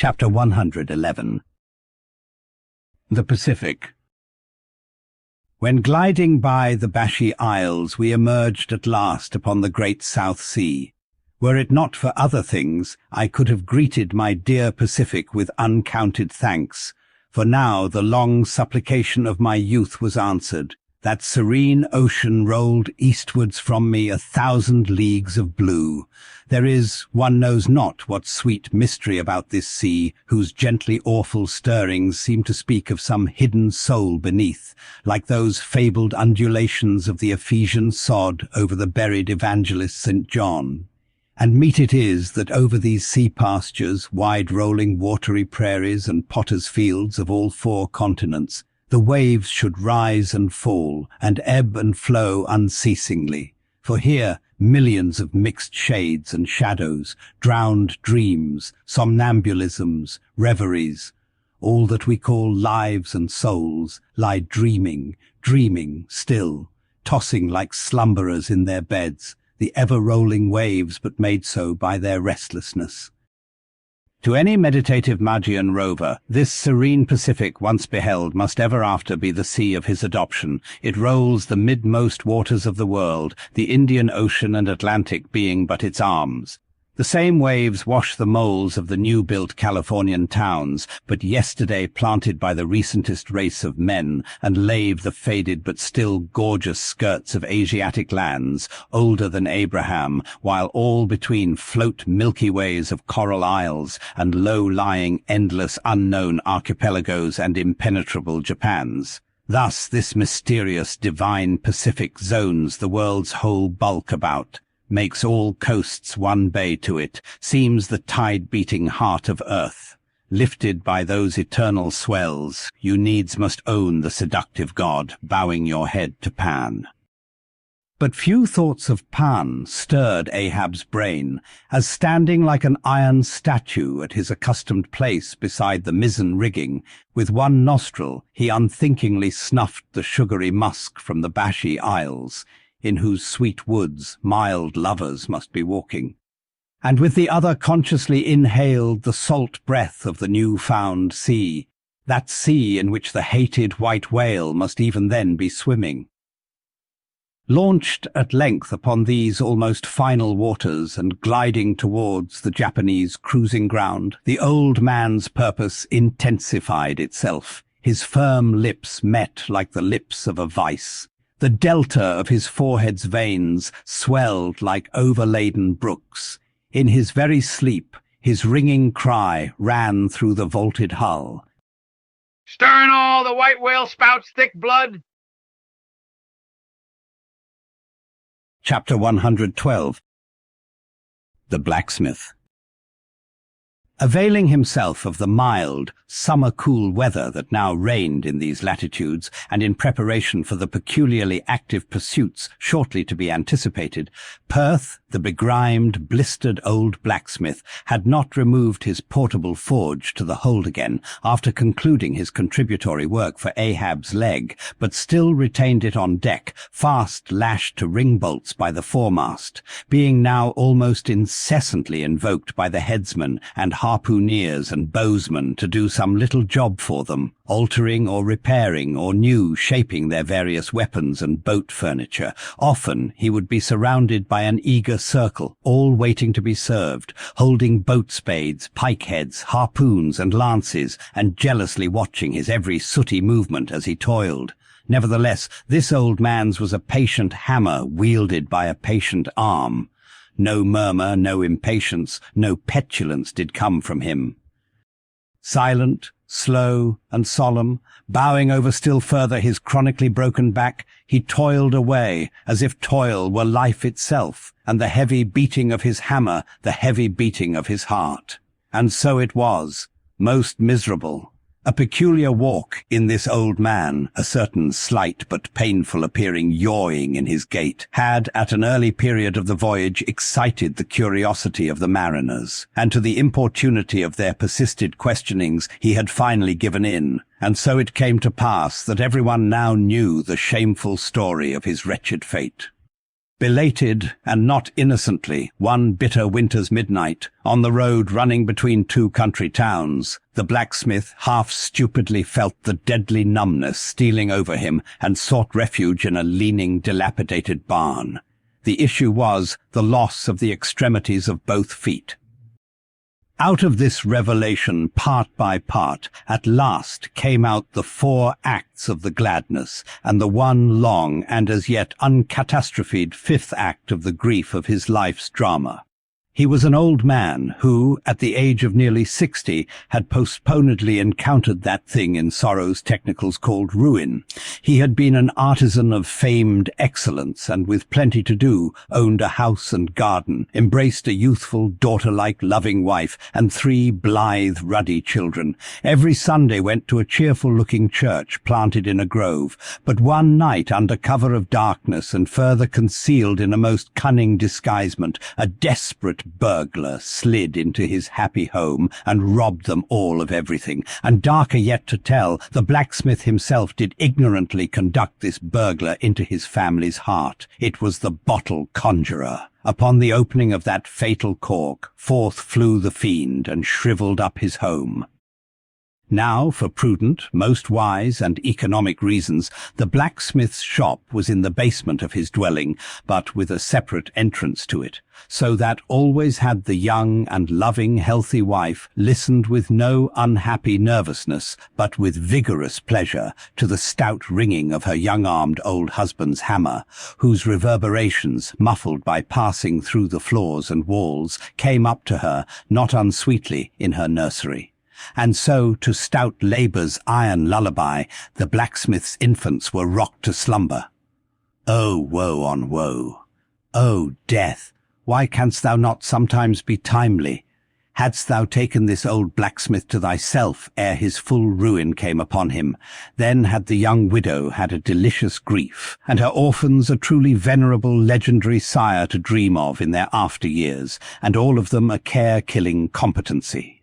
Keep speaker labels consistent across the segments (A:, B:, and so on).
A: Chapter 111. The Pacific. When gliding by the Bashy Isles, we emerged at last upon the great South Sea. Were it not for other things, I could have greeted my dear Pacific with uncounted thanks, for now the long supplication of my youth was answered. That serene ocean rolled eastwards from me 1,000 leagues of blue. There is, one knows not what sweet mystery about this sea, whose gently awful stirrings seem to speak of some hidden soul beneath, like those fabled undulations of the Ephesian sod over the buried evangelist St. John. And meet it is that over these sea pastures, wide-rolling watery prairies and potters' fields of all 4 continents, the waves should rise and fall, and ebb and flow unceasingly. For here millions of mixed shades and shadows, drowned dreams, somnambulisms, reveries, all that we call lives and souls, lie dreaming still, tossing like slumberers in their beds, the ever-rolling waves but made so by their restlessness. To any meditative Magian rover, this serene Pacific once beheld must ever after be the sea of his adoption. It rolls the midmost waters of the world, the Indian Ocean and Atlantic being but its arms. The same waves wash the moles of the new-built Californian towns, but yesterday planted by the recentest race of men, and lave the faded but still gorgeous skirts of Asiatic lands, older than Abraham, while all between float milky ways of coral isles, and low-lying, endless, unknown archipelagos and impenetrable Japans. Thus this mysterious, divine Pacific zones the world's whole bulk about, makes all coasts one bay to it, seems the tide-beating heart of earth. Lifted by those eternal swells, you needs must own the seductive god, bowing your head to Pan. But few thoughts of Pan stirred Ahab's brain, as standing like an iron statue at his accustomed place beside the mizzen rigging, with one nostril he unthinkingly snuffed the sugary musk from the Bashy Isles, in whose sweet woods mild lovers must be walking, and with the other consciously inhaled the salt breath of the new-found sea, that sea in which the hated white whale must even then be swimming. Launched at length upon these almost final waters and gliding towards the Japanese cruising ground, the old man's purpose intensified itself. His firm lips met like the lips of a vice. The delta of his forehead's veins swelled like overladen brooks. In his very sleep, his ringing cry ran through the vaulted hull.
B: "Stirring all the white whale spouts thick blood!"
A: Chapter 112. The Blacksmith. Availing himself of the mild, summer-cool weather that now reigned in these latitudes, and in preparation for the peculiarly active pursuits shortly to be anticipated, Perth, the begrimed, blistered old blacksmith, had not removed his portable forge to the hold again after concluding his contributory work for Ahab's leg, but still retained it on deck, fast lashed to ring-bolts by the foremast, being now almost incessantly invoked by the headsman and harpooneers and bowsmen to do some little job for them, altering or repairing or new shaping their various weapons and boat furniture. Often he would be surrounded by an eager circle, all waiting to be served, holding boat spades, pike heads, harpoons and lances, and jealously watching his every sooty movement as he toiled. Nevertheless, this old man's was a patient hammer wielded by a patient arm. No murmur, no impatience, no petulance did come from him. Silent, slow, and solemn, bowing over still further his chronically broken back, he toiled away, as if toil were life itself, and the heavy beating of his hammer the heavy beating of his heart. And so it was, most miserable. A peculiar walk in this old man, a certain slight but painful-appearing yawing in his gait, had at an early period of the voyage excited the curiosity of the mariners, and to the importunity of their persisted questionings he had finally given in, and so it came to pass that everyone now knew the shameful story of his wretched fate. Belated, and not innocently, one bitter winter's midnight, on the road running between two country towns, the blacksmith half stupidly felt the deadly numbness stealing over him and sought refuge in a leaning, dilapidated barn. The issue was the loss of the extremities of both feet. Out of this revelation, part by part, at last came out the 4 acts of the gladness, and the one long and as yet uncatastrophed 5th act of the grief of his life's drama. He was an old man who, at the age of nearly 60, had postponedly encountered that thing in sorrow's technicals called ruin. He had been an artisan of famed excellence, and with plenty to do, owned a house and garden, embraced a youthful, daughter-like, loving wife, and 3 blithe, ruddy children. Every Sunday went to a cheerful-looking church planted in a grove, but one night, under cover of darkness and further concealed in a most cunning disguisement, a desperate burglar slid into his happy home and robbed them all of everything. And darker yet to tell, the blacksmith himself did ignorantly conduct this burglar into his family's heart. It was the bottle conjurer. Upon the opening of that fatal cork, forth flew the fiend and shriveled up his home. Now, for prudent, most wise, and economic reasons, the blacksmith's shop was in the basement of his dwelling, but with a separate entrance to it, so that always had the young and loving, healthy wife listened with no unhappy nervousness, but with vigorous pleasure, to the stout ringing of her young-armed old husband's hammer, whose reverberations, muffled by passing through the floors and walls, came up to her, not unsweetly, in her nursery. And so, to stout labour's iron lullaby, the blacksmith's infants were rocked to slumber. Oh, woe on woe! Oh, death! Why canst thou not sometimes be timely? Hadst thou taken this old blacksmith to thyself ere his full ruin came upon him, then had the young widow had a delicious grief, and her orphans a truly venerable legendary sire to dream of in their after years, and all of them a care-killing competency.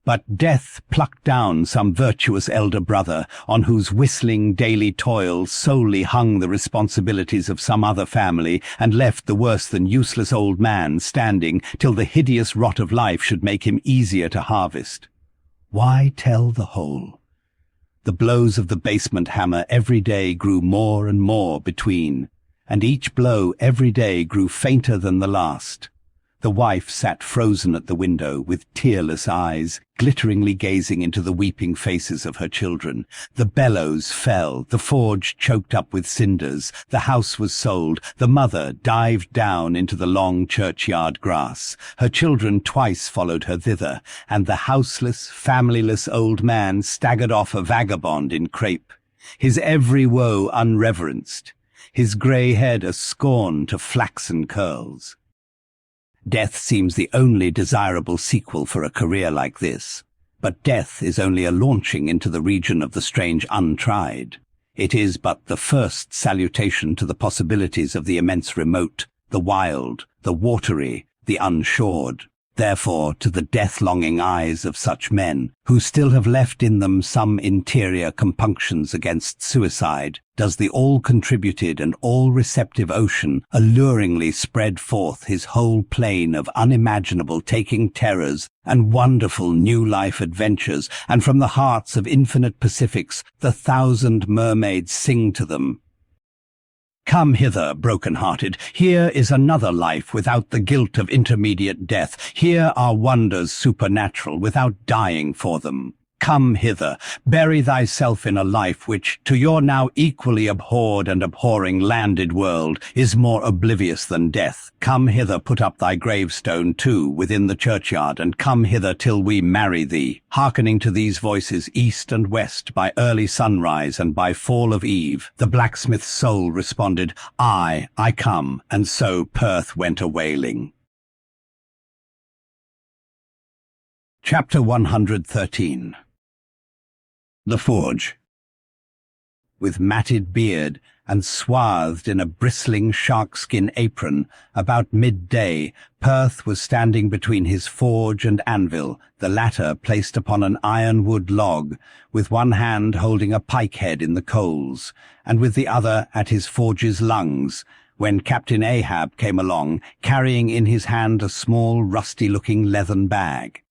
A: But death plucked down some virtuous elder brother, on whose whistling daily toil solely hung the responsibilities of some other family, and left the worse than useless old man standing till the hideous rot of life should make him easier to harvest. Why tell the whole? The blows of the basement hammer every day grew more and more between, and each blow every day grew fainter than the last. The wife sat frozen at the window, with tearless eyes, glitteringly gazing into the weeping faces of her children. The bellows fell, the forge choked up with cinders, the house was sold, the mother dived down into the long churchyard grass. Her children twice followed her thither, and the houseless, familyless old man staggered off a vagabond in crape, his every woe unreverenced, his grey head a scorn to flaxen curls. Death seems the only desirable sequel for a career like this, but death is only a launching into the region of the strange untried. It is but the first salutation to the possibilities of the immense remote, the wild, the watery, the unshored. Therefore, to the death-longing eyes of such men, who still have left in them some interior compunctions against suicide, does the all-contributed and all-receptive ocean alluringly spread forth his whole plain of unimaginable taking terrors and wonderful new-life adventures, and from the hearts of infinite Pacifics the 1,000 mermaids sing to them. Come hither, broken-hearted. Here is another life without the guilt of intermediate death. Here are wonders supernatural without dying for them. Come hither, bury thyself in a life which, to your now equally abhorred and abhorring landed world, is more oblivious than death. Come hither, put up thy gravestone too within the churchyard, and come hither till we marry thee. Hearkening to these voices east and west, by early sunrise and by fall of eve, the blacksmith's soul responded, I come, and so Perth went a-wailing. Chapter 113. The Forge. With matted beard and swathed in a bristling sharkskin apron, about midday, Perth was standing between his forge and anvil, the latter placed upon an ironwood log, with one hand holding a pike head in the coals, and with the other at his forge's lungs, when Captain Ahab came along, carrying in his hand a small, rusty-looking leathern bag.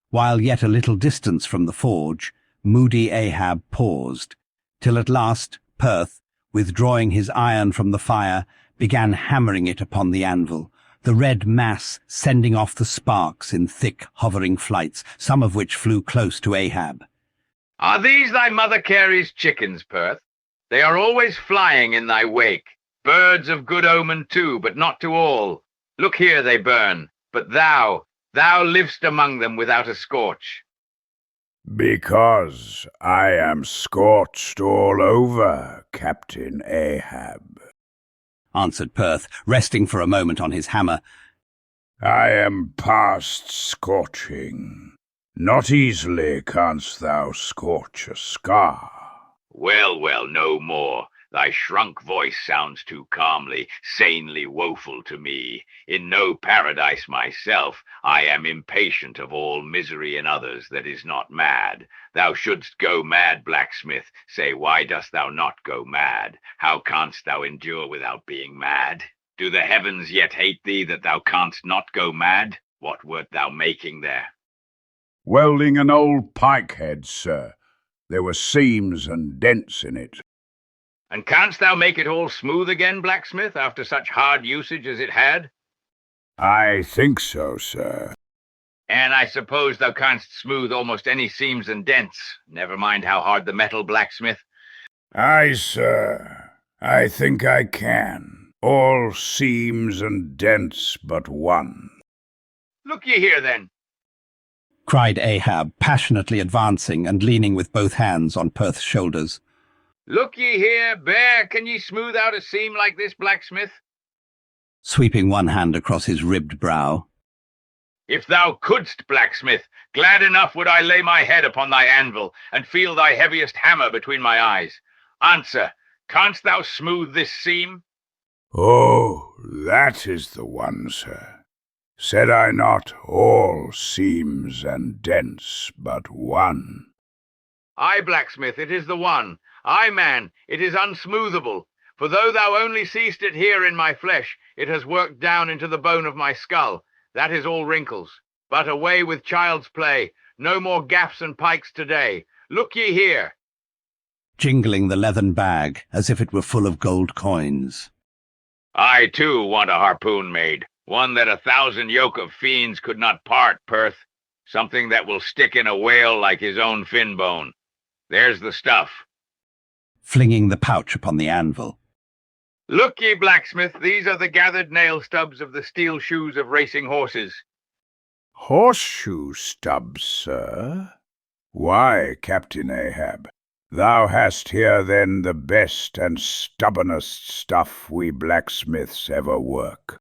A: While yet a little distance from the forge, moody Ahab paused, till at last Perth, withdrawing his iron from the fire, began hammering it upon the anvil, the red mass sending off the sparks in thick, hovering flights, some of which flew close to Ahab.
B: Are these thy mother Carey's chickens, Perth? They are always flying in thy wake. Birds of good omen too, but not to all. Look here, they burn, but thou livest among them without a scorch.
C: Because I am scorched all over, Captain Ahab,
A: answered Perth, resting for a moment on his hammer.
C: I am past scorching. Not easily canst thou scorch a scar.
B: Well, no more. Thy shrunk voice sounds too calmly, sanely woeful to me. In no paradise myself, I am impatient of all misery in others that is not mad. Thou shouldst go mad, blacksmith. Say, why dost thou not go mad? How canst thou endure without being mad? Do the heavens yet hate thee that thou canst not go mad? What wert thou making there?
C: Welding an old pike head, sir. There were seams and dents in it.
B: And canst thou make it all smooth again, blacksmith, after such hard usage as it had?
C: I think so, sir.
B: And I suppose thou canst smooth almost any seams and dents, never mind how hard the metal, blacksmith?
C: Aye, sir. I think I can. All seams and dents but one.
B: Look ye here, then,
A: cried Ahab, passionately advancing and leaning with both hands on Perth's shoulders.
B: Look ye here, bear, can ye smooth out a seam like this, blacksmith?
A: Sweeping one hand across his ribbed brow.
B: If thou couldst, blacksmith, glad enough would I lay my head upon thy anvil, and feel thy heaviest hammer between my eyes. Answer, canst thou smooth this seam?
C: Oh, that is the one, sir. Said I not all seams and dents but one?
B: Aye, blacksmith, it is the one. Aye, man, it is unsmoothable. For though thou only seest it here in my flesh, it has worked down into the bone of my skull. That is all wrinkles. But away with child's play. No more gaffs and pikes today. Look ye here.
A: Jingling the leathern bag as if it were full of gold coins.
B: I, too, want a harpoon made. One that 1,000 yoke of fiends could not part, Perth. Something that will stick in a whale like his own fin bone. There's the stuff.
A: Flinging the pouch upon the anvil.
B: Look ye, blacksmith, these are the gathered nail stubs of the steel shoes of racing horses.
C: Horseshoe stubs, sir? Why, Captain Ahab, thou hast here then the best and stubbornest stuff we blacksmiths ever work.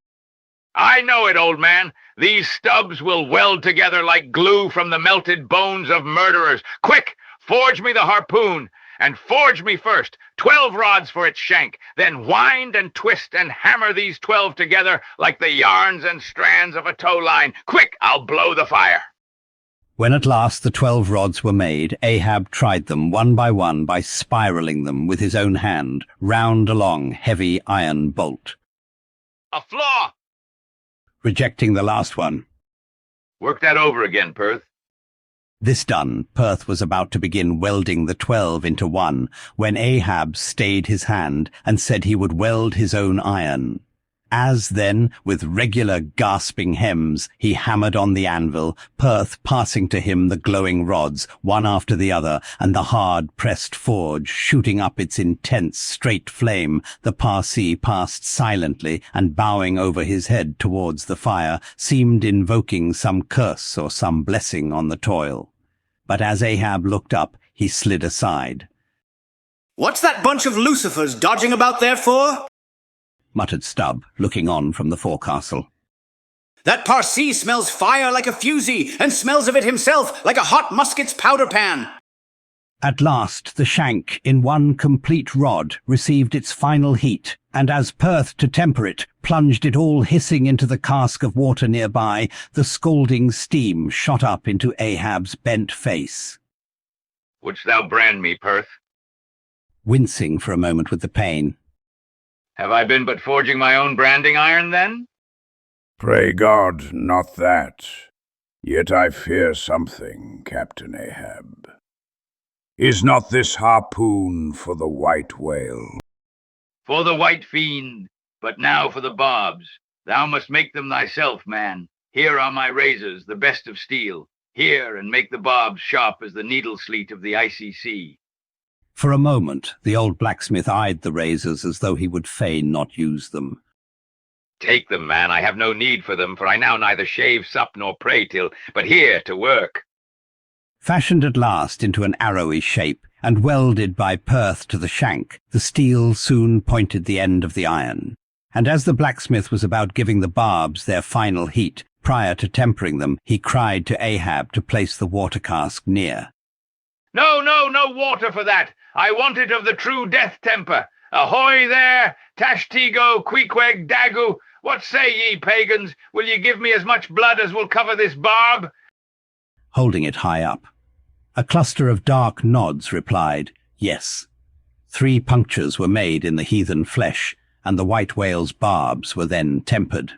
B: I know it, old man. These stubs will weld together like glue from the melted bones of murderers. Quick, forge me the harpoon, and forge me first 12 rods for its shank, then wind and twist and hammer these 12 together like the yarns and strands of a tow line. Quick, I'll blow the fire.
A: When at last the 12 rods were made, Ahab tried them one by spiraling them with his own hand, round along heavy iron bolt.
B: A flaw!
A: Rejecting the last one.
B: Work that over again, Perth.
A: This done, Perth was about to begin welding the 12 into one, when Ahab stayed his hand and said he would weld his own iron. As then, with regular gasping hems, he hammered on the anvil, Perth passing to him the glowing rods, one after the other, and the hard-pressed forge shooting up its intense, straight flame, the Parsee passed silently, and bowing over his head towards the fire, seemed invoking some curse or some blessing on the toil. But as Ahab looked up, he slid aside.
D: "What's that bunch of lucifers dodging about there for?"
A: muttered Stubb, looking on from the forecastle.
D: "That Parsee smells fire like a fusee, and smells of it himself like a hot musket's powder pan."
A: At last the shank, in one complete rod, received its final heat, and as Perth, to temper it, plunged it all hissing into the cask of water nearby, the scalding steam shot up into Ahab's bent face.
B: "Wouldst thou brand me, Perth?"
A: Wincing for a moment with the pain.
B: Have I been but forging my own branding iron, then?
C: Pray God, not that. Yet I fear something, Captain Ahab. Is not this harpoon for the white whale?
B: For the white fiend, but now for the barbs. Thou must make them thyself, man. Here are my razors, the best of steel. Here, and make the barbs sharp as the needle-sleet of the icy sea.
A: For a moment, the old blacksmith eyed the razors as though he would fain not use them.
B: Take them, man, I have no need for them, for I now neither shave, sup, nor pray till, but here to work.
A: Fashioned at last into an arrowy shape, and welded by Perth to the shank, the steel soon pointed the end of the iron. And as the blacksmith was about giving the barbs their final heat, prior to tempering them, he cried to Ahab to place the water cask near.
B: No, no, no water for that. I want it of the true death temper. Ahoy there, Tashtego, Queequeg, Dagu. What say ye, pagans? Will ye give me as much blood as will cover this barb?
A: Holding it high up. A cluster of dark nods replied, yes. 3 punctures were made in the heathen flesh, and the white whale's barbs were then tempered.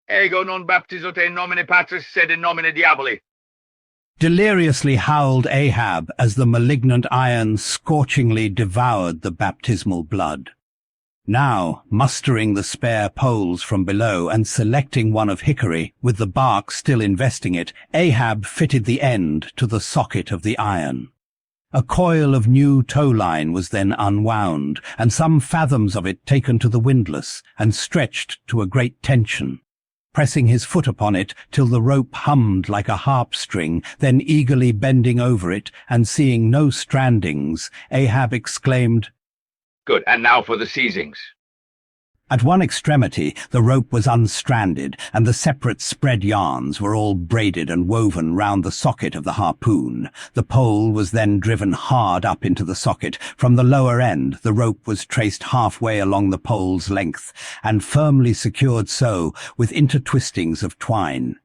B: Ego non baptizo te in nomine Patris sed in nomine Diaboli.
A: Deliriously howled Ahab as the malignant iron scorchingly devoured the baptismal blood. Now, mustering the spare poles from below and selecting one of hickory, with the bark still investing it, Ahab fitted the end to the socket of the iron. A coil of new tow-line was then unwound, and some fathoms of it taken to the windlass, and stretched to a great tension. Pressing his foot upon it till the rope hummed like a harp string, then eagerly bending over it, and seeing no strandings, Ahab exclaimed,
B: Good, and now for the seizings.
A: At one extremity the rope was unstranded, and the separate spread yarns were all braided and woven round the socket of the harpoon. The pole was then driven hard up into the socket. From the lower end the rope was traced halfway along the pole's length, and firmly secured so, with intertwistings of twine.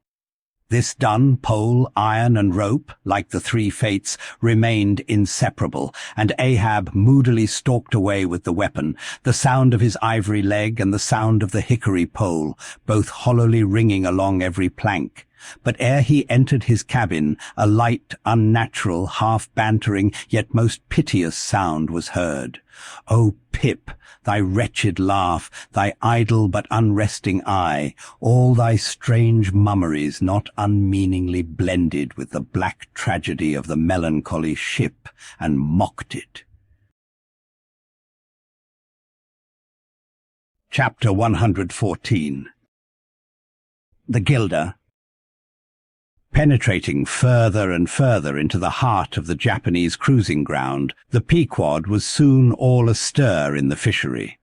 A: This done, pole, iron, and rope, like the 3 fates, remained inseparable, and Ahab moodily stalked away with the weapon, the sound of his ivory leg and the sound of the hickory pole, both hollowly ringing along every plank. But ere he entered his cabin, a light, unnatural, half-bantering, yet most piteous sound was heard. O Pip, thy wretched laugh, thy idle but unresting eye, all thy strange mummeries not unmeaningly blended with the black tragedy of the melancholy ship, and mocked it. Chapter 114. The Gilder. Penetrating further and further into the heart of the Japanese cruising ground, the Pequod was soon all astir in the fishery.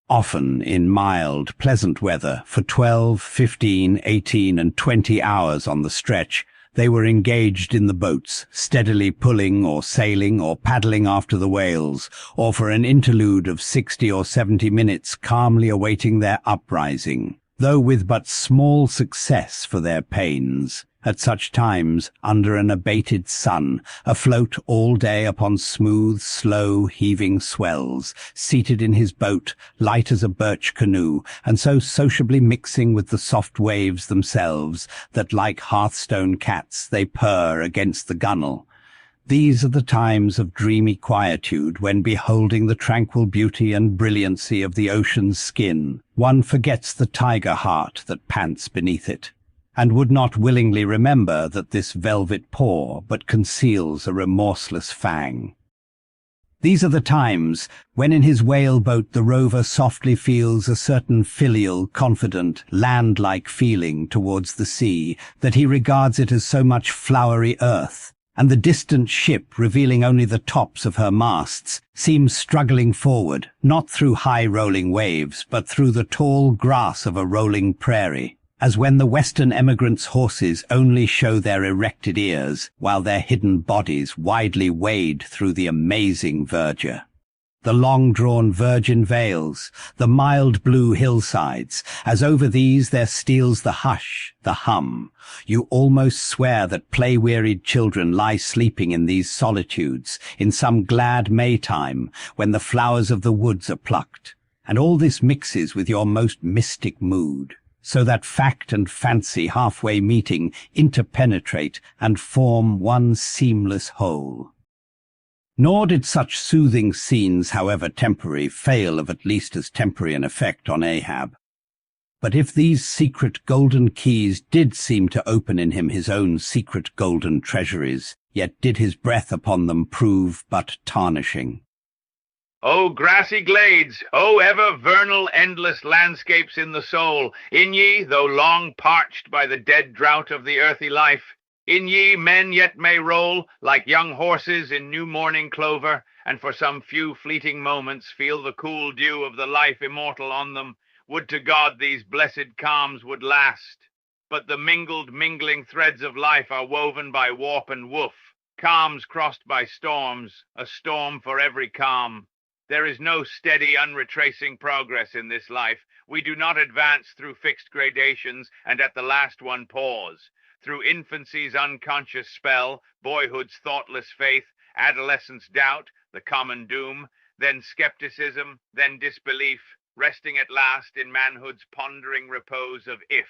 A: Often in mild, pleasant weather, for 12, 15, 18, and 20 hours on the stretch, they were engaged in the boats, steadily pulling or sailing or paddling after the whales, or for an interlude of 60 or 70 minutes calmly awaiting their uprising, though with but small success for their pains. At such times, under an abated sun, afloat all day upon smooth, slow, heaving swells, seated in his boat, light as a birch canoe, and so sociably mixing with the soft waves themselves, that like hearthstone cats they purr against the gunwale. These are the times of dreamy quietude when, beholding the tranquil beauty and brilliancy of the ocean's skin, one forgets the tiger heart that pants beneath it, and would not willingly remember that this velvet paw but conceals a remorseless fang. These are the times when in his whale-boat the rover softly feels a certain filial, confident, land-like feeling towards the sea, that he regards it as so much flowery earth, and the distant ship, revealing only the tops of her masts, seems struggling forward, not through high-rolling waves, but through the tall grass of a rolling prairie, as when the Western emigrants' horses only show their erected ears, while their hidden bodies widely wade through the amazing verdure. The long-drawn virgin vales, the mild blue hillsides, as over these there steals the hush, the hum. You almost swear that play-wearied children lie sleeping in these solitudes, in some glad Maytime, when the flowers of the woods are plucked. and all this mixes with your most mystic mood, so that fact and fancy halfway meeting interpenetrate and form one seamless whole. Nor did such soothing scenes, however temporary, fail of at least as temporary an effect on Ahab. But if these secret golden keys did seem to open in him his own secret golden treasuries, yet did his breath upon them prove but tarnishing.
B: O grassy glades, O ever vernal endless landscapes in the soul, in ye, though long parched by the dead drought of the earthy life, in ye men yet may roll, like young horses in new morning clover, and for some few fleeting moments feel the cool dew of the life immortal on them. Would to God these blessed calms would last. But the mingling threads of life are woven by warp and woof, calms crossed by storms, a storm for every calm. There is no steady, unretracing progress in this life. We do not advance through fixed gradations and at the last one pause. Through infancy's unconscious spell, boyhood's thoughtless faith, adolescence doubt, the common doom, then skepticism, then disbelief, resting at last in manhood's pondering repose of if.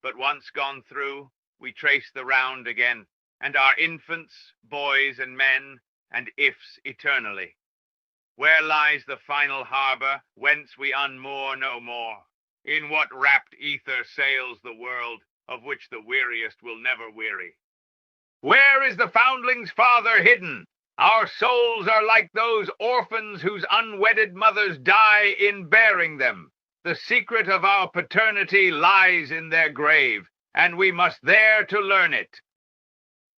B: But once gone through, we trace the round again, and are infants, boys and men, and ifs eternally. Where lies the final harbor, whence we unmoor no more? In what rapt ether sails the world, of which the weariest will never weary? Where is the foundling's father hidden? Our souls are like those orphans whose unwedded mothers die in bearing them. The secret of our paternity lies in their grave, and we must there to learn it.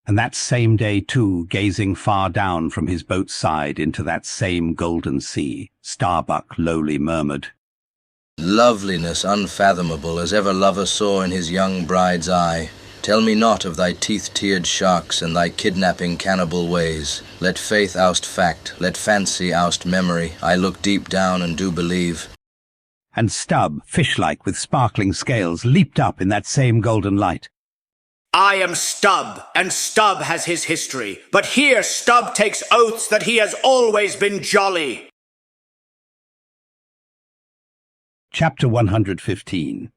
A: And that same day, too, gazing far down from his boat's side into that same golden sea, Starbuck lowly murmured,
E: Loveliness unfathomable as ever lover saw in his young bride's eye. Tell me not of thy teeth-tiered sharks and thy kidnapping cannibal ways. Let faith oust fact, let fancy oust memory. I look deep down and do believe.
A: And Stubb, fish-like with sparkling scales, leaped up in that same golden light.
D: I am Stubb, and Stubb has his history. But here Stubb takes oaths that he has always been jolly.
A: Chapter 115.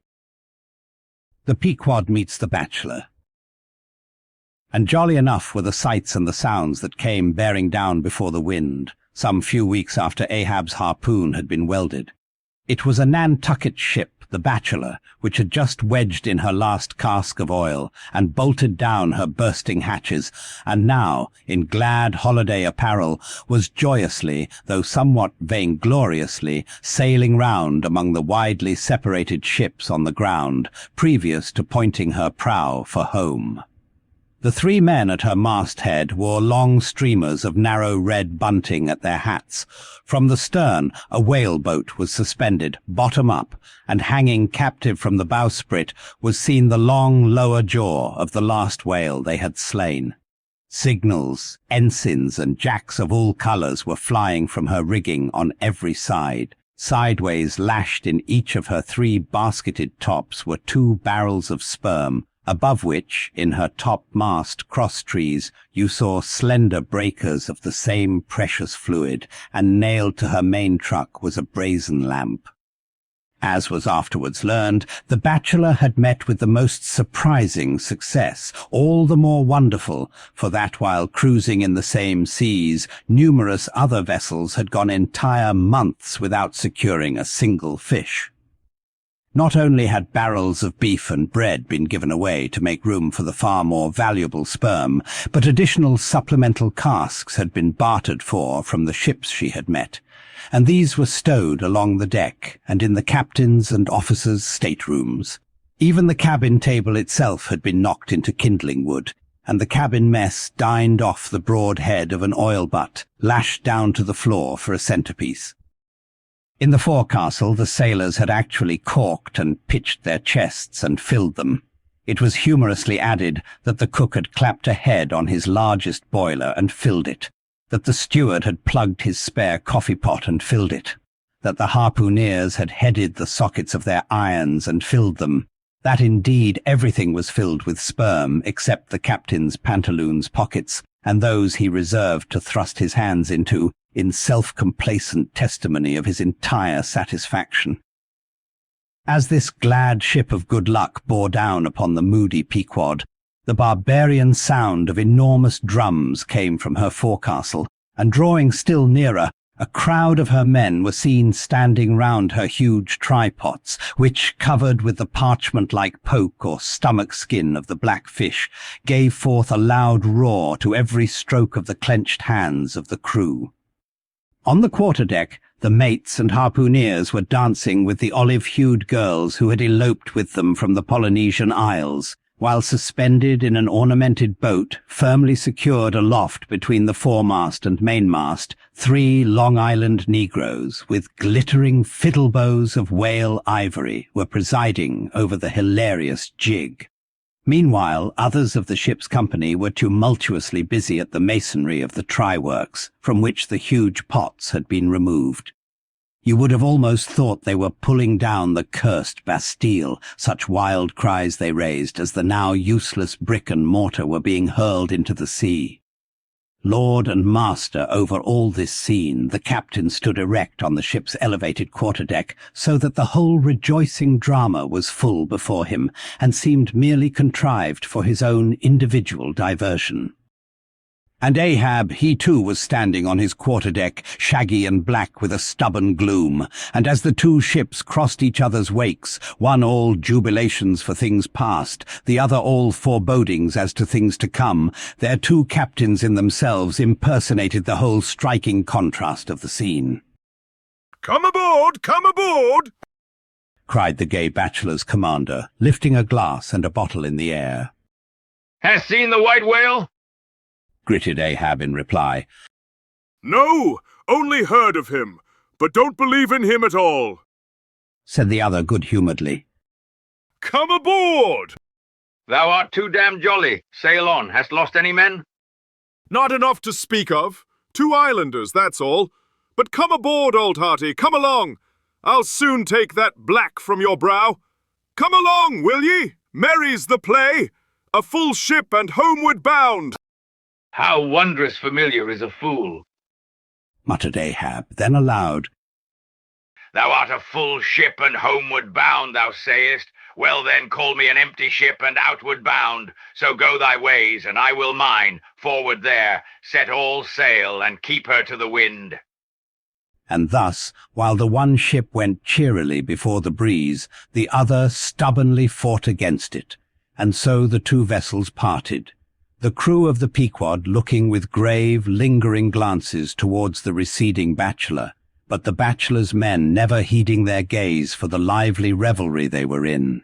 A: The Pequod meets the Bachelor. And jolly enough were the sights and the sounds that came bearing down before the wind, some few weeks after Ahab's harpoon had been welded. It was a Nantucket ship, the Bachelor, which had just wedged in her last cask of oil and bolted down her bursting hatches, and now, in glad holiday apparel, was joyously, though somewhat vaingloriously, sailing round among the widely separated ships on the ground, previous to pointing her prow for home. The three men at her masthead wore long streamers of narrow red bunting at their hats. From the stern, a whaleboat was suspended, bottom up, and hanging captive from the bowsprit was seen the long lower jaw of the last whale they had slain. Signals, ensigns, and jacks of all colours were flying from her rigging on every side. Sideways lashed in each of her three basketed tops were 2 barrels of sperm, above which, in her topmast crosstrees, you saw slender breakers of the same precious fluid, and nailed to her main truck was a brazen lamp. As was afterwards learned, the Bachelor had met with the most surprising success, all the more wonderful, for that while cruising in the same seas, numerous other vessels had gone entire months without securing a single fish. Not only had barrels of beef and bread been given away to make room for the far more valuable sperm, but additional supplemental casks had been bartered for from the ships she had met, and these were stowed along the deck and in the captain's and officers' staterooms. Even the cabin table itself had been knocked into kindling wood, and the cabin mess dined off the broad head of an oil butt, lashed down to the floor for a centrepiece. In the forecastle, the sailors had actually corked and pitched their chests and filled them. It was humorously added that the cook had clapped a head on his largest boiler and filled it, that the steward had plugged his spare coffee pot and filled it, that the harpooneers had headed the sockets of their irons and filled them, that indeed everything was filled with sperm except the captain's pantaloons pockets and those he reserved to thrust his hands into, in self-complacent testimony of his entire satisfaction. As this glad ship of good luck bore down upon the moody Pequod, the barbarian sound of enormous drums came from her forecastle, and drawing still nearer, a crowd of her men were seen standing round her huge trypots, which, covered with the parchment-like poke or stomach skin of the black fish, gave forth a loud roar to every stroke of the clenched hands of the crew. On the quarterdeck, the mates and harpooneers were dancing with the olive-hued girls who had eloped with them from the Polynesian Isles, while suspended in an ornamented boat, firmly secured aloft between the foremast and mainmast, 3 Long Island Negroes with glittering fiddle bows of whale ivory were presiding over the hilarious jig. Meanwhile, others of the ship's company were tumultuously busy at the masonry of the try-works, from which the huge pots had been removed. You would have almost thought they were pulling down the cursed Bastille, such wild cries they raised as the now useless brick and mortar were being hurled into the sea. Lord and master over all this scene, the captain stood erect on the ship's elevated quarterdeck, so that the whole rejoicing drama was full before him, and seemed merely contrived for his own individual diversion. And Ahab, he too was standing on his quarterdeck, shaggy and black with a stubborn gloom, and as the 2 ships crossed each other's wakes, one all jubilations for things past, the other all forebodings as to things to come, their 2 captains in themselves impersonated the whole striking contrast of the scene.
C: "Come aboard! Come aboard!"
A: cried the gay bachelor's commander, lifting a glass and a bottle in the air.
B: Hast seen the white whale?
A: Gritted Ahab in reply.
C: "No, only heard of him, but don't believe in him at all,"
A: said the other good-humouredly.
C: "Come aboard!"
B: Thou art too damned jolly. Sail on. Hast lost any men?
C: "Not enough to speak of. 2 islanders, that's all. But come aboard, old hearty, come along. I'll soon take that black from your brow. Come along, will ye? Merry's the play. A full ship and homeward bound."
B: How wondrous familiar is a fool.
A: Muttered Ahab, then aloud.
B: Thou art a full ship and homeward bound, thou sayest. Well then, call me an empty ship and outward bound. So go thy ways, and I will mine. Forward there, set all sail, and keep her to the wind.
A: And thus, while the one ship went cheerily before the breeze, the other stubbornly fought against it, and so the 2 vessels parted. The crew of the Pequod looking with grave, lingering glances towards the receding bachelor, but the bachelor's men never heeding their gaze for the lively revelry they were in.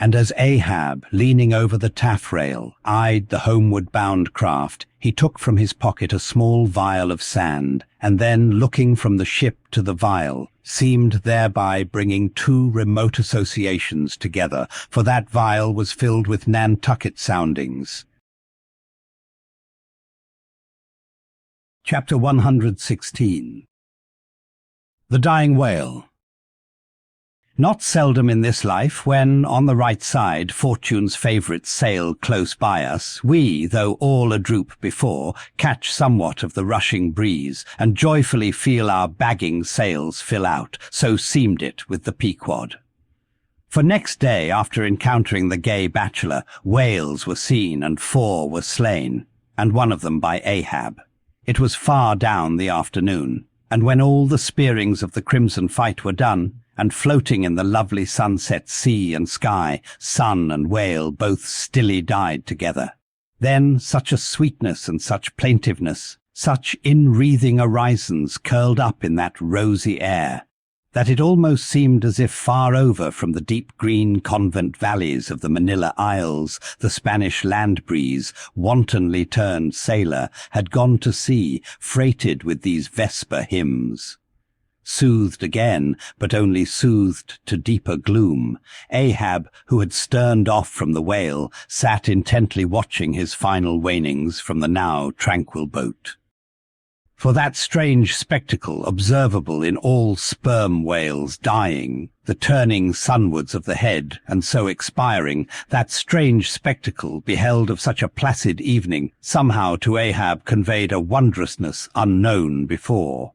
A: And as Ahab, leaning over the taffrail, eyed the homeward-bound craft, he took from his pocket a small vial of sand, and then, looking from the ship to the vial, seemed thereby bringing 2 remote associations together, for that vial was filled with Nantucket soundings. Chapter 116. The Dying Whale. Not seldom in this life, when, on the right side, fortune's favourites sail close by us, we, though all adroop before, catch somewhat of the rushing breeze, and joyfully feel our bagging sails fill out, so seemed it with the Pequod. For next day, after encountering the gay bachelor, whales were seen and 4 were slain, and one of them by Ahab. It was far down the afternoon, and when all the spearings of the crimson fight were done, and floating in the lovely sunset sea and sky, sun and whale both stilly died together. Then such a sweetness and such plaintiveness, such inwreathing orisons curled up in that rosy air, that it almost seemed as if far over from the deep green convent valleys of the Manila Isles, the Spanish land breeze, wantonly turned sailor, had gone to sea, freighted with these vesper hymns. Soothed again, but only soothed to deeper gloom, Ahab, who had sterned off from the whale, sat intently watching his final wanings from the now tranquil boat. For that strange spectacle observable in all sperm whales dying, the turning sunwards of the head, and so expiring, that strange spectacle, beheld of such a placid evening, somehow to Ahab conveyed a wondrousness unknown before.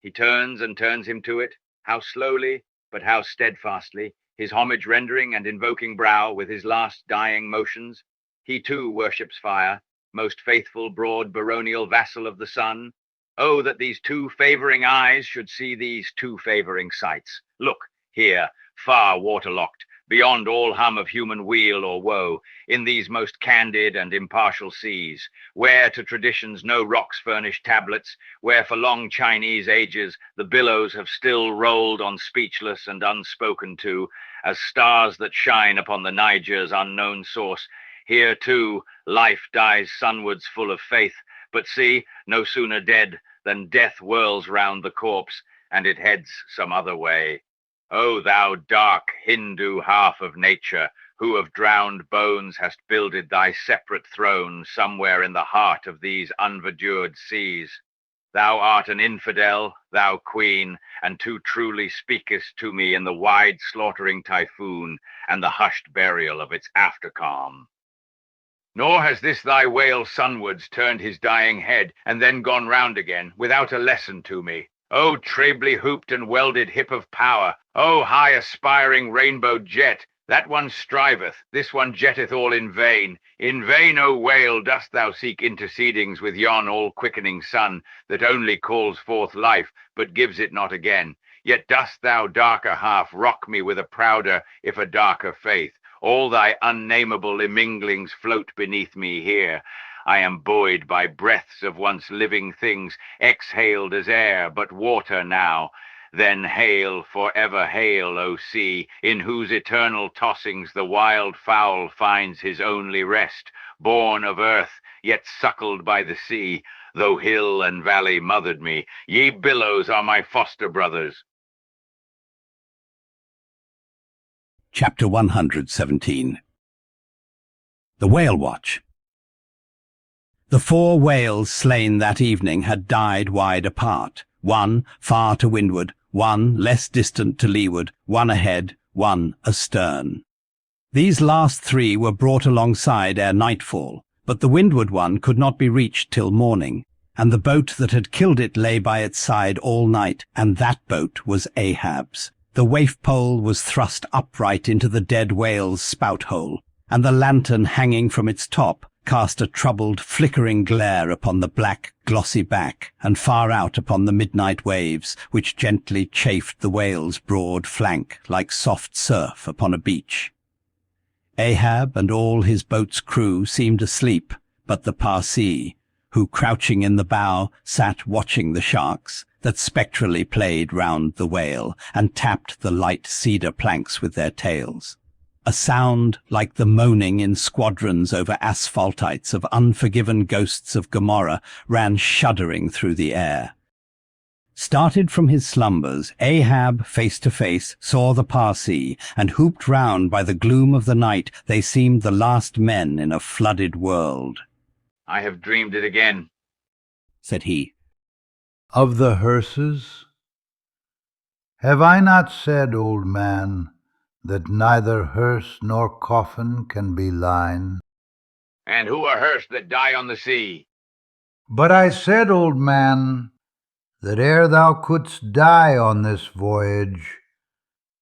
B: He turns and turns him to it, how slowly, but how steadfastly, his homage rendering and invoking brow with his last dying motions. He too worships fire, most faithful broad baronial vassal of the sun. Oh, that these two favouring eyes should see these two favouring sights. Look, here, far waterlocked, beyond all hum of human weal or woe, in these most candid and impartial seas, where to traditions no rocks furnish tablets, where for long Chinese ages the billows have still rolled on speechless and unspoken to, as stars that shine upon the Niger's unknown source. Here, too, life dies sunwards full of faith, but see, no sooner dead than death whirls round the corpse, and it heads some other way. O thou dark Hindu half of nature, who of drowned bones hast builded thy separate throne somewhere in the heart of these unverdured seas. Thou art an infidel, thou queen, and too truly speakest to me in the wide slaughtering typhoon and the hushed burial of its after-calm. Nor has this thy whale sunwards turned his dying head, and then gone round again, without a lesson to me. O trebly hooped and welded hip of power, O high aspiring rainbow jet, that one striveth, this one jetteth all in vain. In vain, O whale, dost thou seek intercedings with yon all-quickening sun, that only calls forth life, but gives it not again. Yet dost thou, darker half, rock me with a prouder, if a darker faith. All thy unnameable imminglings float beneath me here. I am buoyed by breaths of once living things, exhaled as air, but water now. Then hail, forever hail, O sea, in whose eternal tossings the wild fowl finds his only rest, born of earth, yet suckled by the sea. Though hill and valley mothered me, ye billows are my foster brothers.
A: Chapter 117. The Whale Watch. The 4 whales slain that evening had died wide apart, one far to windward, one less distant to leeward, one ahead, one astern. These last 3 were brought alongside ere nightfall, but the windward one could not be reached till morning, and the boat that had killed it lay by its side all night, and that boat was Ahab's. The waif-pole was thrust upright into the dead whale's spout-hole, and the lantern hanging from its top cast a troubled, flickering glare upon the black, glossy back, and far out upon the midnight waves, which gently chafed the whale's broad flank like soft surf upon a beach. Ahab and all his boat's crew seemed asleep, but the Parsee, who, crouching in the bow, sat watching the sharks that spectrally played round the whale and tapped the light cedar planks with their tails. A sound like the moaning in squadrons over asphaltites of unforgiven ghosts of Gomorrah ran shuddering through the air. Started from his slumbers, Ahab, face to face, saw the Parsee, and hooped round by the gloom of the night, they seemed the last men in a flooded world.
B: I have dreamed it again,
A: said he.
F: Of the hearses? Have I not said, old man, that neither hearse nor coffin can be thine?
B: And who are hearse that die on the sea?
F: But I said, old man, that ere thou couldst die on this voyage,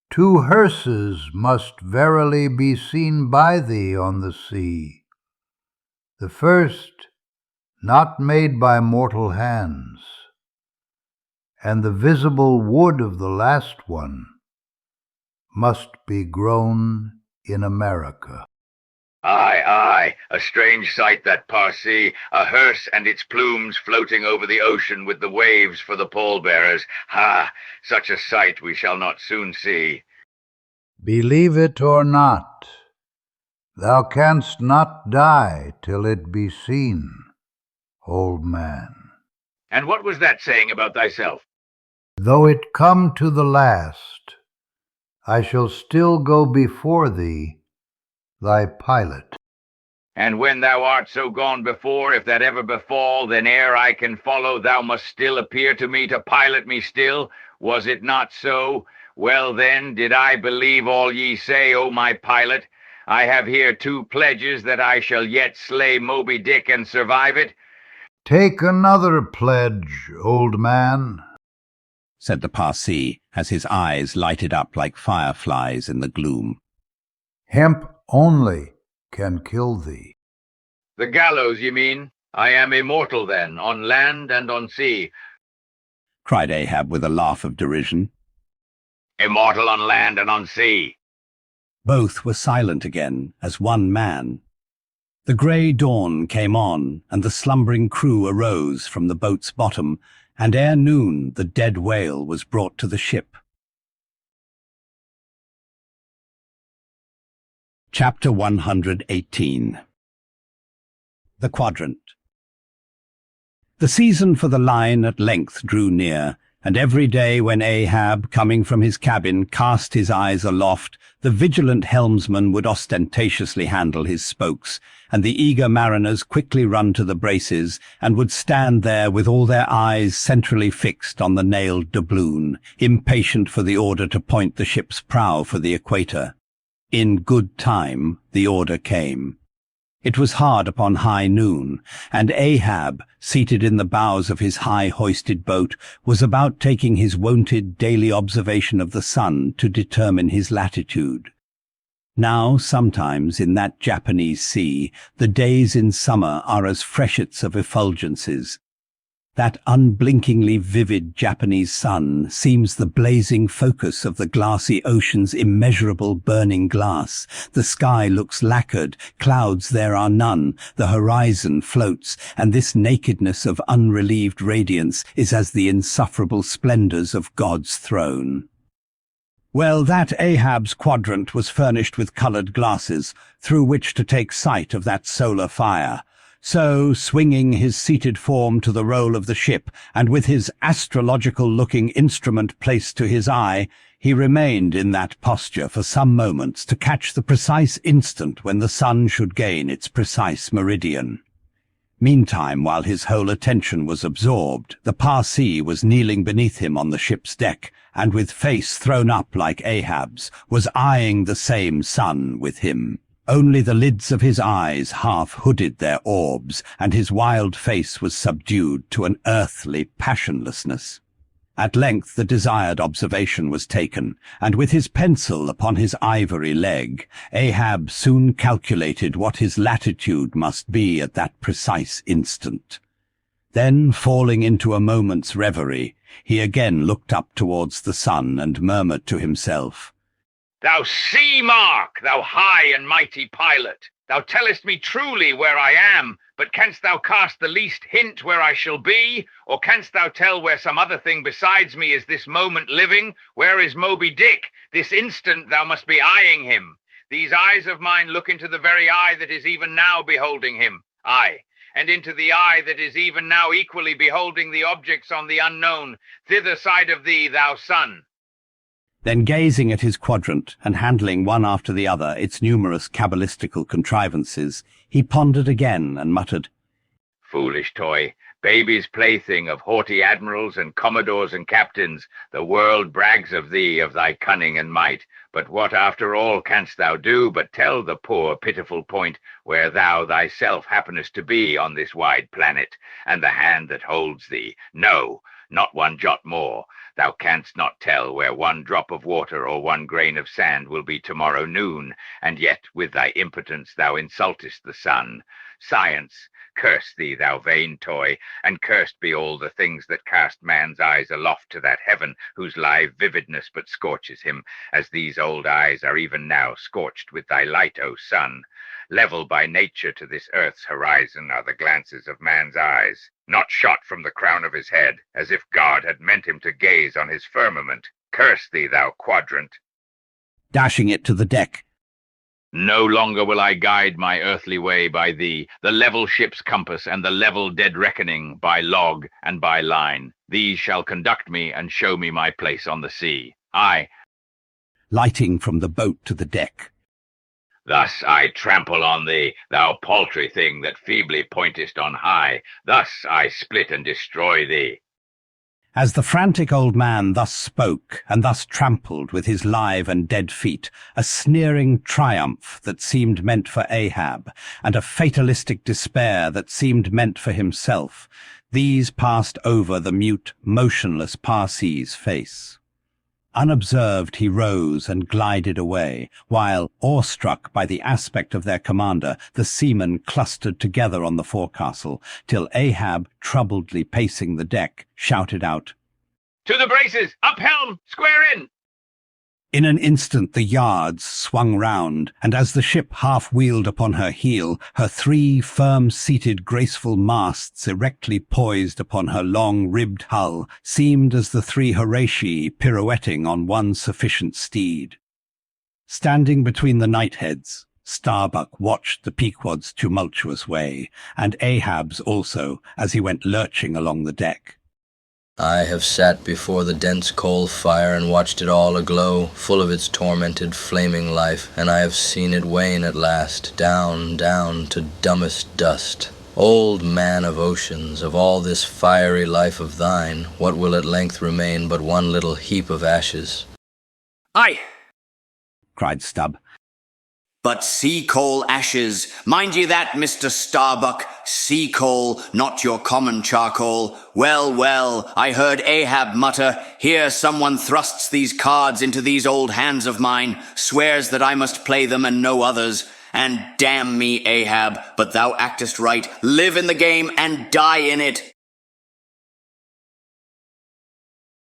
F: 2 hearses must verily be seen by thee on the sea. The first, not made by mortal hands, and the visible wood of the last one must be grown in America.
B: Aye, aye, a strange sight that Parsee, a hearse and its plumes floating over the ocean with the waves for the pallbearers. Ha! Such a sight we shall not soon see.
F: Believe it or not, thou canst not die till it be seen, old man.
B: And what was that saying about thyself?
F: Though it come to the last, I shall still go before thee, thy pilot.
B: And when thou art so gone before, if that ever befall, then ere I can follow, thou must still appear to me to pilot me still. Was it not so? Well then, did I believe all ye say, O my pilot? I have here 2 pledges that I shall yet slay Moby Dick and survive it.
F: Take another pledge, old man,
A: said the Parsee, as his eyes lighted up like fireflies in the gloom.
F: Hemp only can kill thee.
B: The gallows, ye mean? I am immortal then, on land and on sea,
A: cried Ahab with a laugh of derision.
B: Immortal on land and on sea.
A: Both were silent again, as one man. The grey dawn came on, and the slumbering crew arose from the boat's bottom, and ere noon the dead whale was brought to the ship. Chapter 118. The Quadrant. The season for the line at length drew near, and every day when Ahab, coming from his cabin, cast his eyes aloft, the vigilant helmsman would ostentatiously handle his spokes, and the eager mariners quickly run to the braces, and would stand there with all their eyes centrally fixed on the nailed doubloon, impatient for the order to point the ship's prow for the equator. In good time the order came. It was hard upon high noon, and Ahab, seated in the bows of his high-hoisted boat, was about taking his wonted daily observation of the sun to determine his latitude. Now, sometimes, in that Japanese sea, the days in summer are as freshets of effulgences. That unblinkingly vivid Japanese sun seems the blazing focus of the glassy ocean's immeasurable burning glass. The sky looks lacquered, clouds there are none, the horizon floats, and this nakedness of unrelieved radiance is as the insufferable splendors of God's throne. Well, that Ahab's quadrant was furnished with colored glasses, through which to take sight of that solar fire. So, swinging his seated form to the roll of the ship, and with his astrological-looking instrument placed to his eye, he remained in that posture for some moments to catch the precise instant when the sun should gain its precise meridian. Meantime, while his whole attention was absorbed, the Parsee was kneeling beneath him on the ship's deck, and with face thrown up like Ahab's, was eyeing the same sun with him. Only the lids of his eyes half hooded their orbs, and his wild face was subdued to an earthly passionlessness. At length the desired observation was taken, and with his pencil upon his ivory leg, Ahab soon calculated what his latitude must be at that precise instant. Then, falling into a moment's reverie, he again looked up towards the sun and murmured to himself,
B: Thou sea mark, thou high and mighty pilot, thou tellest me truly where I am, but canst thou cast the least hint where I shall be? Or canst thou tell where some other thing besides me is this moment living? Where is Moby Dick? This instant thou must be eyeing him. These eyes of mine look into the very eye that is even now beholding him. Aye, and into the eye that is even now equally beholding the objects on the unknown, thither side of thee, thou sun.
A: Then, gazing at his quadrant, and handling one after the other its numerous cabalistical contrivances, he pondered again and muttered,
B: Foolish toy, baby's plaything of haughty admirals and commodores and captains, the world brags of thee, of thy cunning and might. But what after all canst thou do but tell the poor pitiful point where thou thyself happenest to be on this wide planet, and the hand that holds thee? No, not one jot more. Thou canst not tell where one drop of water or one grain of sand will be tomorrow noon, and yet with thy impotence thou insultest the sun. Science, curse thee, thou vain toy, and cursed be all the things that cast man's eyes aloft to that heaven whose live vividness but scorches him, as these old eyes are even now scorched with thy light, O sun. Level by nature to this earth's horizon are the glances of man's eyes, not shot from the crown of his head, as if God had meant him to gaze on his firmament. Curse thee, thou quadrant.
A: dashing it to the deck.
B: No longer will I guide my earthly way by thee, the level ship's compass and the level dead reckoning by log and by line. These shall conduct me and show me my place on the sea. Aye,
A: Lighting from the boat to the deck.
B: Thus I trample on thee, thou paltry thing that feebly pointest on high. Thus I split and destroy thee.
A: As the frantic old man thus spoke, and thus trampled with his live and dead feet, a sneering triumph that seemed meant for Ahab, and a fatalistic despair that seemed meant for himself, these passed over the mute, motionless Parsee's face. Unobserved he rose and glided away, while, awestruck by the aspect of their commander, the seamen clustered together on the forecastle, till Ahab, troubledly pacing the deck, shouted out,
B: To the braces! Up helm! Square in!
A: In an instant the yards swung round, and as the ship half-wheeled upon her heel, her 3 firm-seated graceful masts erectly poised upon her long-ribbed hull seemed as the 3 Horatii pirouetting on one sufficient steed. Standing between the knightheads, Starbuck watched the Pequod's tumultuous way, and Ahab's also, as he went lurching along the deck.
E: I have sat before the dense coal fire and watched it all aglow, full of its tormented, flaming life, and I have seen it wane at last, down, down to dumbest dust. Old man of oceans, of all this fiery life of thine, what will at length remain but one little heap of ashes?
D: Aye,
A: Cried Stubb.
D: but sea coal ashes. Mind ye that, Mr. Starbuck, sea coal, not your common charcoal. Well, well, I heard Ahab mutter, here someone thrusts these cards into these old hands of mine, swears that I must play them and no others. And damn me, Ahab, but thou actest right. Live in the game and die in it.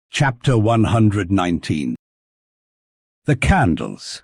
A: Chapter 119. The Candles.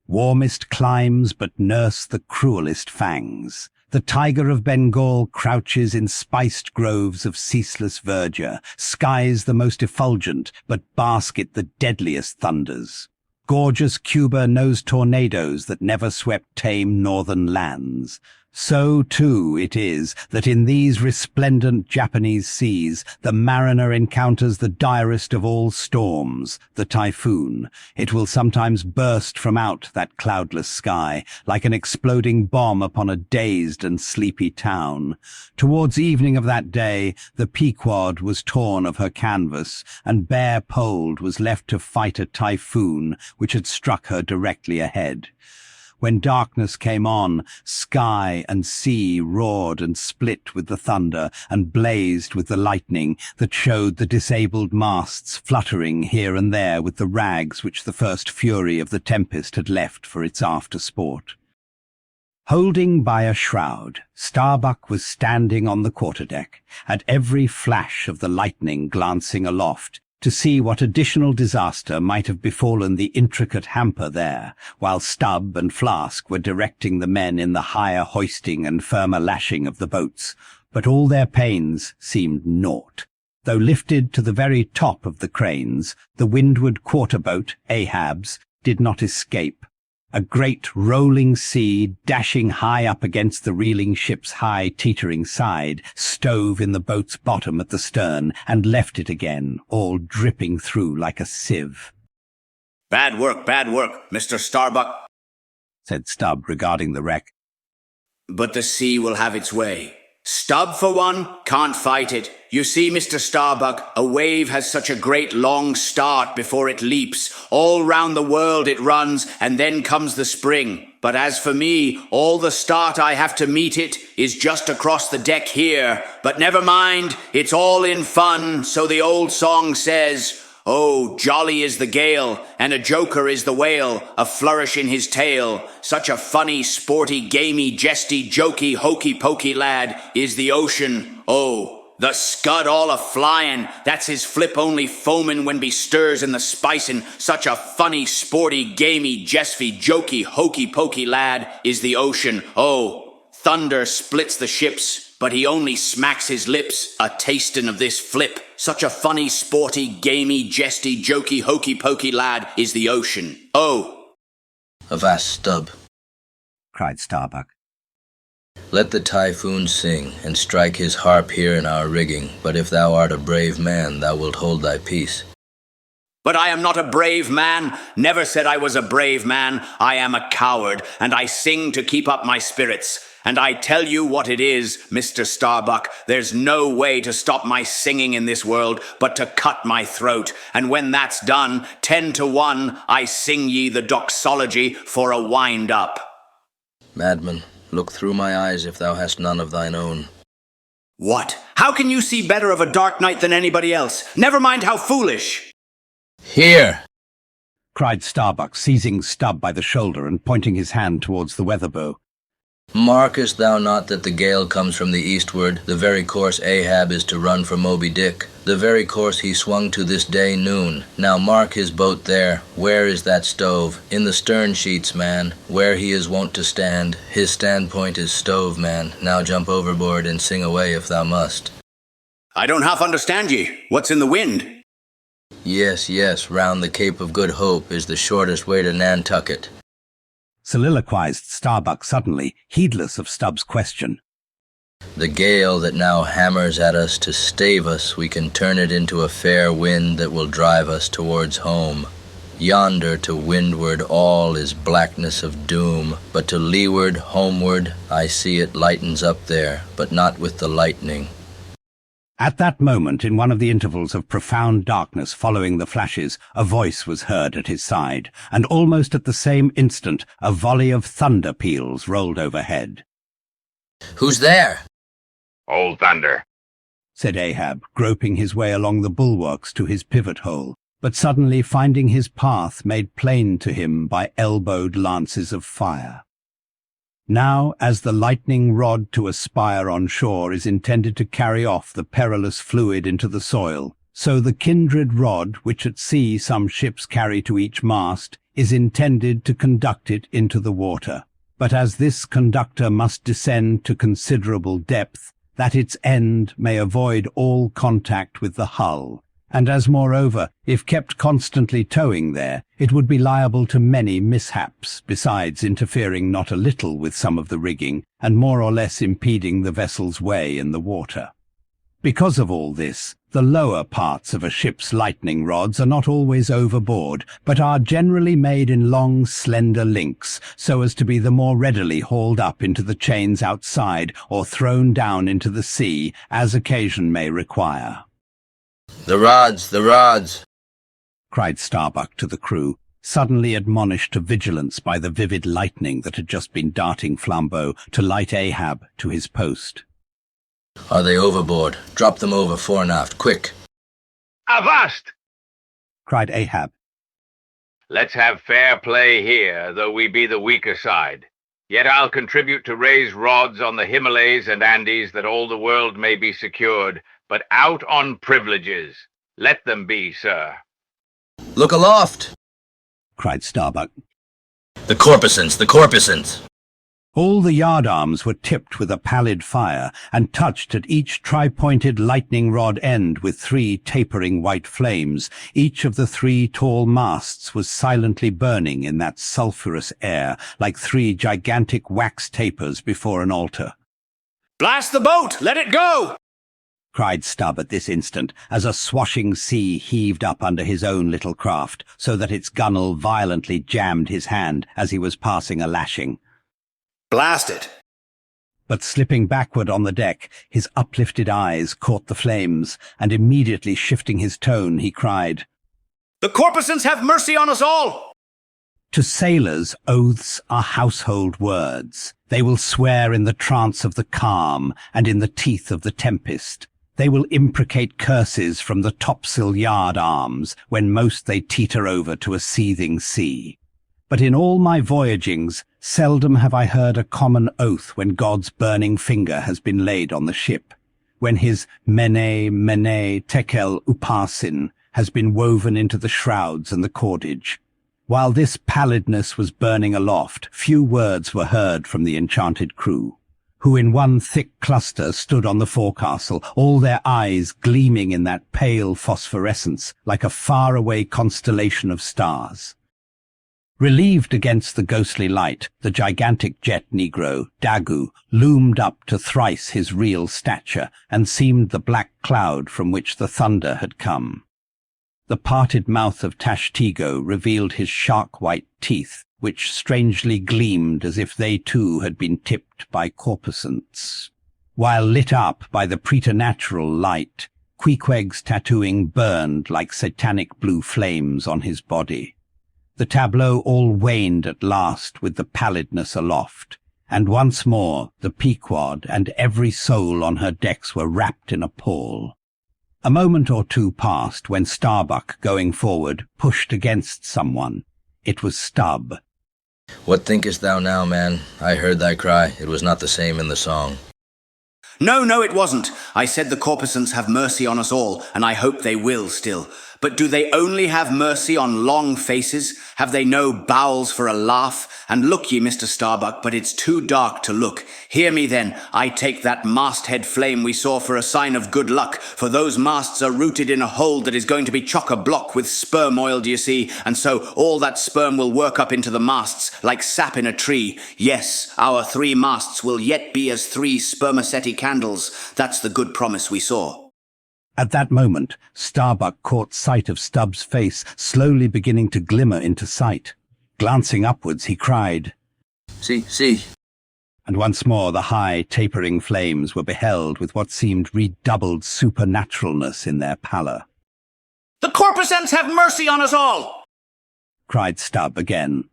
A: Warmest climes but nurse the cruelest fangs. The tiger of Bengal crouches in spiced groves of ceaseless verdure, skies the most effulgent, but basket the deadliest thunders. Gorgeous Cuba knows tornadoes that never swept tame northern lands. So, too, it is that in these resplendent Japanese seas the mariner encounters the direst of all storms, the typhoon. It will sometimes burst from out that cloudless sky, like an exploding bomb upon a dazed and sleepy town. Towards evening of that day, the Pequod was torn of her canvas, and bare-poled was left to fight a typhoon which had struck her directly ahead. When darkness came on, sky and sea roared and split with the thunder and blazed with the lightning that showed the disabled masts fluttering here and there with the rags which the first fury of the tempest had left for its after-sport. Holding by a shroud, Starbuck was standing on the quarterdeck, at every flash of the lightning glancing aloft, to see what additional disaster might have befallen the intricate hamper there, while Stubb and Flask were directing the men in the higher hoisting and firmer lashing of the boats. But all their pains seemed naught. Though lifted to the very top of the cranes, the windward quarter-boat, Ahab's, did not escape. A great rolling sea, dashing high up against the reeling ship's high teetering side, stove in the boat's bottom at the stern, and left it again, all dripping through like a sieve.
D: Bad work, Mr. Starbuck,
A: said Stubb, regarding the wreck.
D: but the sea will have its way. Stubb, for one, can't fight it. You see, Mr. Starbuck, a wave has such a great long start before it leaps. All round the world it runs, and then comes the spring. But as for me, all the start I have to meet it is just across the deck here. But never mind, it's all in fun, so the old song says, oh, jolly is the gale, and a joker is the whale, a flourish in his tail. Such a funny, sporty, gamey, jesty, jokey, hokey-pokey lad is the ocean. Oh, the scud all a-flyin', that's his flip only foamin' when bestirs in the spicin'. Such a funny, sporty, gamey, jesty, jokey, hokey-pokey lad is the ocean. Oh, thunder splits the ships, but he only smacks his lips, a-tastin' of this flip. Such a funny, sporty, gamey, jesty, jokey, hokey-pokey lad is the ocean. Oh!
E: Avast, Stubb,
A: cried Starbuck.
E: let the typhoon sing, and strike his harp here in our rigging, but if thou art a brave man, thou wilt hold thy peace.
D: But I am not a brave man. Never said I was a brave man. I am a coward, and I sing to keep up my spirits. And I tell you what it is, Mr. Starbuck, there's no way to stop my singing in this world but to cut my throat. And when that's done, 10 to 1, I sing ye the doxology for a wind-up.
E: Madman, look through my eyes if thou hast none of thine own.
D: What? How can you see better of a dark night than anybody else? Never mind how foolish.
E: Here!
A: Cried Starbuck, seizing Stubb by the shoulder and pointing his hand towards the weather bow.
E: Markest thou not that the gale comes from the eastward, the very course Ahab is to run for Moby Dick, the very course he swung to this day noon? Now mark his boat there. Where is that stove? In the stern sheets, man, where he is wont to stand. His standpoint is stove, man. Now jump overboard and sing away if thou must.
D: I don't half understand ye. What's in the wind?
E: Yes, yes, round the Cape of Good Hope is the shortest way to Nantucket.
A: Soliloquized Starbuck suddenly, heedless of Stubb's question.
E: The gale that now hammers at us to stave us, we can turn it into a fair wind that will drive us towards home. Yonder to windward all is blackness of doom, but to leeward, homeward, I see it lightens up there, but not with the lightning.
A: At that moment, in one of the intervals of profound darkness following the flashes, a voice was heard at his side, and almost at the same instant a volley of thunder peals rolled overhead.
E: Who's there?
B: Old Thunder,
A: said Ahab, groping his way along the bulwarks to his pivot hole, but suddenly finding his path made plain to him by elbowed lances of fire. Now, as the lightning rod to a spire on shore is intended to carry off the perilous fluid into the soil, so the kindred rod, which at sea some ships carry to each mast, is intended to conduct it into the water. But as this conductor must descend to considerable depth, that its end may avoid all contact with the hull, and as moreover, if kept constantly towing there, it would be liable to many mishaps, besides interfering not a little with some of the rigging, and more or less impeding the vessel's way in the water. Because of all this, the lower parts of a ship's lightning rods are not always overboard, but are generally made in long, slender links, so as to be the more readily hauled up into the chains outside, or thrown down into the sea, as occasion may require.
E: The rods,
A: cried Starbuck to the crew, suddenly admonished to vigilance by the vivid lightning that had just been darting flambeau to light Ahab to his post.
E: Are they overboard? Drop them over fore and aft, quick.
B: avast!
A: Cried Ahab.
B: Let's have fair play here, though we be the weaker side. Yet I'll contribute to raise rods on the Himalayas and Andes that all the world may be secured, but out on privileges. Let them be, sir.
E: Look aloft!
A: Cried Starbuck.
E: The corpusants!
A: All the yardarms were tipped with a pallid fire, and touched at each tri-pointed lightning rod end with 3 tapering white flames. Each of the 3 tall masts was silently burning in that sulphurous air, like 3 gigantic wax tapers before an altar.
D: Blast the boat! Let it go!
A: Cried Stubb at this instant, as a swashing sea heaved up under his own little craft, so that its gunwale violently jammed his hand as he was passing a lashing.
D: Blast it!
A: But slipping backward on the deck, his uplifted eyes caught the flames, and immediately shifting his tone, he cried,
D: The corpusants have mercy on us all!
A: To sailors, oaths are household words. They will swear in the trance of the calm, and in the teeth of the tempest. They will imprecate curses from the topsail yard arms, when most they teeter over to a seething sea. But in all my voyagings, seldom have I heard a common oath when God's burning finger has been laid on the ship, when his mene, tekel, upasin has been woven into the shrouds and the cordage. While this pallidness was burning aloft, few words were heard from the enchanted crew, who in one thick cluster stood on the forecastle, all their eyes gleaming in that pale phosphorescence like a far-away constellation of stars. Relieved against the ghostly light, the gigantic jet negro, Dagu, loomed up to thrice his real stature, and seemed the black cloud from which the thunder had come. The parted mouth of Tashtego revealed his shark-white teeth, which strangely gleamed as if they too had been tipped by corpuscents. While lit up by the preternatural light, Queequeg's tattooing burned like satanic blue flames on his body. The tableau all waned at last with the pallidness aloft, and once more the Pequod and every soul on her decks were wrapped in a pall. A moment or two passed when Starbuck, going forward, pushed against someone. It was Stubb.
E: What thinkest thou now, man? I heard thy cry. It was not the same in the song.
D: No, it wasn't. I said the corpuscants have mercy on us all, and I hope they will still. But do they only have mercy on long faces? Have they no bowels for a laugh? And look ye, Mr. Starbuck, but it's too dark to look. Hear me then, I take that masthead flame we saw for a sign of good luck, for those masts are rooted in a hold that is going to be chock-a-block with sperm oil, do you see? And so all that sperm will work up into the masts, like sap in a tree. Yes, our 3 masts will yet be as 3 spermaceti candles. That's the good promise we saw.
A: At that moment, Starbuck caught sight of Stubb's face slowly beginning to glimmer into sight. Glancing upwards, he cried,
E: See.
A: And once more the high, tapering flames were beheld with what seemed redoubled supernaturalness in their pallor.
D: The corpusants have mercy on us all!
A: Cried Stubb again.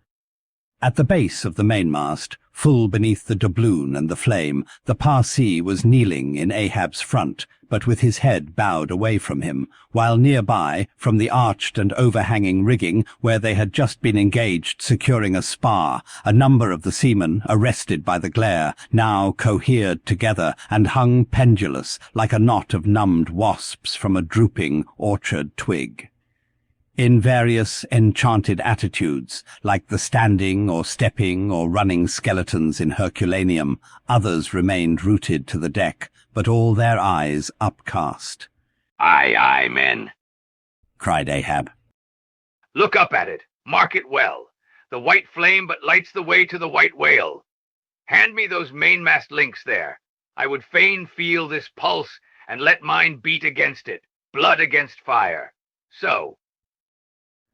A: At the base of the mainmast, full beneath the doubloon and the flame, the Parsee was kneeling in Ahab's front, but with his head bowed away from him, while nearby, from the arched and overhanging rigging, where they had just been engaged securing a spar, a number of the seamen, arrested by the glare, now cohered together and hung pendulous, like a knot of numbed wasps from a drooping orchard twig. In various enchanted attitudes, like the standing or stepping or running skeletons in Herculaneum, others remained rooted to the deck, but all their eyes upcast.
B: Aye, men.
A: Cried Ahab.
B: Look up at it. Mark it well. The white flame but lights the way to the white whale. Hand me those mainmast links there. I would fain feel this pulse, and let mine beat against it, blood against fire. So.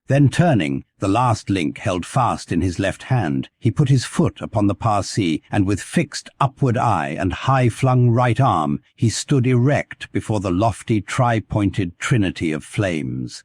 A: Then turning, the last link held fast in his left hand, he put his foot upon the Parsee, and with fixed upward eye and high-flung right arm, he stood erect before the lofty tri-pointed trinity of flames.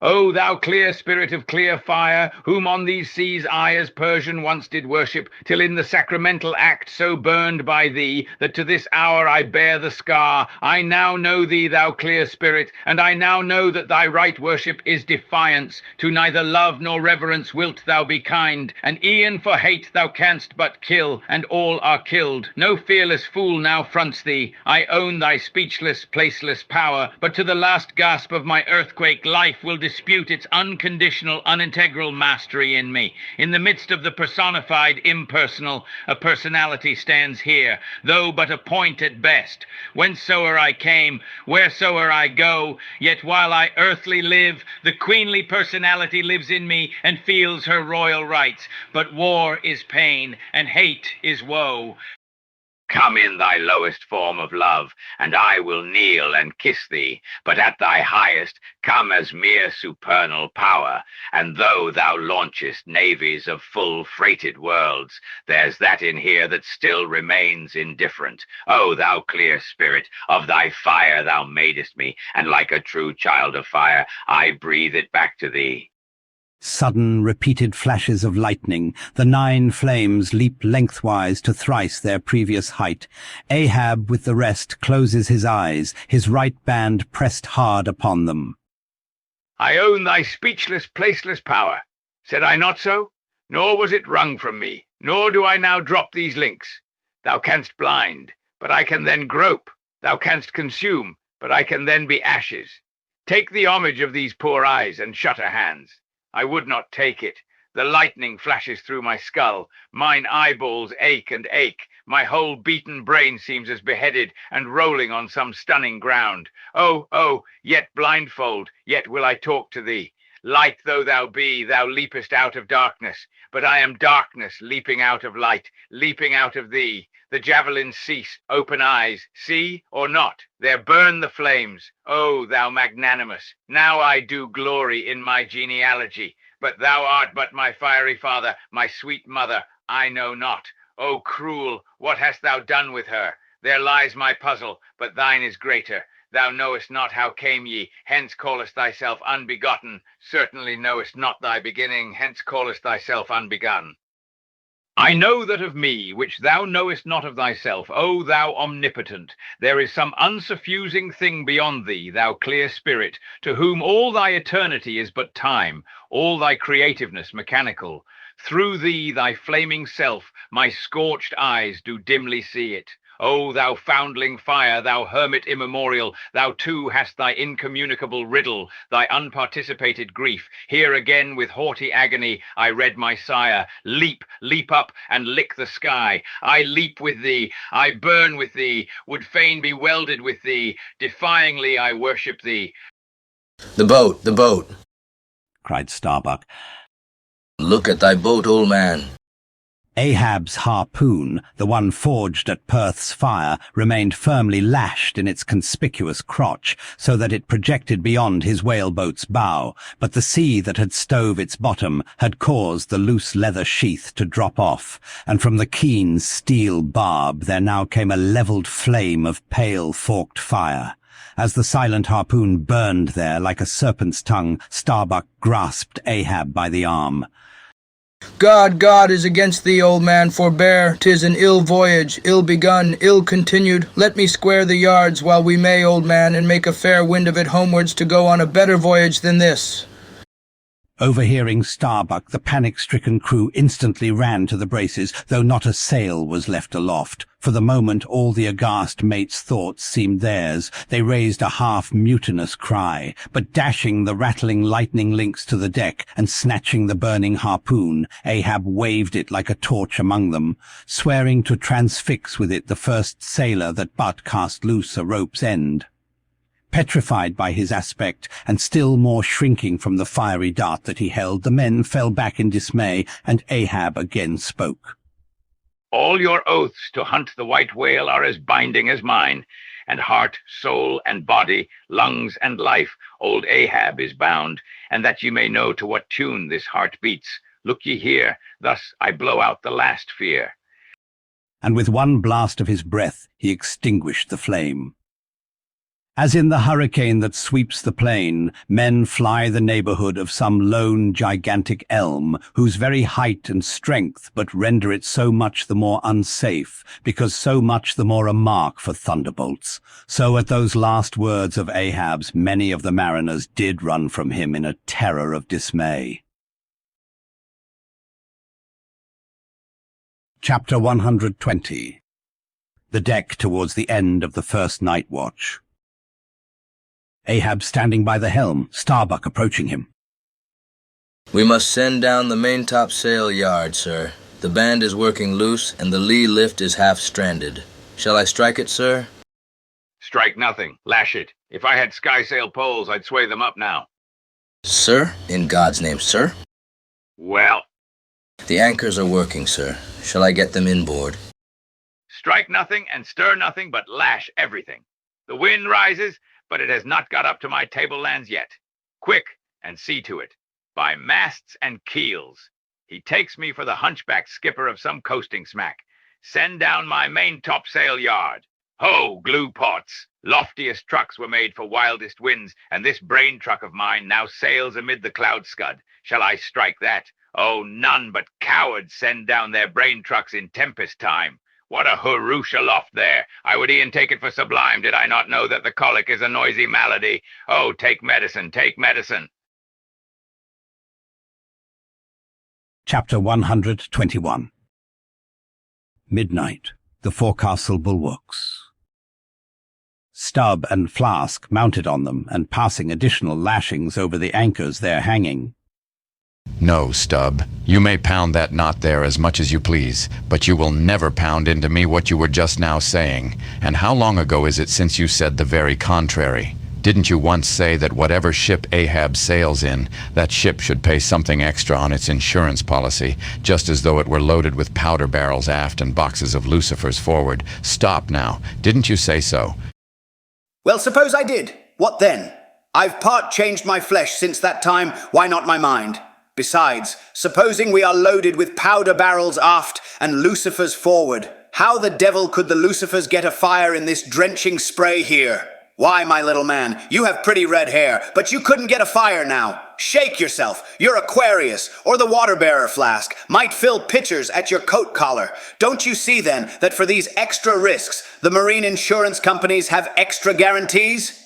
B: O thou clear spirit of clear fire, whom on these seas I as Persian once did worship, till in the sacramental act so burned by thee, that to this hour I bear the scar, I now know thee, thou clear spirit, and I now know that thy right worship is defiance. To neither love nor reverence wilt thou be kind, and e'en for hate thou canst but kill, and all are killed. No fearless fool now fronts thee. I own thy speechless, placeless power, but to the last gasp of my earthquake life will dispute its unconditional, unintegral mastery in me. In the midst of the personified impersonal, a personality stands here, though but a point at best. Whencesoe'er I came, wheresoe'er I go, yet while I earthly live, the queenly personality lives in me and feels her royal rights. But war is pain, and hate is woe. Come in thy lowest form of love, and I will kneel and kiss thee, but at thy highest come as mere supernal power, and though thou launchest navies of full-freighted worlds, there's that in here that still remains indifferent. O thou clear spirit, of thy fire thou madest me, and like a true child of fire, I breathe it back to thee.
A: Sudden, repeated flashes of lightning, the 9 flames leap lengthwise to thrice their previous height. Ahab, with the rest, closes his eyes, his right band pressed hard upon them.
B: I own thy speechless, placeless power. Said I not so? Nor was it wrung from me, nor do I now drop these links. Thou canst blind, but I can then grope. Thou canst consume, but I can then be ashes. Take the homage of these poor eyes and shutter hands. I would not take it. The lightning flashes through my skull. Mine eyeballs ache and ache. My whole beaten brain seems as beheaded and rolling on some stunning ground. Oh, yet blindfold, yet will I talk to thee. Light though thou be, thou leapest out of darkness. But I am darkness, leaping out of light, leaping out of thee. The javelins cease, open eyes, see or not, there burn the flames. O thou magnanimous, now I do glory in my genealogy. But thou art but my fiery father, my sweet mother, I know not. O cruel, what hast thou done with her? There lies my puzzle, but thine is greater. Thou knowest not how came ye, hence callest thyself unbegotten. Certainly knowest not thy beginning, hence callest thyself unbegun. I know that of me, which thou knowest not of thyself, O thou omnipotent, there is some unsuffusing thing beyond thee, thou clear spirit, to whom all thy eternity is but time, all thy creativeness mechanical. Through thee, thy flaming self, my scorched eyes do dimly see it. O thou foundling fire, thou hermit immemorial, thou too hast thy incommunicable riddle, thy unparticipated grief. Here again with haughty agony I read my sire, leap, leap up, and lick the sky. I leap with thee, I burn with thee, would fain be welded with thee, defyingly I worship thee.
E: The boat,
A: cried Starbuck.
E: Look at thy boat, old man.
A: Ahab's harpoon, the one forged at Perth's fire, remained firmly lashed in its conspicuous crotch, so that it projected beyond his whaleboat's bow, but the sea that had stove its bottom had caused the loose leather sheath to drop off, and from the keen steel barb there now came a levelled flame of pale forked fire. As the silent harpoon burned there like a serpent's tongue, Starbuck grasped Ahab by the arm.
E: God is against thee, old man, forbear. 'Tis an ill voyage, ill begun, ill continued. Let me square the yards while we may, old man, and make a fair wind of it homewards to go on a better voyage than this.
A: Overhearing Starbuck, the panic-stricken crew instantly ran to the braces, though not a sail was left aloft. For the moment all the aghast mates' thoughts seemed theirs. They raised a half-mutinous cry, but dashing the rattling lightning links to the deck and snatching the burning harpoon, Ahab waved it like a torch among them, swearing to transfix with it the first sailor that but cast loose a rope's end. Petrified by his aspect, and still more shrinking from the fiery dart that he held, the men fell back in dismay, and Ahab again spoke.
B: All your oaths to hunt the white whale are as binding as mine, and heart, soul, and body, lungs, and life, old Ahab is bound, and that ye may know to what tune this heart beats, look ye here, thus I blow out the last fear.
A: And with one blast of his breath he extinguished the flame. As in the hurricane that sweeps the plain, men fly the neighborhood of some lone gigantic elm, whose very height and strength but render it so much the more unsafe, because so much the more a mark for thunderbolts. So at those last words of Ahab's, many of the mariners did run from him in a terror of dismay. Chapter 120. The deck towards the end of the first night watch. Ahab standing by the helm, Starbuck approaching him.
E: We must send down the maintopsail yard, sir. The band is working loose, and the lee lift is half stranded. Shall I strike it, sir?
B: Strike nothing. Lash it. If I had skysail poles, I'd sway them up now.
E: Sir? In God's name, sir?
B: Well?
E: The anchors are working, sir. Shall I get them inboard?
B: Strike nothing and stir nothing, but lash everything. The wind rises, but it has not got up to my tablelands yet. Quick, and see to it. By masts and keels. He takes me for the hunchback skipper of some coasting smack. Send down my main topsail yard. Ho, glue pots! Loftiest trucks were made for wildest winds, and this brain truck of mine now sails amid the cloud scud. Shall I strike that? Oh, none but cowards send down their brain trucks in tempest time. What a hurroosh aloft there! I would e'en take it for sublime did I not know that the colic is a noisy malady. Oh, take medicine, take medicine.
A: Chapter 121. Midnight. The forecastle bulwarks. Stubb and Flask mounted on them and passing additional lashings over the anchors there hanging.
G: No, Stubb. You may pound that knot there as much as you please, but you will never pound into me what you were just now saying. And how long ago is it since you said the very contrary? Didn't you once say that whatever ship Ahab sails in, that ship should pay something extra on its insurance policy, just as though it were loaded with powder barrels aft and boxes of lucifers forward? Stop now. Didn't you say so?
D: Well, suppose I did. What then? I've part changed my flesh since that time, why not my mind? Besides, supposing we are loaded with powder barrels aft and lucifers forward, how the devil could the lucifers get afire in this drenching spray here? Why, my little man, you have pretty red hair, but you couldn't get a fire now. Shake yourself. Your Aquarius, or the water-bearer flask, might fill pitchers at your coat collar. Don't you see, then, that for these extra risks, the marine insurance companies have extra guarantees?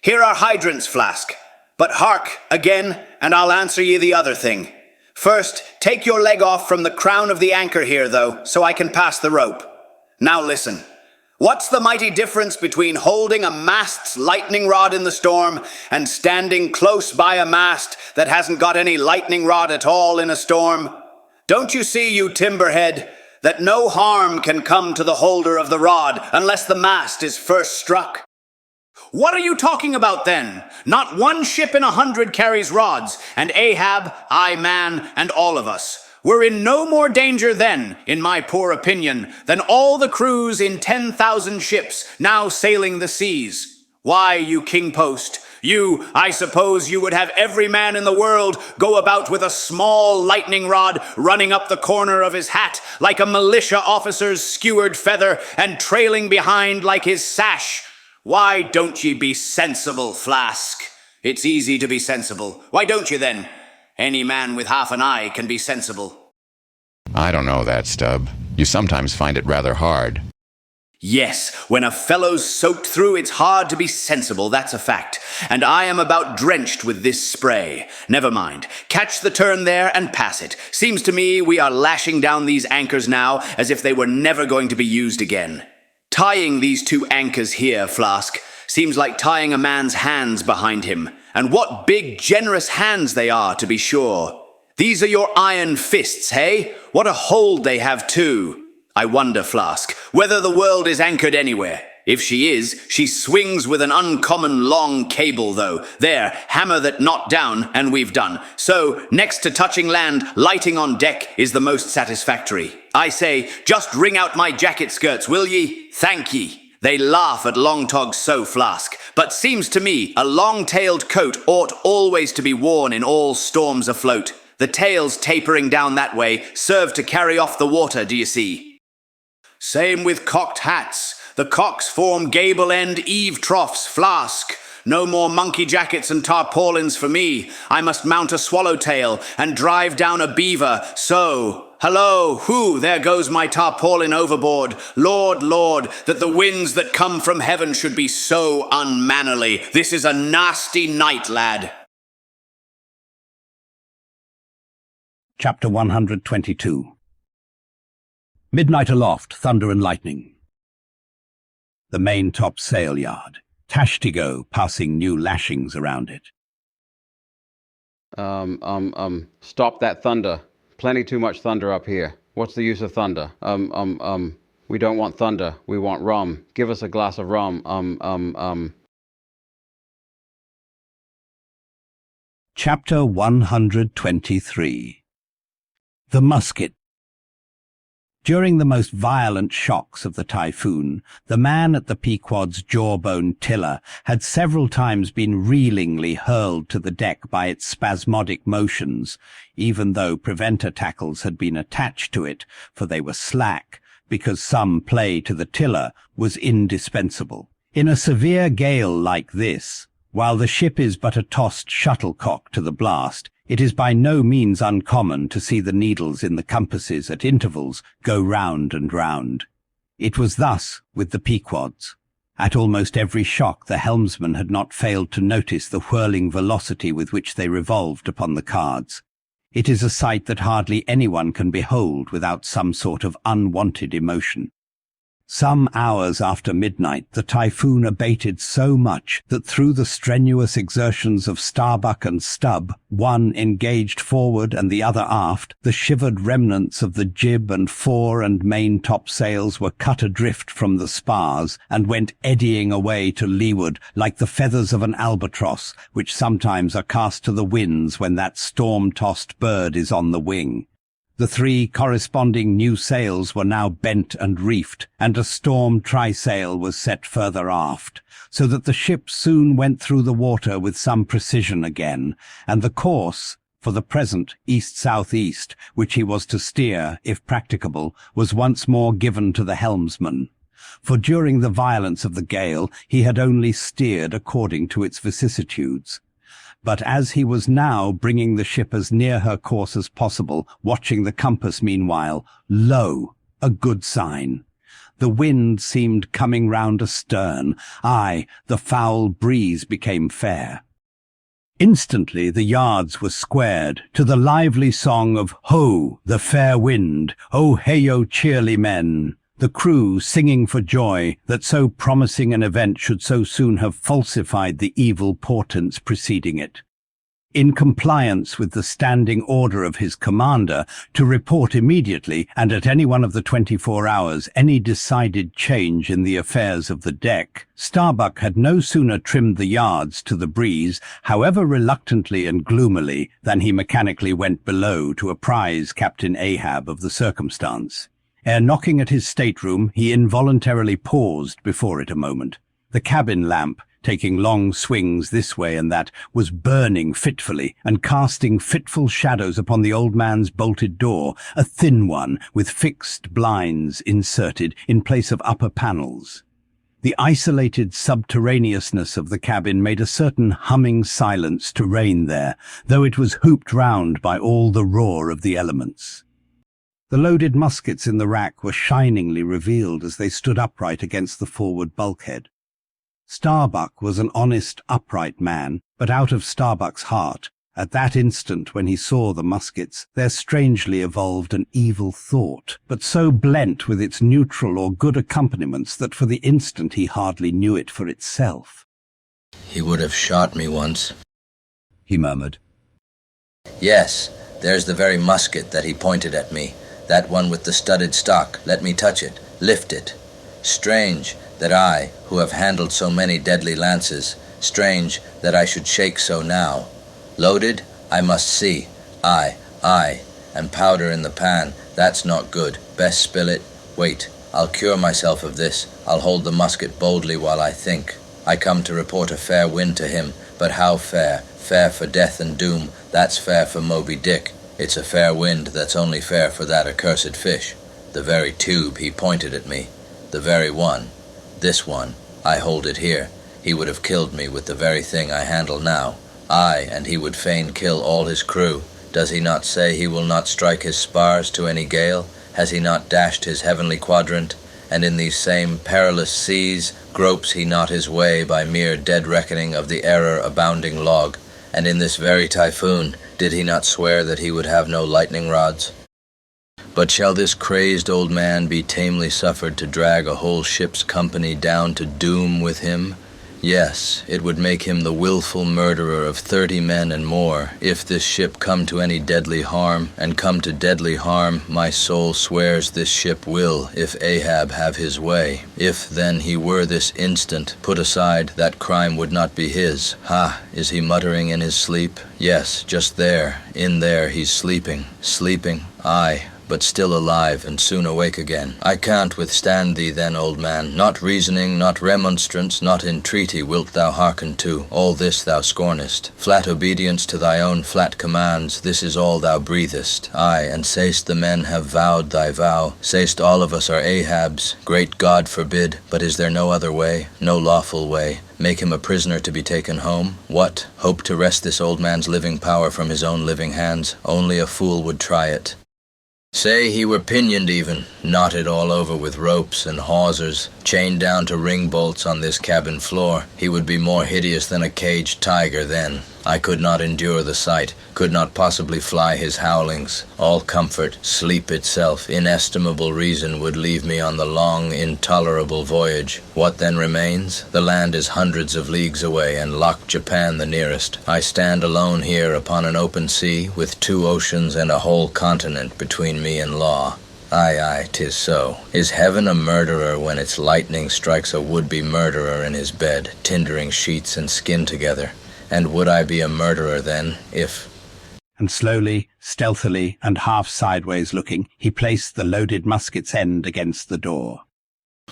D: Here are hydrants, Flask. But hark, again, and I'll answer ye the other thing. First, take your leg off from the crown of the anchor here, though, so I can pass the rope. Now listen. What's the mighty difference between holding a mast's lightning rod in the storm and standing close by a mast that hasn't got any lightning rod at all in a storm? Don't you see, you timberhead, that no harm can come to the holder of the rod unless the mast is first struck? What are you talking about, then? Not one ship in 100 carries rods, and Ahab, I man, and all of us. We're in no more danger then, in my poor opinion, than all the crews in 10,000 ships now sailing the seas. Why, you king post, I suppose you would have every man in the world go about with a small lightning rod running up the corner of his hat like a militia officer's skewered feather and trailing behind like his sash. Why don't ye be sensible, Flask? It's easy to be sensible. Why don't you then? Any man with half an eye can be sensible.
G: I don't know that, Stubb. You sometimes find it rather hard.
D: Yes, when a fellow's soaked through, it's hard to be sensible, that's a fact. And I am about drenched with this spray. Never mind. Catch the turn there and pass it. Seems to me we are lashing down these anchors now as if they were never going to be used again. Tying these two anchors here, Flask, seems like tying a man's hands behind him. And what big, generous hands they are, to be sure. These are your iron fists, hey? What a hold they have, too. I wonder, Flask, whether the world is anchored anywhere. If she is, she swings with an uncommon long cable, though. There, hammer that knot down, and we've done. So, next to touching land, lighting on deck is the most satisfactory. I say, just wring out my jacket skirts, will ye? Thank ye. They laugh at long togs so, Flask, but seems to me a long-tailed coat ought always to be worn in all storms afloat. The tails tapering down that way serve to carry off the water, do you see? Same with cocked hats. The cocks form gable-end eave troughs, Flask. No more monkey jackets and tarpaulins for me. I must mount a swallowtail and drive down a beaver, so. Hello, whoo, there goes my tarpaulin overboard. Lord, Lord, that the winds that come from heaven should be so unmannerly. This is a nasty night, lad.
A: Chapter 122. Midnight aloft, thunder and lightning. The main top sail yard. Tashtigo passing new lashings around it.
H: Stop that thunder. Plenty too much thunder up here. What's the use of thunder? We don't want thunder. We want rum. Give us a glass of rum.
A: Chapter 123. The musket. During the most violent shocks of the typhoon, the man at the Pequod's jawbone tiller had several times been reelingly hurled to the deck by its spasmodic motions, even though preventer tackles had been attached to it, for they were slack, because some play to the tiller was indispensable. In a severe gale like this, while the ship is but a tossed shuttlecock to the blast, it is by no means uncommon to see the needles in the compasses at intervals go round and round. It was thus with the Pequods. At almost every shock the helmsman had not failed to notice the whirling velocity with which they revolved upon the cards. It is a sight that hardly anyone can behold without some sort of unwanted emotion. Some hours after midnight, the typhoon abated so much that through the strenuous exertions of Starbuck and Stubb, one engaged forward and the other aft, the shivered remnants of the jib and fore and main topsails were cut adrift from the spars and went eddying away to leeward like the feathers of an albatross, which sometimes are cast to the winds when that storm-tossed bird is on the wing. The 3 corresponding new sails were now bent and reefed, and a storm trysail was set further aft, so that the ship soon went through the water with some precision again, and the course, for the present east-southeast, which he was to steer, if practicable, was once more given to the helmsman. For during the violence of the gale he had only steered according to its vicissitudes. But as he was now bringing the ship as near her course as possible, watching the compass meanwhile, lo, a good sign. The wind seemed coming round astern, aye, the foul breeze became fair. Instantly the yards were squared to the lively song of "Ho, the fair wind! O hey-o, cheerly men!" the crew singing for joy that so promising an event should so soon have falsified the evil portents preceding it. In compliance with the standing order of his commander to report immediately and at any one of the 24 hours any decided change in the affairs of the deck, Starbuck had no sooner trimmed the yards to the breeze, however reluctantly and gloomily, than he mechanically went below to apprise Captain Ahab of the circumstance. Ere knocking at his stateroom, he involuntarily paused before it a moment. The cabin lamp, taking long swings this way and that, was burning fitfully and casting fitful shadows upon the old man's bolted door, a thin one with fixed blinds inserted in place of upper panels. The isolated subterraneousness of the cabin made a certain humming silence to reign there, though it was hooped round by all the roar of the elements. The loaded muskets in the rack were shiningly revealed as they stood upright against the forward bulkhead. Starbuck was an honest, upright man, but out of Starbuck's heart, at that instant when he saw the muskets, there strangely evolved an evil thought, but so blent with its neutral or good accompaniments that for the instant he hardly knew it for itself.
E: "He would have shot me once,"
A: he murmured.
E: "Yes, there's the very musket that he pointed at me. That one with the studded stock. Let me touch it, lift it. Strange that I, who have handled so many deadly lances, strange that I should shake so now. Loaded? I must see. Aye, and powder in the pan. That's not good. Best spill it. Wait, I'll cure myself of this. I'll hold the musket boldly while I think. I come to report a fair wind to him, but how fair? Fair for death and doom. That's fair for Moby Dick. It's a fair wind that's only fair for that accursed fish. The very tube he pointed at me. The very one. This one. I hold it here. He would have killed me with the very thing I handle now. Aye, and he would fain kill all his crew. Does he not say he will not strike his spars to any gale? Has he not dashed his heavenly quadrant? And in these same perilous seas gropes he not his way by mere dead reckoning of the error-abounding log? And in this very typhoon, did he not swear that he would have no lightning rods? But shall this crazed old man be tamely suffered to drag a whole ship's company down to doom with him? Yes, it would make him the willful murderer of 30 men and more, if this ship come to any deadly harm, and come to deadly harm, my soul swears this ship will, if Ahab have his way. If, then, he were this instant put aside, that crime would not be his. Ha, is he muttering in his sleep? Yes, just there, in there he's sleeping. Sleeping, aye, but still alive, and soon awake again. I can't withstand thee then, old man. Not reasoning, not remonstrance, not entreaty wilt thou hearken to. All this thou scornest. Flat obedience to thy own flat commands, this is all thou breathest. Aye, and say'st the men have vowed thy vow. Say'st all of us are Ahabs. Great God forbid, but is there no other way? No lawful way? Make him a prisoner to be taken home? What? Hope to wrest this old man's living power from his own living hands? Only a fool would try it. Say he were pinioned even, knotted all over with ropes and hawsers, chained down to ring bolts on this cabin floor, he would be more hideous than a caged tiger then. I could not endure the sight, could not possibly fly his howlings. All comfort, sleep itself, inestimable reason would leave me on the long, intolerable voyage. What then remains? The land is hundreds of leagues away, and Loch Japan the nearest. I stand alone here upon an open sea, with 2 oceans and a whole continent between me and law. Aye, aye, 'tis so. Is heaven a murderer when its lightning strikes a would-be murderer in his bed, tindering sheets and skin together? And would I be a murderer then, if...
A: And slowly, stealthily, and half sideways looking, he placed the loaded musket's end against the door.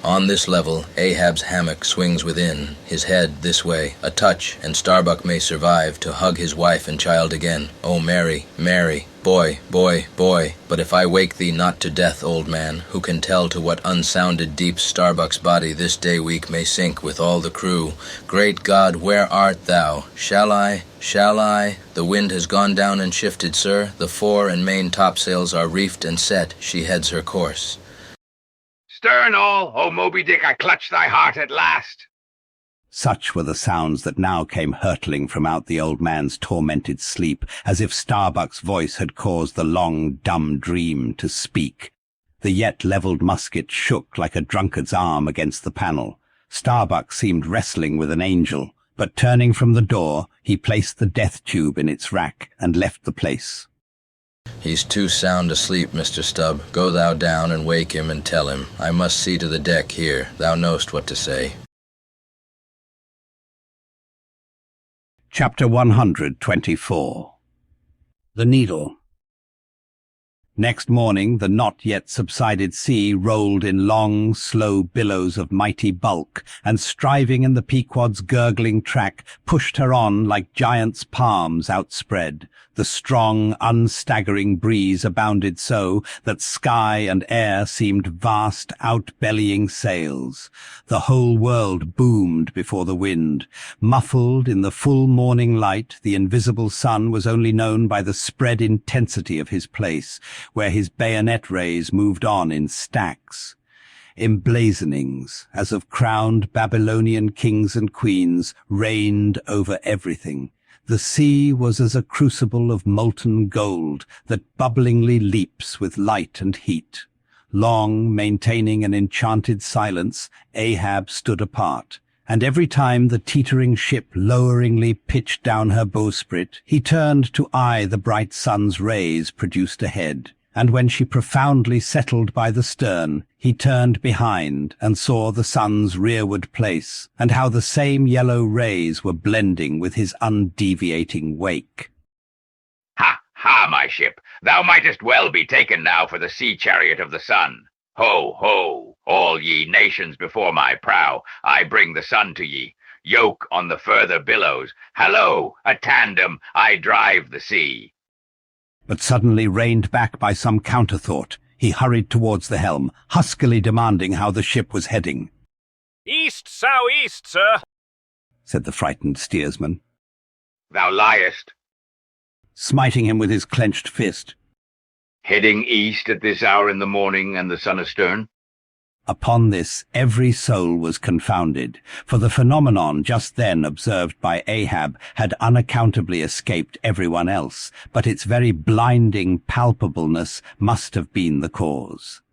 E: On this level, Ahab's hammock swings within, his head this way. A touch, and Starbuck may survive to hug his wife and child again. Oh, Mary, Mary, boy, boy, boy. But if I wake thee not to death, old man, who can tell to what unsounded deeps Starbuck's body this day week may sink with all the crew? Great God, where art thou? Shall I? Shall I? The wind has gone down and shifted, sir. The fore and main topsails are reefed and set. She heads her course.
B: Stern all, O Moby Dick, I clutch thy heart at last.
A: Such were the sounds that now came hurtling from out the old man's tormented sleep, as if Starbuck's voice had caused the long, dumb dream to speak. The yet levelled musket shook like a drunkard's arm against the panel. Starbuck seemed wrestling with an angel, but turning from the door, he placed the death tube in its rack and left the place.
E: He's too sound asleep, Mr. Stubb. Go thou down and wake him and tell him. I must see to the deck here. Thou knowst what to say.
A: Chapter 124. The Needle. Next morning, the not yet subsided sea rolled in long, slow billows of mighty bulk, and striving in the Pequod's gurgling track, pushed her on like giants' palms outspread. The strong, unstaggering breeze abounded so that sky and air seemed vast, outbellying sails. The whole world boomed before the wind. Muffled in the full morning light, the invisible sun was only known by the spread intensity of his place, where his bayonet rays moved on in stacks. Emblazonings, as of crowned Babylonian kings and queens, reigned over everything. The sea was as a crucible of molten gold that bubblingly leaps with light and heat. Long, maintaining an enchanted silence, Ahab stood apart, and every time the teetering ship loweringly pitched down her bowsprit, he turned to eye the bright sun's rays produced ahead. And when she profoundly settled by the stern, he turned behind and saw the sun's rearward place, and how the same yellow rays were blending with his undeviating wake.
B: Ha, ha, my ship! Thou mightest well be taken now for the sea-chariot of the sun. Ho, ho, all ye nations before my prow, I bring the sun to ye. Yoke on the further billows. Hallo, a tandem, I drive the sea.
A: But suddenly reined back by some counterthought, he hurried towards the helm, huskily demanding how the ship was heading.
C: East, southeast, sir,
A: said the frightened steersman,
B: Thou liest.
A: smiting him with his clenched fist.
B: Heading east at this hour in the morning and the sun astern?
A: Upon this, every soul was confounded, for the phenomenon just then observed by Ahab had unaccountably escaped everyone else, but its very blinding palpableness must have been the cause.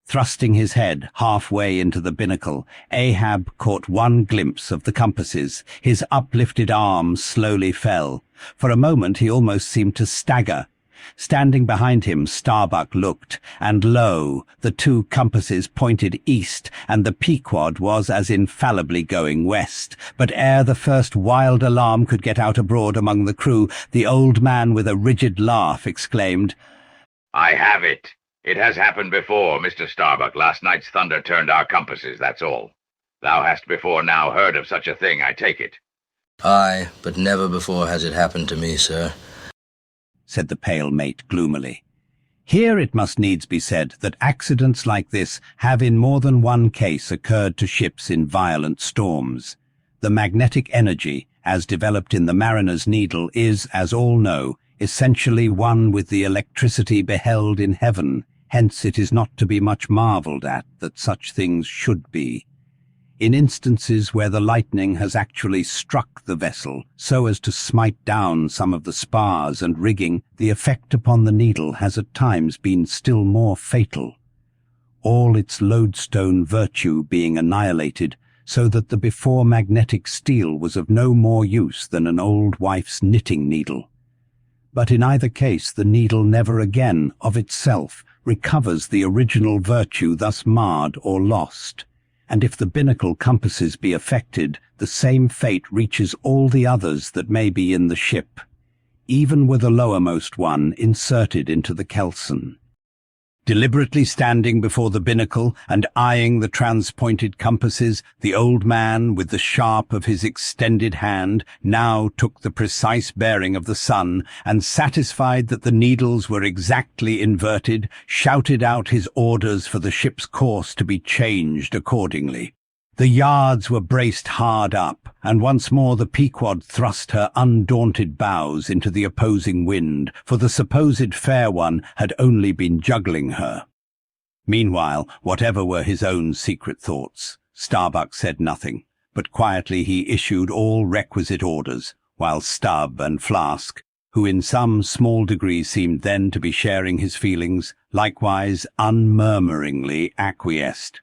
A: Thrusting his head halfway into the binnacle, Ahab caught one glimpse of the compasses. His uplifted arm slowly fell. For a moment he almost seemed to stagger. Standing behind him, Starbuck looked, and lo, the 2 compasses pointed east, and the Pequod was as infallibly going west. But ere the first wild alarm could get out abroad among the crew, the old man with a rigid laugh exclaimed,
B: I have it. It has happened before, Mr. Starbuck. Last night's thunder turned our compasses, that's all. Thou hast before now heard of such a thing, I take it.
E: Aye, but never before has it happened to me, sir,
A: said the pale mate gloomily. Here it must needs be said that accidents like this have in more than one case occurred to ships in violent storms. The magnetic energy, as developed in the mariner's needle, is, as all know, essentially one with the electricity beheld in heaven. Hence it is not to be much marvelled at that such things should be. in instances where the lightning has actually struck the vessel so as to smite down some of the spars and rigging, the effect upon the needle has at times been still more fatal, all its lodestone virtue being annihilated, so that the before magnetic steel was of no more use than an old wife's knitting needle. But in either case the needle never again, of itself, recovers the original virtue thus marred or lost, and if the binnacle compasses be affected, the same fate reaches all the others that may be in the ship, even were the lowermost one inserted into the kelson. Deliberately standing before the binnacle and eyeing the transpointed compasses, the old man, with the sharp of his extended hand, now took the precise bearing of the sun, and satisfied that the needles were exactly inverted, shouted out his orders for the ship's course to be changed accordingly. The yards were braced hard up, and once more the Pequod thrust her undaunted bows into the opposing wind, for the supposed fair one had only been juggling her. Meanwhile, whatever were his own secret thoughts, Starbuck said nothing, but quietly he issued all requisite orders, while Stubb and Flask, who in some small degree seemed then to be sharing his feelings, likewise unmurmuringly acquiesced.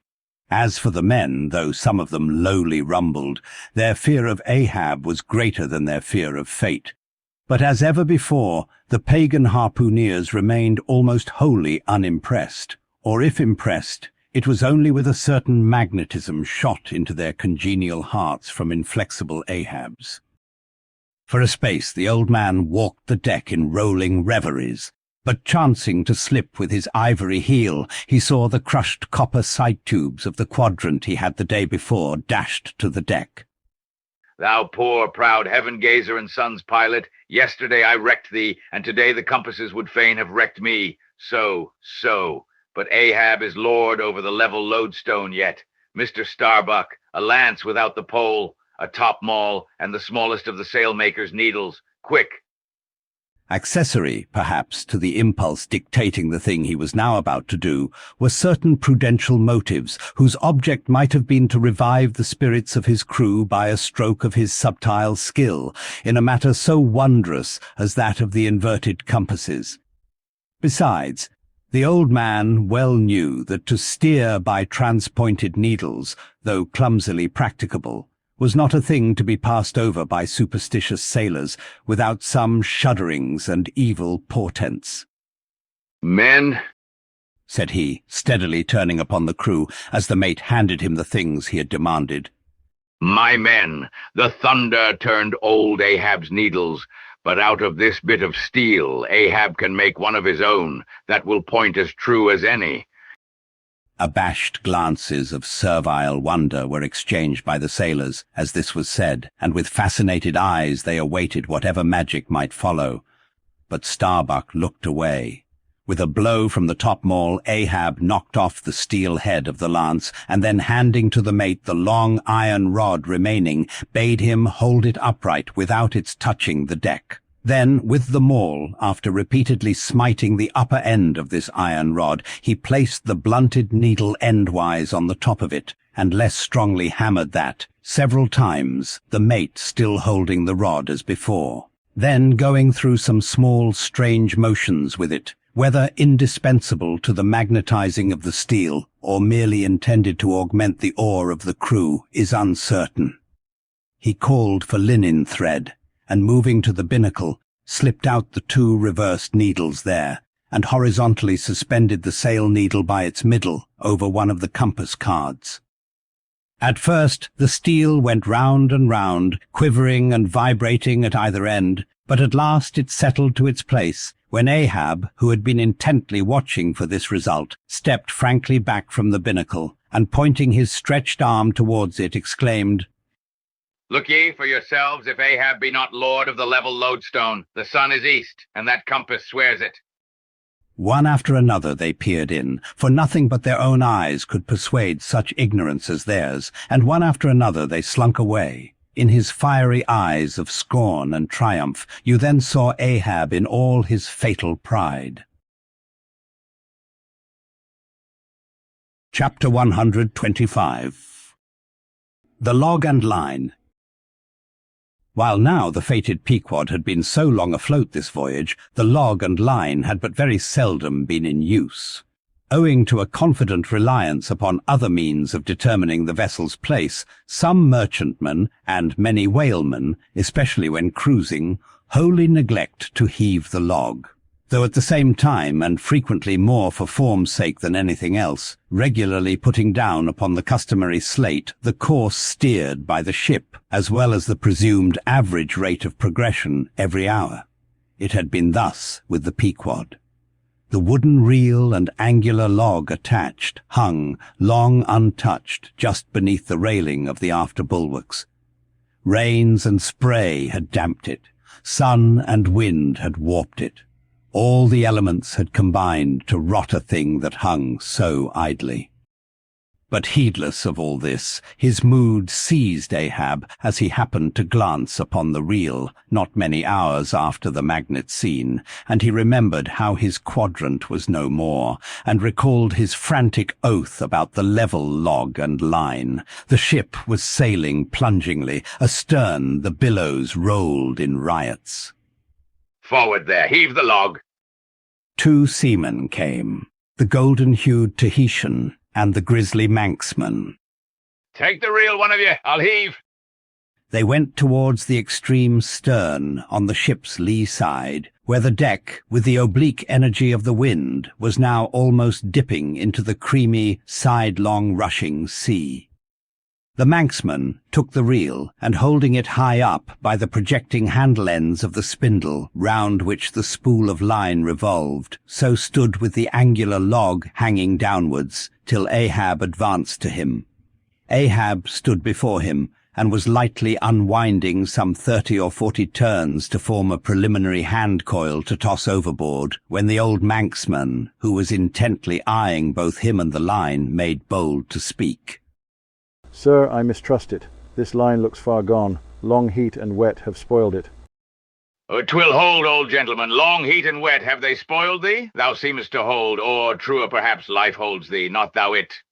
A: As for the men, though some of them lowly rumbled, their fear of Ahab was greater than their fear of fate. But as ever before, the pagan harpooneers remained almost wholly unimpressed, or if impressed, it was only with a certain magnetism shot into their congenial hearts from inflexible Ahab's. For a space the old man walked the deck in rolling reveries, but chancing to slip with his ivory heel, he saw the crushed copper sight-tubes of the quadrant he had the day before dashed to the deck.
B: Thou poor, proud heaven-gazer and sun's pilot, yesterday I wrecked thee, and today the compasses would fain have wrecked me. So. But Ahab is lord over the level lodestone yet. Mr. Starbuck, a lance without the pole, a top-maul, and the smallest of the sailmaker's needles. Quick!
A: Accessory, perhaps, to the impulse dictating the thing he was now about to do, were certain prudential motives, whose object might have been to revive the spirits of his crew by a stroke of his subtile skill, in a matter so wondrous as that of the inverted compasses. Besides, the old man well knew that to steer by transpointed needles, though clumsily practicable, was not a thing to be passed over by superstitious sailors without some shudderings and evil portents.
B: Men,
A: said he, steadily turning upon the crew as the mate handed him the things he had demanded.
B: my men, the thunder turned old Ahab's needles, but out of this bit of steel Ahab can make one of his own that will point as true as any.
A: Abashed glances of servile wonder were exchanged by the sailors as this was said, and with fascinated eyes they awaited whatever magic might follow. But Starbuck looked away. With a blow from the topmaul, Ahab knocked off the steel head of the lance, and then handing to the mate the long iron rod remaining, bade him hold it upright without its touching the deck. Then, with the maul, after repeatedly smiting the upper end of this iron rod, he placed the blunted needle endwise on the top of it, and less strongly hammered that, several times, the mate still holding the rod as before. Then, going through some small, strange motions with it, whether indispensable to the magnetizing of the steel, or merely intended to augment the oar of the crew, is uncertain. He called for linen thread, and moving to the binnacle, slipped out the two reversed needles there, and horizontally suspended the sail needle by its middle over one of the compass cards. At first the steel went round and round, quivering and vibrating at either end, but at last it settled to its place, when Ahab, who had been intently watching for this result, stepped frankly back from the binnacle, and pointing his stretched arm towards it, exclaimed,
B: Look ye for yourselves if Ahab be not lord of the level lodestone. The sun is east, and that compass swears it.
A: One after another they peered in, for nothing but their own eyes could persuade such ignorance as theirs, and one after another they slunk away. In his fiery eyes of scorn and triumph, you then saw Ahab in all his fatal pride. Chapter 125 The log and line. While now the fated Pequod had been so long afloat this voyage, the log and line had but very seldom been in use. Owing to a confident reliance upon other means of determining the vessel's place, some merchantmen and many whalemen, especially when cruising, wholly neglect to heave the log, though at the same time, and frequently more for form's sake than anything else, regularly putting down upon the customary slate the course steered by the ship, as well as the presumed average rate of progression every hour. It had been thus with the Pequod. The wooden reel and angular log attached hung, long untouched, just beneath the railing of the after bulwarks. Rains and spray had damped it, sun and wind had warped it. All the elements had combined to rot a thing that hung so idly. But heedless of all this, his mood seized Ahab as he happened to glance upon the reel, not many hours after the magnet scene, and he remembered how his quadrant was no more, and recalled his frantic oath about the level log and line. The ship was sailing plungingly. Astern the billows rolled in riots.
B: Forward there, heave the log.
A: 2 seamen came, the golden-hued Tahitian and the grisly Manxman.
B: Take the reel, one of you. I'll heave.
A: They went towards the extreme stern on the ship's lee side, where the deck, with the oblique energy of the wind, was now almost dipping into the creamy, sidelong rushing sea. The Manxman took the reel, and holding it high up by the projecting handle ends of the spindle round which the spool of line revolved, so stood with the angular log hanging downwards, till Ahab advanced to him. Ahab stood before him, and was lightly unwinding some 30 or 40 turns to form a preliminary hand coil to toss overboard, when the old Manxman, who was intently eyeing both him and the line, made bold to speak.
I: Sir, I mistrust it. This line looks far gone. Long heat and wet have spoiled it.
B: 'Twill hold, old gentleman. Long heat and wet, have they spoiled thee? Thou seemest to hold, or truer perhaps life holds thee, not thou it.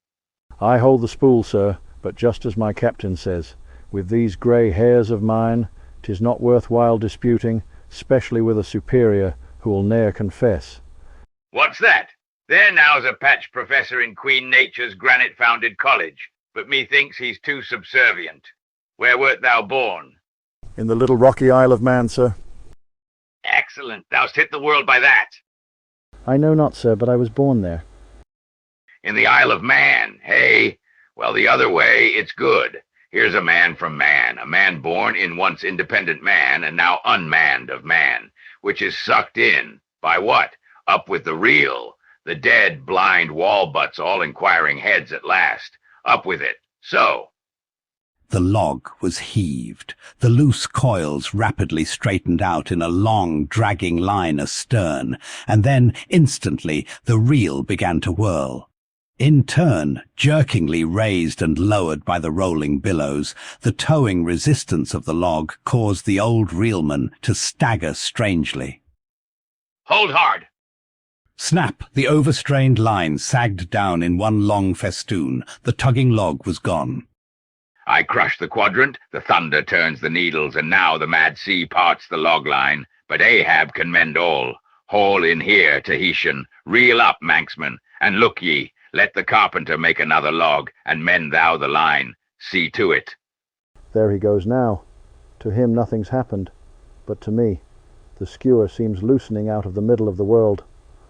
I: I hold the spool, sir, but just as my captain says, with these grey hairs of mine, 'tis not worth while disputing, specially with a superior who'll ne'er confess.
B: What's that? There now's a patch professor in Queen Nature's granite-founded college, but methinks he's too subservient. Where wert thou born?
I: In the little rocky Isle of Man, sir.
B: Excellent. Thou'st hit the world by that.
I: I know not, sir, but I was born there.
B: In the Isle of Man, hey? Well, the other way, it's good. Here's a man from man, a man born in once independent man, and now unmanned of man, which is sucked in. By what? Up with the reel. The dead, blind wall butts all inquiring heads at last. Up with it. So.
A: The log was heaved. The loose coils rapidly straightened out in a long, dragging line astern, and then, instantly, the reel began to whirl. In turn, jerkingly raised and lowered by the rolling billows, the towing resistance of the log caused the old reelman to stagger strangely.
B: Hold hard.
A: Snap! The overstrained line sagged down in one long festoon. The tugging log was gone.
B: I crush the quadrant, the thunder turns the needles, and now the mad sea parts the log line. But Ahab can mend all. Haul in here, Tahitian. Reel up, Manxman. And look ye, let the carpenter make another log, and mend thou the line. See to it.
I: There he goes now. To him nothing's happened, but to me. The skewer seems loosening out of the middle of the world.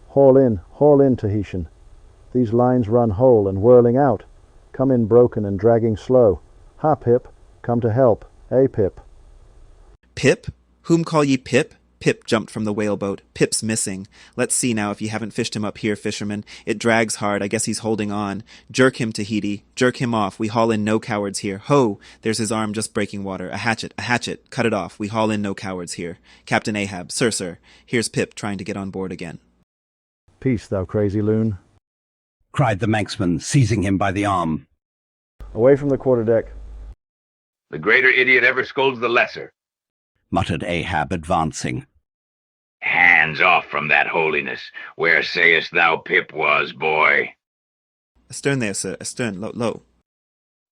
I: Haul in, Tahitian. These lines run whole and whirling out. Come in broken and dragging slow. Ha, Pip, come to help. Eh, Pip?
J: Pip? Whom call ye Pip? Pip jumped from the whaleboat. Pip's missing. Let's see now if ye haven't fished him up here, fisherman. It drags hard. I guess he's holding on. Jerk him, Tahiti. Jerk him off. We haul in no cowards here. Ho! There's his arm just breaking water. A hatchet. Cut it off. We haul in no cowards here. Captain Ahab. Sir. Here's Pip trying to get on board again.
I: Peace, thou crazy loon,
A: cried the Manxman, seizing him by the arm.
I: Away from the quarterdeck.
B: The greater idiot ever scolds the lesser,
A: muttered Ahab, advancing.
B: Hands off from that holiness. Where sayest thou Pip was, boy?
J: Astern there, sir. Astern, low.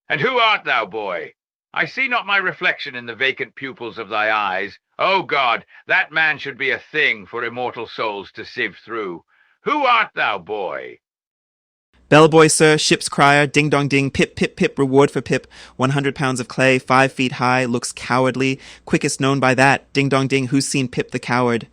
B: And who art thou, boy? I see not my reflection in the vacant pupils of thy eyes. O God, that man should be a thing for immortal souls to sieve through. Who art thou, boy?
J: Bellboy, sir, ship's crier, ding-dong-ding, pip, reward for Pip, 100 pounds of clay, 5 feet high, looks cowardly, quickest known by that, ding-dong-ding, who's seen Pip the coward?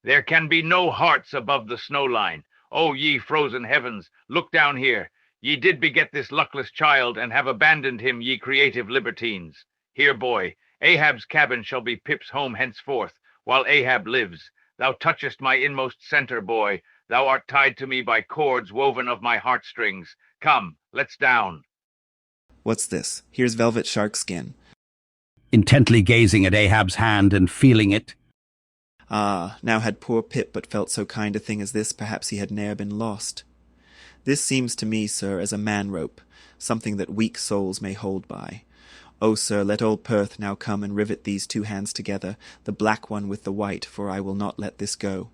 B: There can be no hearts above the snow line. O ye frozen heavens, look down here. Ye did beget this luckless child, and have abandoned him, ye creative libertines. Here, boy, Ahab's cabin shall be Pip's home henceforth, while Ahab lives. Thou touchest my inmost center, boy. Thou art tied to me by cords woven of my heartstrings. Come, let's down.
J: What's this? Here's velvet shark skin.
A: Intently gazing at Ahab's hand and feeling it.
J: Ah, now had poor Pip but felt so kind a thing as this, perhaps he had ne'er been lost. This seems to me, sir, as a man-rope, something that weak souls may hold by. Oh, sir, let old Perth now come and rivet these two hands together, the black one with the white, for I will not let this go.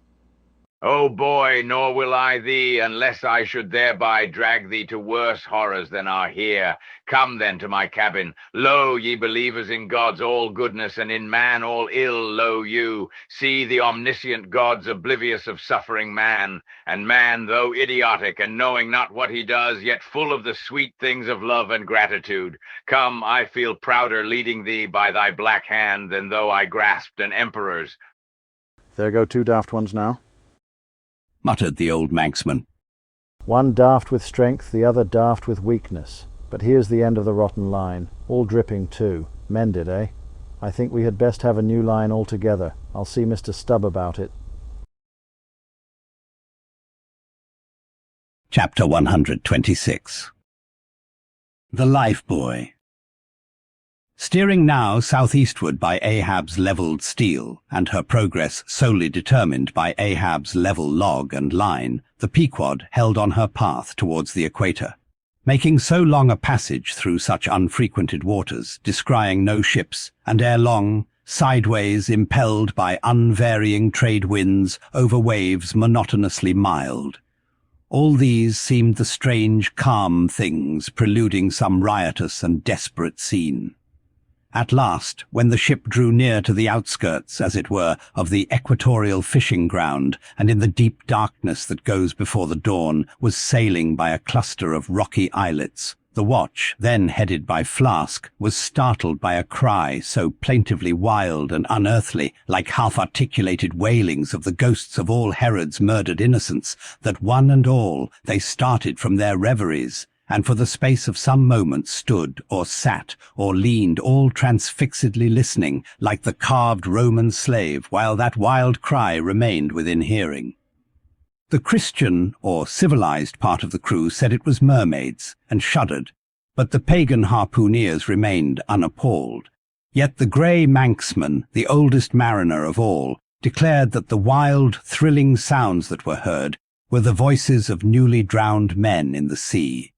B: O boy, nor will I thee, unless I should thereby drag thee to worse horrors than are here. Come then to my cabin. Lo, ye believers in God's all goodness, and in man all ill, lo you. See the omniscient gods oblivious of suffering man, and man, though idiotic, and knowing not what he does, yet full of the sweet things of love and gratitude. Come, I feel prouder leading thee by thy black hand than though I grasped an emperor's.
I: There go 2 daft ones now.
A: Muttered the old Manxman.
I: One daft with strength, the other daft with weakness. But here's the end of the rotten line, all dripping too. Mended, eh? I think we had best have a new line altogether. I'll see Mr. Stubb about it.
A: Chapter 126. The Life Buoy. Steering now southeastward by Ahab's levelled steel, and her progress solely determined by Ahab's level log and line, the Pequod held on her path towards the equator. Making so long a passage through such unfrequented waters, descrying no ships, and ere long, sideways impelled by unvarying trade winds over waves monotonously mild. All these seemed the strange, calm things preluding some riotous and desperate scene. At last, when the ship drew near to the outskirts, as it were, of the equatorial fishing ground, and in the deep darkness that goes before the dawn, was sailing by a cluster of rocky islets, the watch, then headed by Flask, was startled by a cry so plaintively wild and unearthly, like half-articulated wailings of the ghosts of all Herod's murdered innocents, that one and all they started from their reveries, and for the space of some moments stood, or sat, or leaned, all transfixedly listening, like the carved Roman slave, while that wild cry remained within hearing. The Christian, or civilized part of the crew said it was mermaids, and shuddered, but the pagan harpooneers remained unappalled. Yet the grey Manxman, the oldest mariner of all, declared that the wild, thrilling sounds that were heard were the voices of newly drowned men in the sea.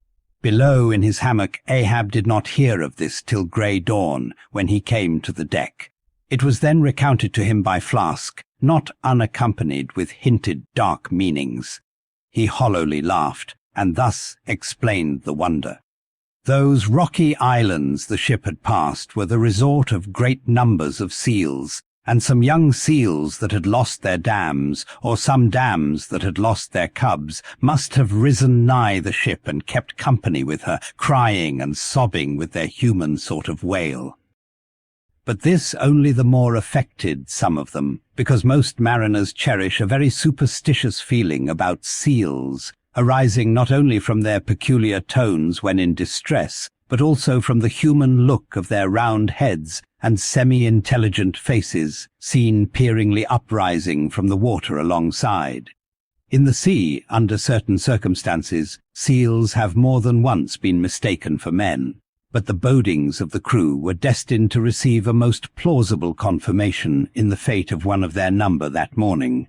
A: Below in his hammock, Ahab did not hear of this till grey dawn, when he came to the deck. It was then recounted to him by Flask, not unaccompanied with hinted dark meanings. He hollowly laughed, and thus explained the wonder. Those rocky islands the ship had passed were the resort of great numbers of seals, and some young seals that had lost their dams, or some dams that had lost their cubs, must have risen nigh the ship and kept company with her, crying and sobbing with their human sort of wail. But this only the more affected some of them, because most mariners cherish a very superstitious feeling about seals, arising not only from their peculiar tones when in distress, but also from the human look of their round heads and semi-intelligent faces, seen peeringly uprising from the water alongside. In the sea, under certain circumstances, seals have more than once been mistaken for men, but the bodings of the crew were destined to receive a most plausible confirmation in the fate of one of their number that morning.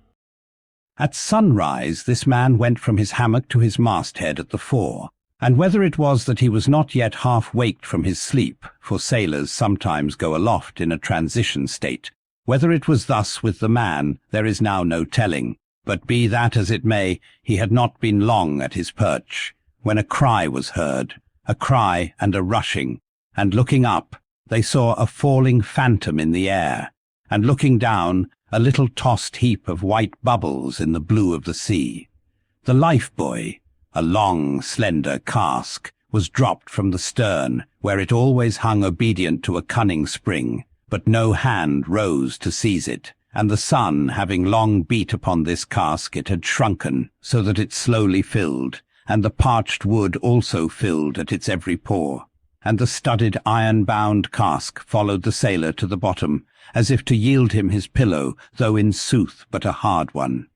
A: At sunrise this man went from his hammock to his masthead at the fore, and whether it was that he was not yet half waked from his sleep, for sailors sometimes go aloft in a transition state, whether it was thus with the man, there is now no telling, but be that as it may, he had not been long at his perch, when a cry was heard, a cry and a rushing, and looking up, they saw a falling phantom in the air, and looking down, a little tossed heap of white bubbles in the blue of the sea. The lifebuoy, a long, slender cask, was dropped from the stern, where it always hung obedient to a cunning spring, but no hand rose to seize it, and the sun, having long beat upon this cask, it had shrunken, so that it slowly filled, and the parched wood also filled at its every pore, and the studded iron-bound cask followed the sailor to the bottom, as if to yield him his pillow, though in sooth but a hard one.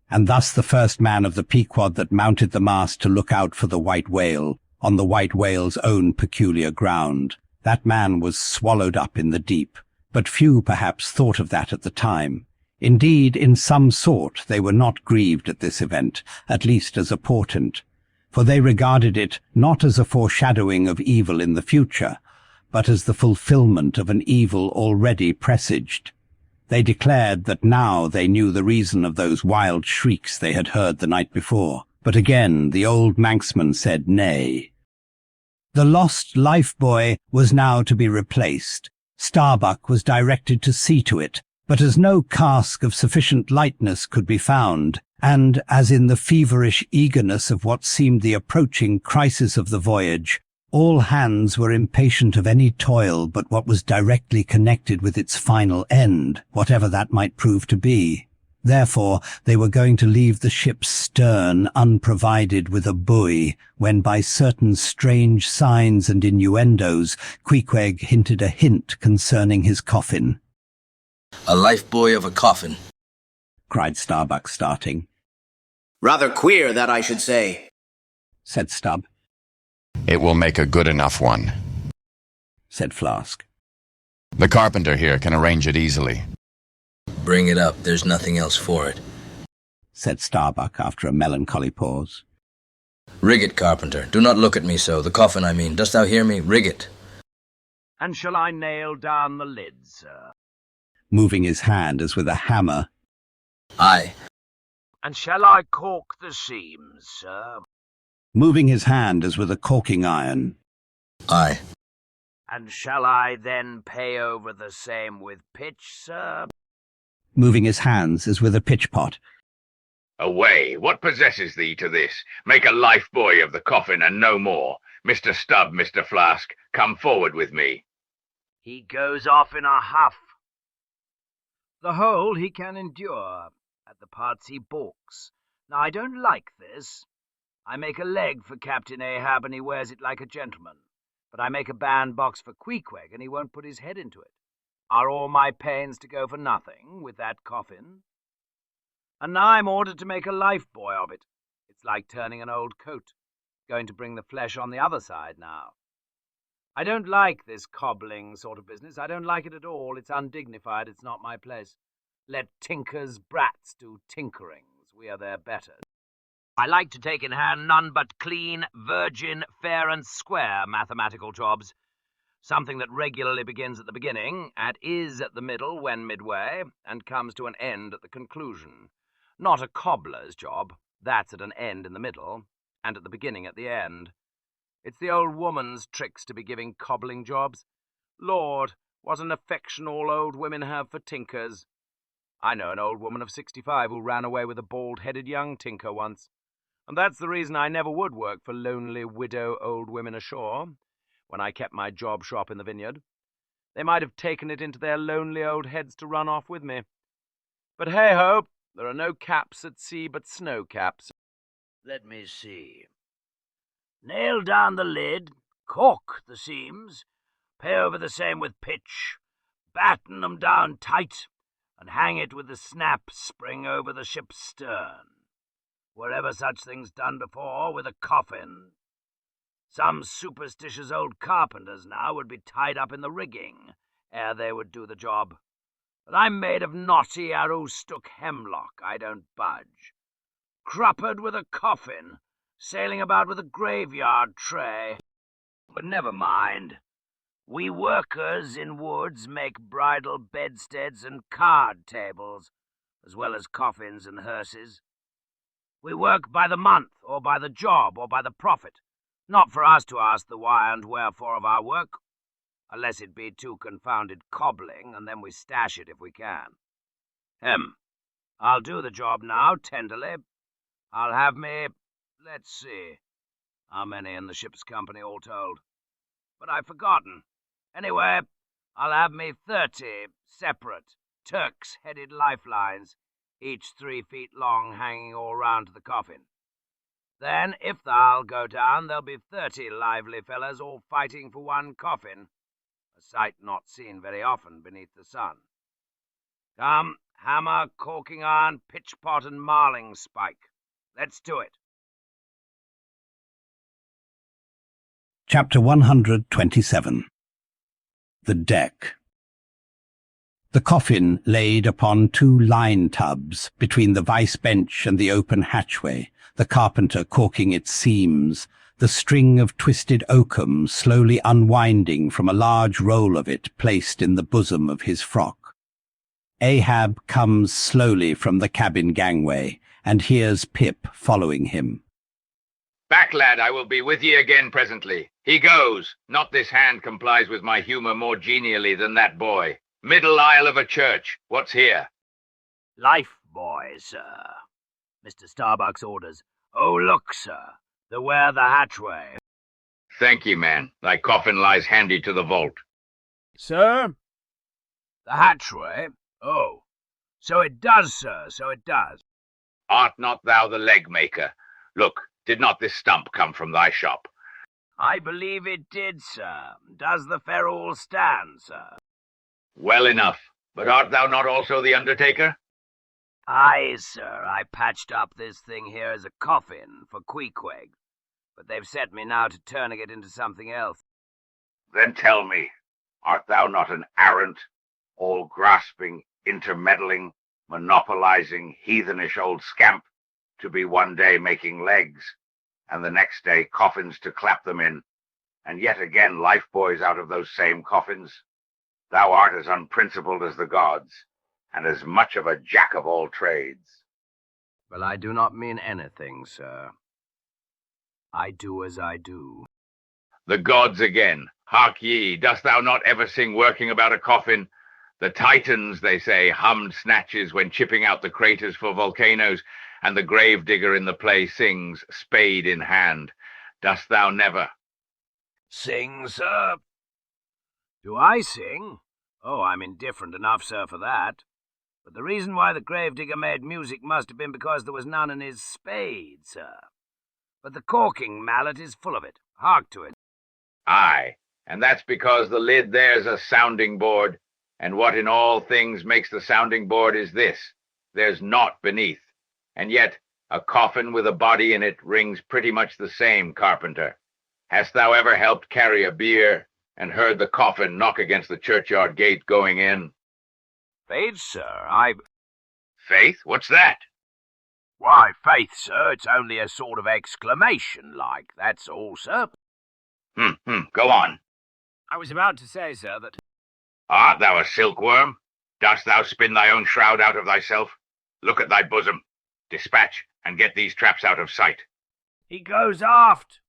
A: And thus the first man of the Pequod that mounted the mast to look out for the white whale, on the white whale's own peculiar ground, that man was swallowed up in the deep, but few perhaps thought of that at the time. Indeed, in some sort they were not grieved at this event, at least as a portent, for they regarded it not as a foreshadowing of evil in the future, but as the fulfillment of an evil already presaged. They declared that now they knew the reason of those wild shrieks they had heard the night before, but again the old Manxman said nay. The lost lifebuoy was now to be replaced. Starbuck was directed to see to it, but as no cask of sufficient lightness could be found, and as in the feverish eagerness of what seemed the approaching crisis of the voyage, all hands were impatient of any toil but what was directly connected with its final end, whatever that might prove to be. Therefore, they were going to leave the ship's stern unprovided with a buoy, when by certain strange signs and innuendos, Queequeg hinted a hint concerning his coffin.
E: A lifebuoy of a coffin,
A: cried Starbuck, starting.
D: Rather queer, that I should say,
A: said Stubb.
G: It will make a good enough one,
A: said Flask.
G: The carpenter here can arrange it easily.
E: Bring it up, there's nothing else for it,
A: said Starbuck after a melancholy pause.
E: Rig it, carpenter. Do not look at me so. The coffin, I mean. Dost thou hear me? Rig it.
K: And shall I nail down the lid, sir?
A: Moving his hand as with a hammer.
E: Aye.
K: And shall I caulk the seams, sir?
A: Moving his hand as with a caulking iron.
E: Aye.
K: And shall I then pay over the same with pitch, sir?
A: Moving his hands as with a pitch-pot.
B: Away, what possesses thee to this? Make a lifebuoy of the coffin and no more. Mr. Stubb, Mr. Flask, come forward with me.
K: He goes off in a huff. The whole he can endure, at the parts he balks. Now I don't like this. I make a leg for Captain Ahab and he wears it like a gentleman, but I make a bandbox for Queequeg and he won't put his head into it. Are all my pains to go for nothing with that coffin? And now I'm ordered to make a lifebuoy of it. It's like turning an old coat, going to bring the flesh on the other side now. I don't like this cobbling sort of business. I don't like it at all. It's undignified. It's not my place. Let tinkers' brats do tinkerings. We are their betters. I like to take in hand none but clean, virgin, fair and square mathematical jobs. Something that regularly begins at the beginning, and is at the middle when midway, and comes to an end at the conclusion. Not a cobbler's job. That's at an end in the middle, and at the beginning at the end. It's the old woman's tricks to be giving cobbling jobs. Lord, what an affection all old women have for tinkers. I know an old woman of 65 who ran away with a bald-headed young tinker once. And that's the reason I never would work for lonely widow old women ashore, when I kept my job shop in the vineyard. They might have taken it into their lonely old heads to run off with me. But hey-ho, there are no caps at sea but snow caps. Let me see. Nail down the lid, caulk the seams, pay over the same with pitch, batten them down tight, and hang it with the snap spring over the ship's stern. Were ever such things done before with a coffin? Some superstitious old carpenters now would be tied up in the rigging ere they would do the job. But I'm made of knotty aroostook hemlock, I don't budge. Cruppered with a coffin, sailing about with a graveyard tray. But never mind. We workers in woods make bridal bedsteads and card tables, as well as coffins and hearses. We work by the month, or by the job, or by the profit. Not for us to ask the why and wherefore of our work, unless it be too confounded cobbling, and then we stash it if we can. I'll do the job now, tenderly. I'll have me, let's see, how many in the ship's company all told? But I've forgotten. Anyway, I'll have me 30 separate Turks-headed lifelines, each 3 feet long, hanging all round the coffin. Then, if thou'll go down, there'll be 30 lively fellas all fighting for one coffin, a sight not seen very often beneath the sun. Come, hammer, caulking iron, pitchpot, and marling spike. Let's do it.
A: Chapter 127. The Deck. The coffin laid upon 2 line tubs between the vice bench and the open hatchway, the carpenter caulking its seams, the string of twisted oakum slowly unwinding from a large roll of it placed in the bosom of his frock. Ahab comes slowly from the cabin gangway, and hears Pip following him.
B: Back, lad, I will be with ye again presently. He goes. Not this hand complies with my humour more genially than that boy. Middle aisle of a church. What's here?
K: Life boy, sir. Mr. Starbuck's orders. Oh, look, sir. The wear the hatchway.
B: Thank ye, man. Thy coffin lies handy to the vault.
K: Sir? The hatchway? Oh. So it does, sir, so it does.
B: Art not thou the leg maker? Look, did not this stump come from thy shop?
K: I believe it did, sir. Does the ferrule stand, sir?
B: Well enough. But art thou not also the undertaker?
K: Aye, sir. I patched up this thing here as a coffin for Queequeg, but they've set me now to turning it into something else.
B: Then tell me, art thou not an arrant, all-grasping, intermeddling, monopolizing, heathenish old scamp, to be one day making legs, and the next day coffins to clap them in, and yet again life-buoys out of those same coffins? Thou art as unprincipled as the gods, and as much of a jack of all trades.
K: Well, I do not mean anything, sir. I do as I do.
B: The gods again. Hark ye, dost thou not ever sing working about a coffin? The Titans, they say, hummed snatches when chipping out the craters for volcanoes, and the gravedigger in the play sings, spade in hand. Dost thou never?
K: Sing, sir? Do I sing? Oh, I'm indifferent enough, sir, for that. But the reason why the gravedigger made music must have been because there was none in his spade, sir. But the caulking mallet is full of it. Hark to it.
B: Aye, and that's because the lid there's a sounding board, and what in all things makes the sounding board is this: there's naught beneath. And yet a coffin with a body in it rings pretty much the same, carpenter. Hast thou ever helped carry a bier, and heard the coffin knock against the churchyard gate going in?
K: Faith, sir,
B: Faith? What's that?
K: Why, faith, sir, it's only a sort of exclamation, like, that's all, sir.
B: Go on.
K: I was about to say, sir, that...
B: Art thou a silkworm? Dost thou spin thy own shroud out of thyself? Look at thy bosom. Dispatch, and get these traps out of sight.
K: He goes aft.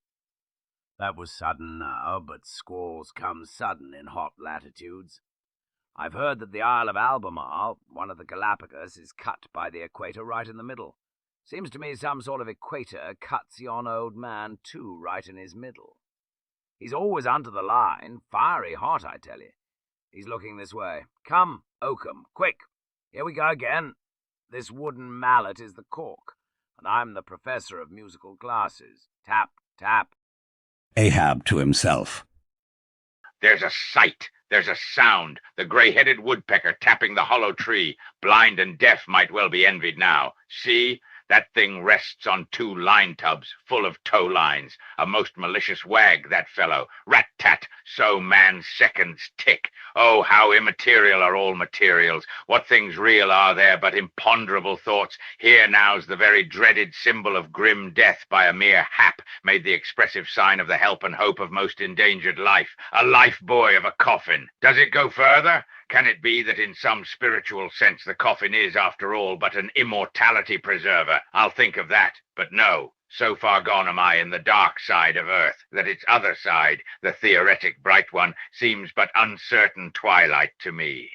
K: That was sudden now, but squalls come sudden in hot latitudes. I've heard that the Isle of Albemarle, one of the Galapagos, is cut by the equator right in the middle. Seems to me some sort of equator cuts yon old man too right in his middle. He's always under the line, fiery hot, I tell you. He's looking this way. Come, Oakham, quick. Here we go again. This wooden mallet is the cork, and I'm the professor of musical classes. Tap, tap.
A: Ahab to himself.
B: There's a sight. There's a sound. The grey-headed woodpecker tapping the hollow tree. Blind and deaf might well be envied now. See? That thing rests on 2 line tubs, full of tow lines. A most malicious wag, that fellow. Rat-tat, so man's seconds tick. Oh, how immaterial are all materials. What things real are there but imponderable thoughts? Here now's the very dreaded symbol of grim death by a mere hap, made the expressive sign of the help and hope of most endangered life. A life buoy of a coffin. Does it go further? Can it be that in some spiritual sense the coffin is, after all, but an immortality preserver? I'll think of that. But no, So far gone am I in the dark side of earth, that its other side, the theoretic bright one, seems but uncertain twilight to me.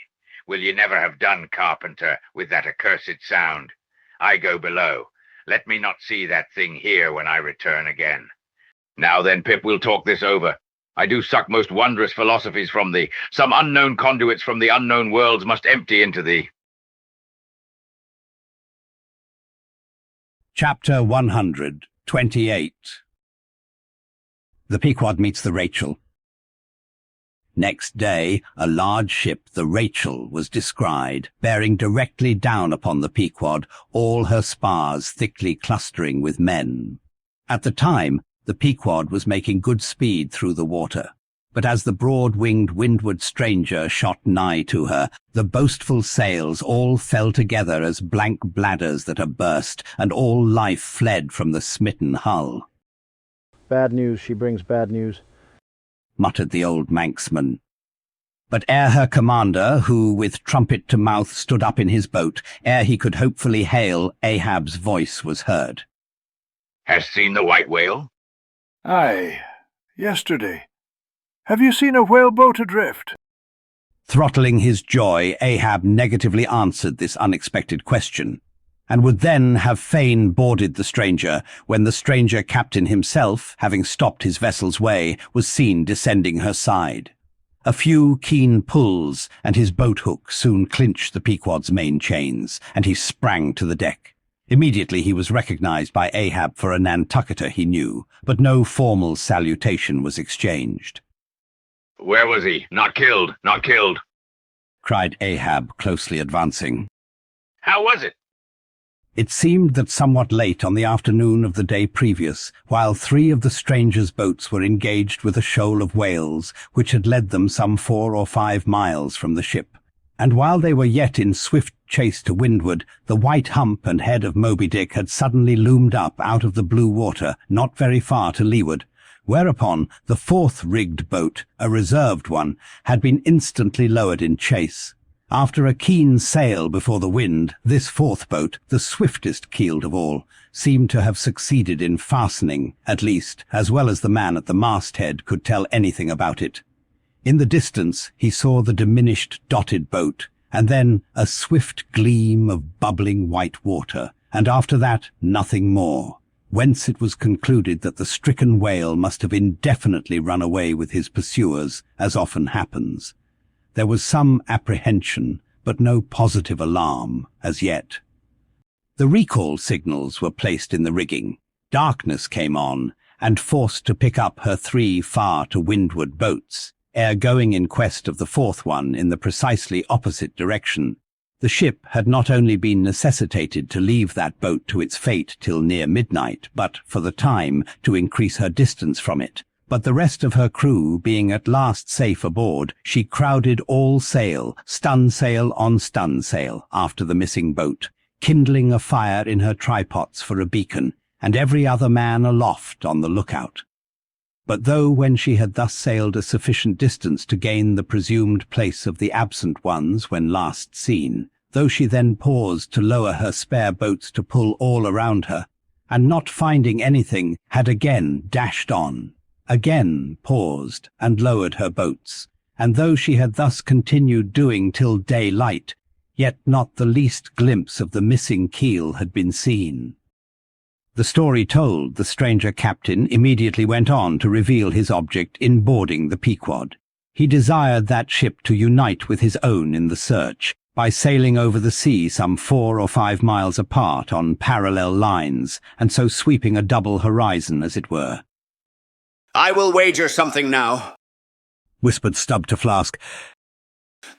B: Will ye never have done, carpenter, with that accursed sound? I go below. Let me not see that thing here when I return again. Now then, Pip, we'll talk this over. I do suck most wondrous philosophies from thee. Some unknown conduits from the unknown worlds must empty into thee.
A: Chapter 128. The Pequod meets the Rachel. Next day, a large ship, the Rachel, was descried, bearing directly down upon the Pequod, all her spars thickly clustering with men. At the time, the Pequod was making good speed through the water. But as the broad-winged windward stranger shot nigh to her, the boastful sails all fell together as blank bladders that are burst, and all life fled from the smitten hull.
I: Bad news, she brings bad news,
A: muttered the old Manxman. But ere her commander, who with trumpet to mouth stood up in his boat, ere he could hopefully hail, Ahab's voice was heard.
B: Hast seen the white whale?
L: Aye, yesterday. Have you seen a whaleboat adrift?
A: Throttling his joy, Ahab negatively answered this unexpected question, and would then have fain boarded the stranger, when the stranger captain himself, having stopped his vessel's way, was seen descending her side. A few keen pulls, and his boat-hook soon clinched the Pequod's main chains, and he sprang to the deck. Immediately he was recognized by Ahab for a Nantucketer he knew, but no formal salutation was exchanged.
B: Where was he? Not killed, not killed,
A: cried Ahab, closely advancing.
B: How was it?
A: It seemed that somewhat late on the afternoon of the day previous, while 3 of the strangers' boats were engaged with a shoal of whales, which had led them some 4 or 5 miles from the ship, and while they were yet in swift chase to windward, the white hump and head of Moby Dick had suddenly loomed up out of the blue water, not very far to leeward, whereupon the 4th rigged boat, a reserved one, had been instantly lowered in chase. After a keen sail before the wind, this 4th boat, the swiftest keeled of all, seemed to have succeeded in fastening, at least, as well as the man at the masthead could tell anything about it. In the distance he saw the diminished dotted boat, and then a swift gleam of bubbling white water, and after that nothing more, whence it was concluded that the stricken whale must have indefinitely run away with his pursuers, as often happens. There was some apprehension, but no positive alarm as yet. The recall signals were placed in the rigging. Darkness came on, and forced to pick up her 3 far to windward boats, ere going in quest of the 4th one in the precisely opposite direction. The ship had not only been necessitated to leave that boat to its fate till near midnight, but, for the time, to increase her distance from it. But the rest of her crew being at last safe aboard, she crowded all sail, stunsail on stunsail, after the missing boat, kindling a fire in her trypots for a beacon, and every other man aloft on the lookout. But though when she had thus sailed a sufficient distance to gain the presumed place of the absent ones when last seen, though she then paused to lower her spare boats to pull all around her, and not finding anything, had again dashed on, again paused and lowered her boats, and though she had thus continued doing till daylight, yet not the least glimpse of the missing keel had been seen. The story told, the stranger captain immediately went on to reveal his object in boarding the Pequod. He desired that ship to unite with his own in the search, by sailing over the sea some 4 or 5 miles apart on parallel lines, and so sweeping a double horizon, as it were.
D: I will wager something now,
A: whispered Stubb to Flask,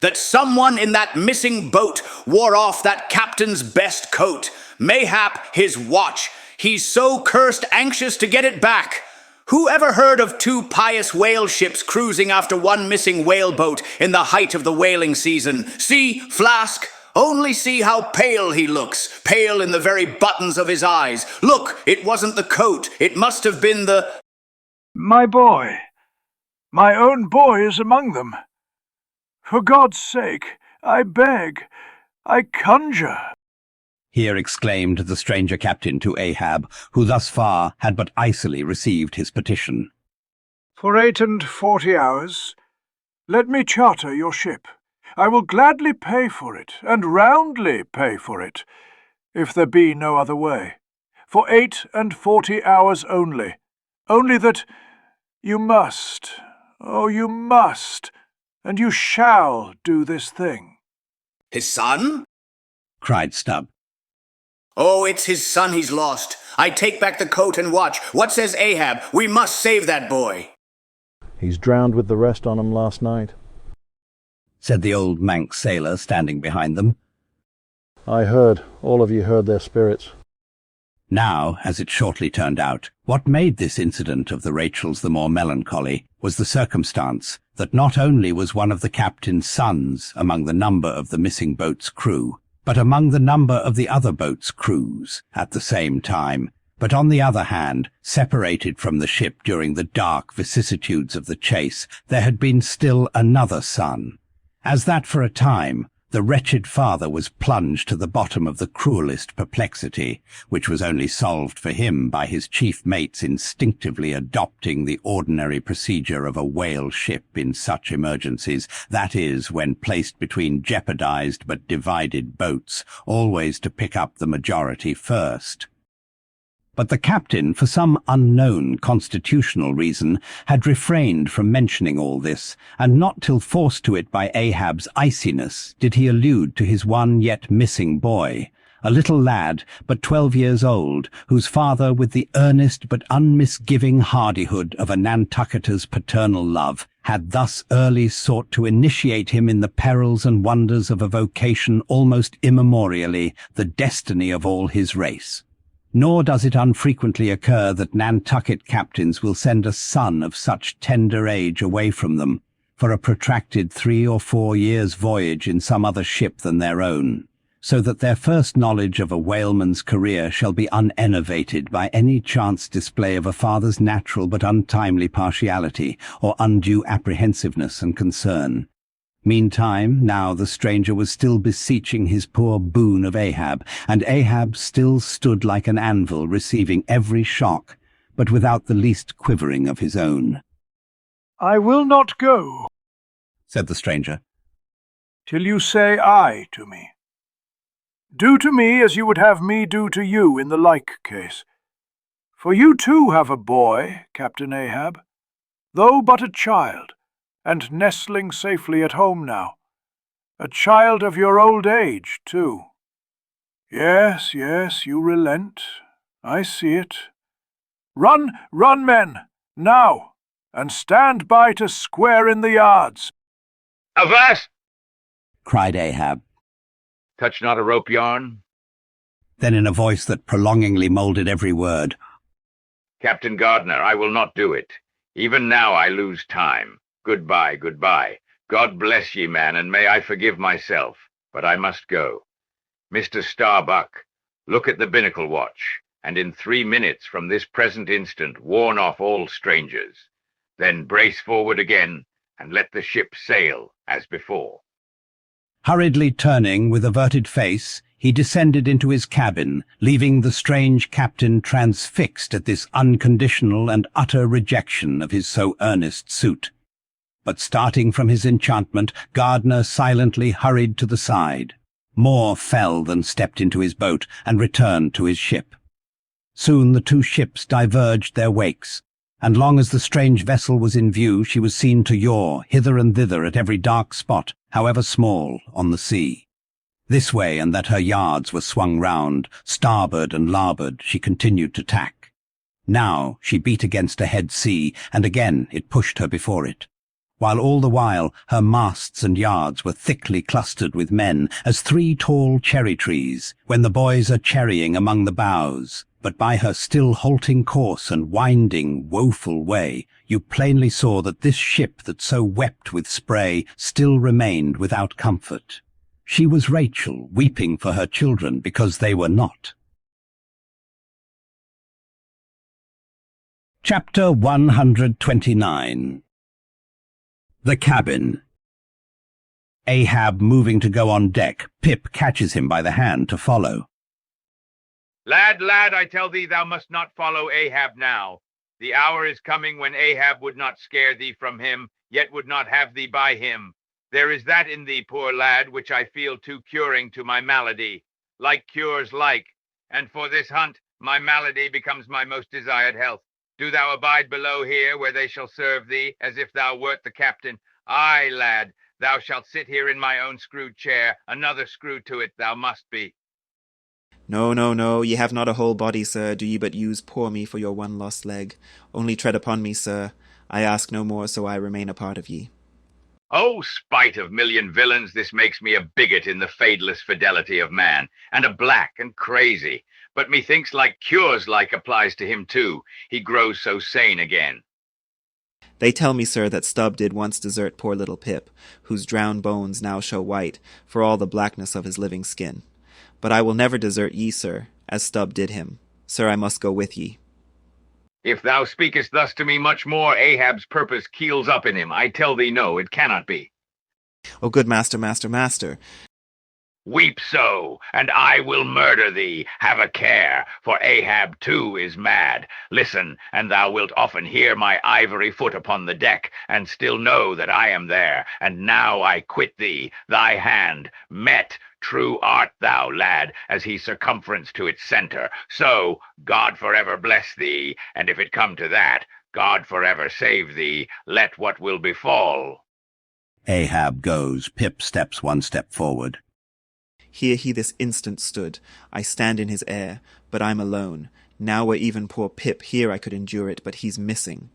D: that someone in that missing boat wore off that captain's best coat, mayhap his watch. He's so cursed anxious to get it back. Who ever heard of 2 pious whale ships cruising after one missing whaleboat in the height of the whaling season? See, Flask, only see how pale he looks, pale in the very buttons of his eyes. Look, it wasn't the coat, it must have been the...
L: My boy, my own boy is among them. For God's sake, I beg, I conjure.
A: here exclaimed the stranger captain to Ahab, who thus far had but icily received his petition.
L: For 48 hours, let me charter your ship. I will gladly pay for it, and roundly pay for it, if there be no other way. For 48 hours only. Only that you must, oh, you must, and you shall do this thing.
D: His son?
A: Cried Stubb.
D: Oh, it's his son he's lost. I take back the coat and watch. What says Ahab? We must save that boy.
I: He's drowned with the rest on him last night,
A: said the old Manx sailor standing behind them.
I: I heard. All of you heard their spirits.
A: Now, as it shortly turned out, what made this incident of the Rachels the more melancholy was the circumstance that not only was one of the captain's sons among the number of the missing boat's crew, but among the number of the other boat's crews at the same time, but on the other hand, separated from the ship during the dark vicissitudes of the chase, there had been still another son. As that for a time, the wretched father was plunged to the bottom of the cruelest perplexity, which was only solved for him by his chief mates instinctively adopting the ordinary procedure of a whale ship in such emergencies, that is, when placed between jeopardized but divided boats, always to pick up the majority first. But the captain, for some unknown constitutional reason, had refrained from mentioning all this, and not till forced to it by Ahab's iciness did he allude to his one yet missing boy, a little lad but 12 years old, whose father, with the earnest but unmisgiving hardihood of a Nantucketer's paternal love, had thus early sought to initiate him in the perils and wonders of a vocation almost immemorially the destiny of all his race. Nor does it unfrequently occur that Nantucket captains will send a son of such tender age away from them for a protracted 3 or 4 years' voyage in some other ship than their own, so that their first knowledge of a whaleman's career shall be unenervated by any chance display of a father's natural but untimely partiality or undue apprehensiveness and concern. Meantime, now the stranger was still beseeching his poor boon of Ahab, and Ahab still stood like an anvil receiving every shock, but without the least quivering of his own.
L: I will not go,
A: said the stranger,
L: till you say aye to me. Do to me as you would have me do to you in the like case. For you too have a boy, Captain Ahab, though but a child, and nestling safely at home now. A child of your old age, too. Yes, yes, you relent. I see it. Run, run, men, now, and stand by to square in the yards.
B: Avast!
A: cried Ahab.
B: Touch not a rope yarn.
A: Then in a voice that prolongingly moulded every word,
B: Captain Gardner, I will not do it. Even now I lose time. Goodbye, goodbye. God bless ye, man, and may I forgive myself, but I must go. Mr. Starbuck, look at the binnacle watch, and in 3 minutes from this present instant warn off all strangers. Then brace forward again, and let the ship sail as before.
A: Hurriedly turning with averted face, he descended into his cabin, leaving the strange captain transfixed at this unconditional and utter rejection of his so earnest suit. But starting from his enchantment, Gardner silently hurried to the side. More fell than stepped into his boat and returned to his ship. Soon the two ships diverged their wakes, and long as the strange vessel was in view, she was seen to yaw hither and thither at every dark spot, however small, on the sea. This way and that her yards were swung round, starboard and larboard she continued to tack. Now she beat against a head sea, and again it pushed her before it, while all the while her masts and yards were thickly clustered with men, as 3 tall cherry trees, when the boys are cherrying among the boughs. But by her still halting course and winding, woeful way, you plainly saw that this ship that so wept with spray still remained without comfort. She was Rachel, weeping for her children because they were not. Chapter 129. The cabin. Ahab moving to go on deck, Pip catches him by the hand to follow.
B: Lad, lad, I tell thee, thou must not follow Ahab now. The hour is coming when Ahab would not scare thee from him, yet would not have thee by him. There is that in thee, poor lad, which I feel too curing to my malady. Like cures like, and for this hunt, my malady becomes my most desired health. Do thou abide below here, where they shall serve thee, as if thou wert the captain. Aye, lad, thou shalt sit here in my own screwed chair, another screw to it thou must be.
J: No, no, no, ye have not a whole body, sir, do ye but use poor me for your one lost leg. Only tread upon me, sir. I ask no more, so I remain a part of ye.
B: Oh, spite of million villains, this makes me a bigot in the fadeless fidelity of man, and a black and crazy. But methinks like cures like applies to him too. He grows so sane again.
J: They tell me, sir, that Stubb did once desert poor little Pip, whose drowned bones now show white, for all the blackness of his living skin. But I will never desert ye, sir, as Stubb did him. Sir, I must go with ye.
B: If thou speakest thus to me much more, Ahab's purpose keels up in him. I tell thee no, it cannot be.
J: O good master, master, master.
B: Weep so, and I will murder thee. Have a care, for Ahab too is mad. Listen, and thou wilt often hear my ivory foot upon the deck, and still know that I am there. And now I quit thee, thy hand. Met, true art thou, lad, as he circumference to its center. So, God forever bless thee, and if it come to that, God forever save thee, let what will befall.
A: Ahab goes. Pip steps one step forward.
J: Here he this instant stood. I stand in his air, but I'm alone. Now were even poor Pip here I could endure it, but he's missing.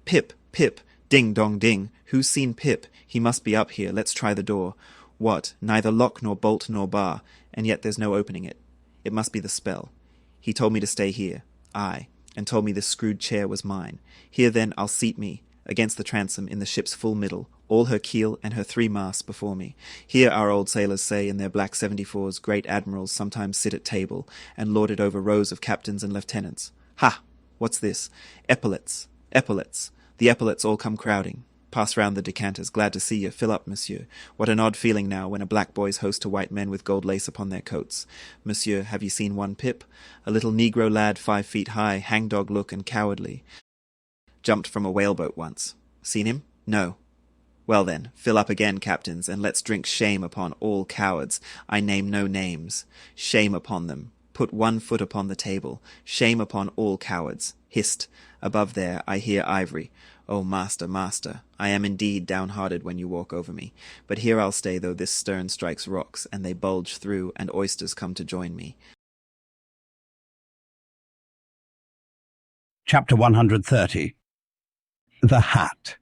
J: Pip, Pip, ding dong ding. Who's seen Pip? He must be up here. Let's try the door. What? Neither lock nor bolt nor bar, and yet there's no opening it. It must be the spell. He told me to stay here. Aye, and told me this screwed chair was mine. Here then I'll seat me, against the transom in the ship's full middle, all her keel and her 3 masts before me. Here our old sailors say in their black 74s great admirals sometimes sit at table, and lord it over rows of captains and lieutenants. Ha! What's this? Epaulets! Epaulets! The epaulets all come crowding. Pass round the decanters. Glad to see you. Fill up, monsieur. What an odd feeling now when a black boy's host to white men with gold lace upon their coats. Monsieur, have you seen one Pip? A little negro lad 5 feet high, hangdog look and cowardly. Jumped from a whaleboat once. Seen him? No. Well then, fill up again, captains, and let's drink shame upon all cowards. I name no names. Shame upon them. Put 1 foot upon the table. Shame upon all cowards. Hist! Above there I hear ivory. Oh, master, master, I am indeed downhearted when you walk over me. But here I'll stay, though this stern strikes rocks, and they bulge through, and oysters come to join me.
A: Chapter 130. The Hat.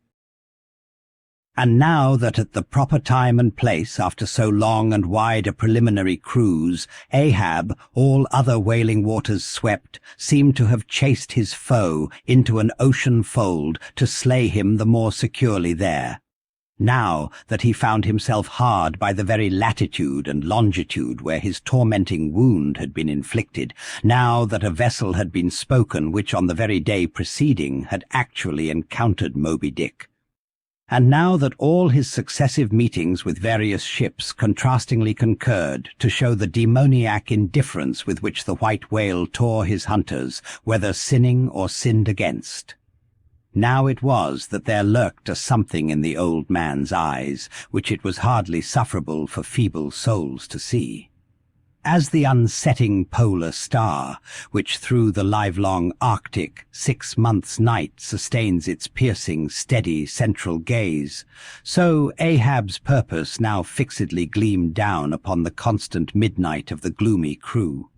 A: And now that at the proper time and place, after so long and wide a preliminary cruise, Ahab, all other wailing waters swept, seemed to have chased his foe into an ocean fold to slay him the more securely there. Now that he found himself hard by the very latitude and longitude where his tormenting wound had been inflicted, now that a vessel had been spoken which on the very day preceding had actually encountered Moby Dick, and now that all his successive meetings with various ships contrastingly concurred to show the demoniac indifference with which the white whale tore his hunters, whether sinning or sinned against. Now it was that there lurked a something in the old man's eyes, which it was hardly sufferable for feeble souls to see. As the unsetting polar star, which through the livelong Arctic 6 months' night sustains its piercing, steady, central gaze, so Ahab's purpose now fixedly gleamed down upon the constant midnight of the gloomy crew.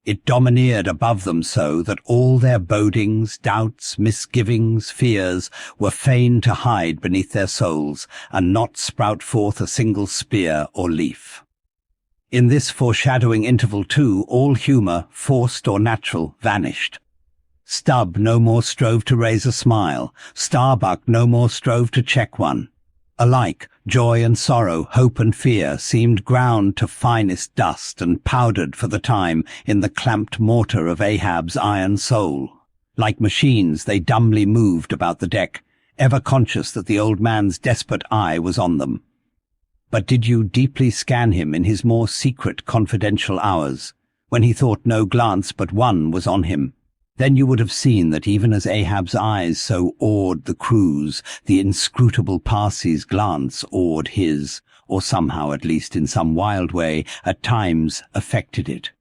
A: It domineered above them so that all their bodings, doubts, misgivings, fears were fain to hide beneath their souls, and not sprout forth a single spear or leaf. In this foreshadowing interval, too, all humour, forced or natural, vanished. Stubb no more strove to raise a smile. Starbuck no more strove to check one. Alike, joy and sorrow, hope and fear seemed ground to finest dust and powdered for the time in the clamped mortar of Ahab's iron soul. Like machines, they dumbly moved about the deck, ever conscious that the old man's desperate eye was on them. But did you deeply scan him in his more secret confidential hours? when he thought no glance but one was on him. Then you would have seen that even as Ahab's eyes so awed the crew's, the inscrutable Parsee's glance awed his, or somehow, at least in some wild way, at times affected it.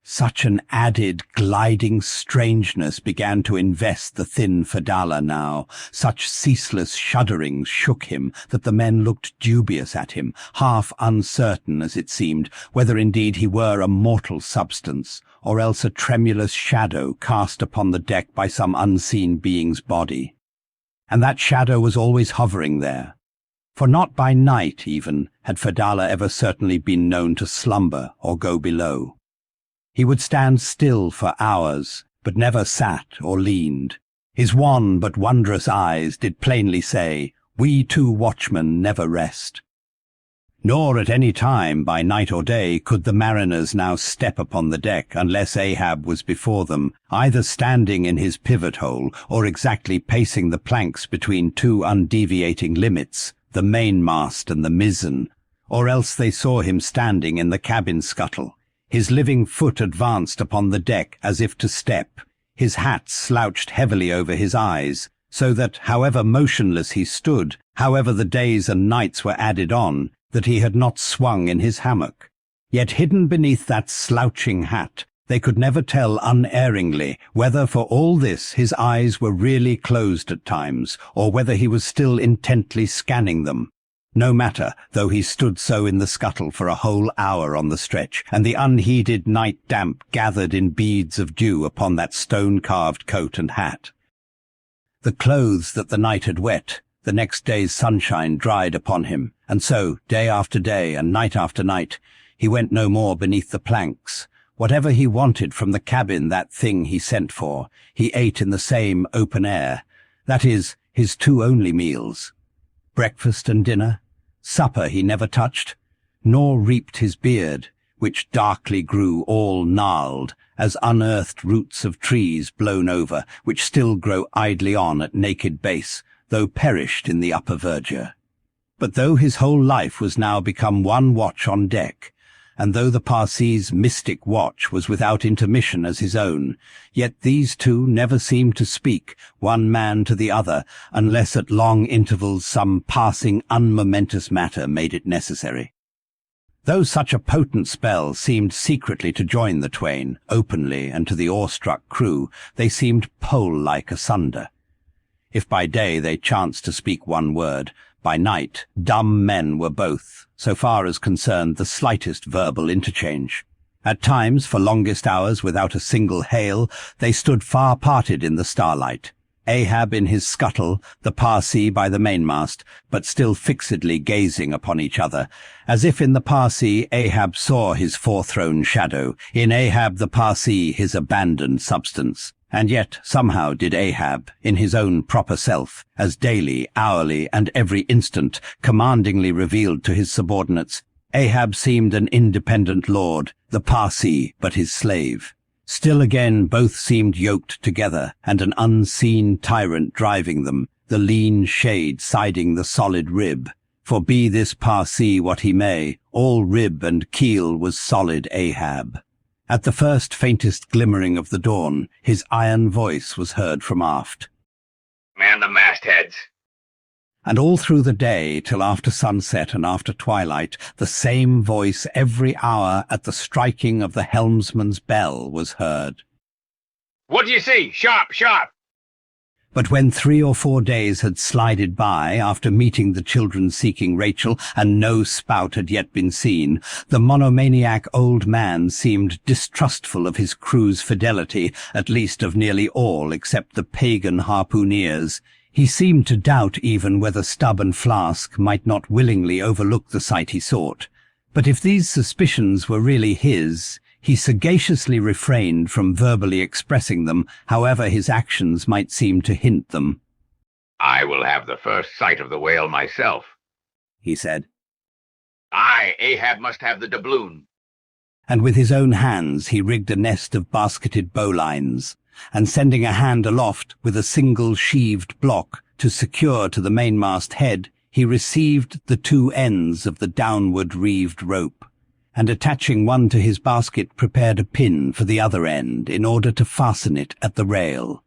A: Such an added, gliding strangeness began to invest the thin Fedallah now. Such ceaseless shudderings shook him that the men looked dubious at him, half uncertain, as it seemed, whether indeed he were a mortal substance, or else a tremulous shadow cast upon the deck by some unseen being's body. And that shadow was always hovering there. For not by night, even, had Fedallah ever certainly been known to slumber or go below. He would stand still for hours, but never sat or leaned. His wan but wondrous eyes did plainly say, "We two watchmen never rest." Nor at any time, by night or day, could the mariners now step upon the deck unless Ahab was before them, either standing in his pivot hole or exactly pacing the planks between two undeviating limits, the mainmast and the mizzen, or else they saw him standing in the cabin scuttle, his living foot advanced upon the deck as if to step, his hat slouched heavily over his eyes, so that, however motionless he stood, however the days and nights were added on, that he had not swung in his hammock. Yet hidden beneath that slouching hat, they could never tell unerringly whether for all this his eyes were really closed at times, or whether he was still intently scanning them. No matter, though he stood so in the scuttle for a whole hour on the stretch, and the unheeded night damp gathered in beads of dew upon that stone-carved coat and hat. The clothes that the night had wet, the next day's sunshine dried upon him, and so, day after day and night after night, he went no more beneath the planks. Whatever he wanted from the cabin, that thing he sent for, he ate in the same open air, that is, his two only meals. Breakfast and dinner. Supper he never touched, nor reaped his beard, which darkly grew all gnarled, as unearthed roots of trees blown over, which still grow idly on at naked base, though perished in the upper verdure. But though his whole life was now become one watch on deck, and though the Parsee's mystic watch was without intermission as his own, yet these two never seemed to speak, one man to the other, unless at long intervals some passing unmomentous matter made it necessary. Though such a potent spell seemed secretly to join the twain, openly, and to the awestruck crew, they seemed pole-like asunder. If by day they chanced to speak one word, by night dumb men were both, so far as concerned the slightest verbal interchange. At times, for longest hours without a single hail, they stood far parted in the starlight, Ahab in his scuttle, the Parsee by the mainmast, but still fixedly gazing upon each other, as if in the Parsee Ahab saw his forethrown shadow, in Ahab the Parsee his abandoned substance. And yet somehow did Ahab, in his own proper self, as daily, hourly, and every instant commandingly revealed to his subordinates, Ahab seemed an independent lord, the Parsee but his slave. Still again both seemed yoked together, and an unseen tyrant driving them, the lean shade siding the solid rib. For be this Parsee what he may, all rib and keel was solid Ahab. At the first faintest glimmering of the dawn, his iron voice was heard from aft.
B: "Man the mastheads."
A: And all through the day, till after sunset and after twilight, the same voice every hour at the striking of the helmsman's bell was heard.
B: "What do you see? Sharp, sharp!"
A: But when 3 or 4 days had slided by, after meeting the children seeking Rachel, and no spout had yet been seen, the monomaniac old man seemed distrustful of his crew's fidelity, at least of nearly all except the pagan harpooneers. He seemed to doubt even whether Stubb and Flask might not willingly overlook the sight he sought. But if these suspicions were really his, he sagaciously refrained from verbally expressing them, however his actions might seem to hint them.
B: "I will have the first sight of the whale myself,"
A: he said.
B: "I, Ahab, must have the doubloon."
A: And with his own hands he rigged a nest of basketed bowlines, and sending a hand aloft with a single sheaved block to secure to the mainmast head, he received the 2 ends of the downward reeved rope, and attaching one to his basket prepared a pin for the other end in order to fasten it at the rail.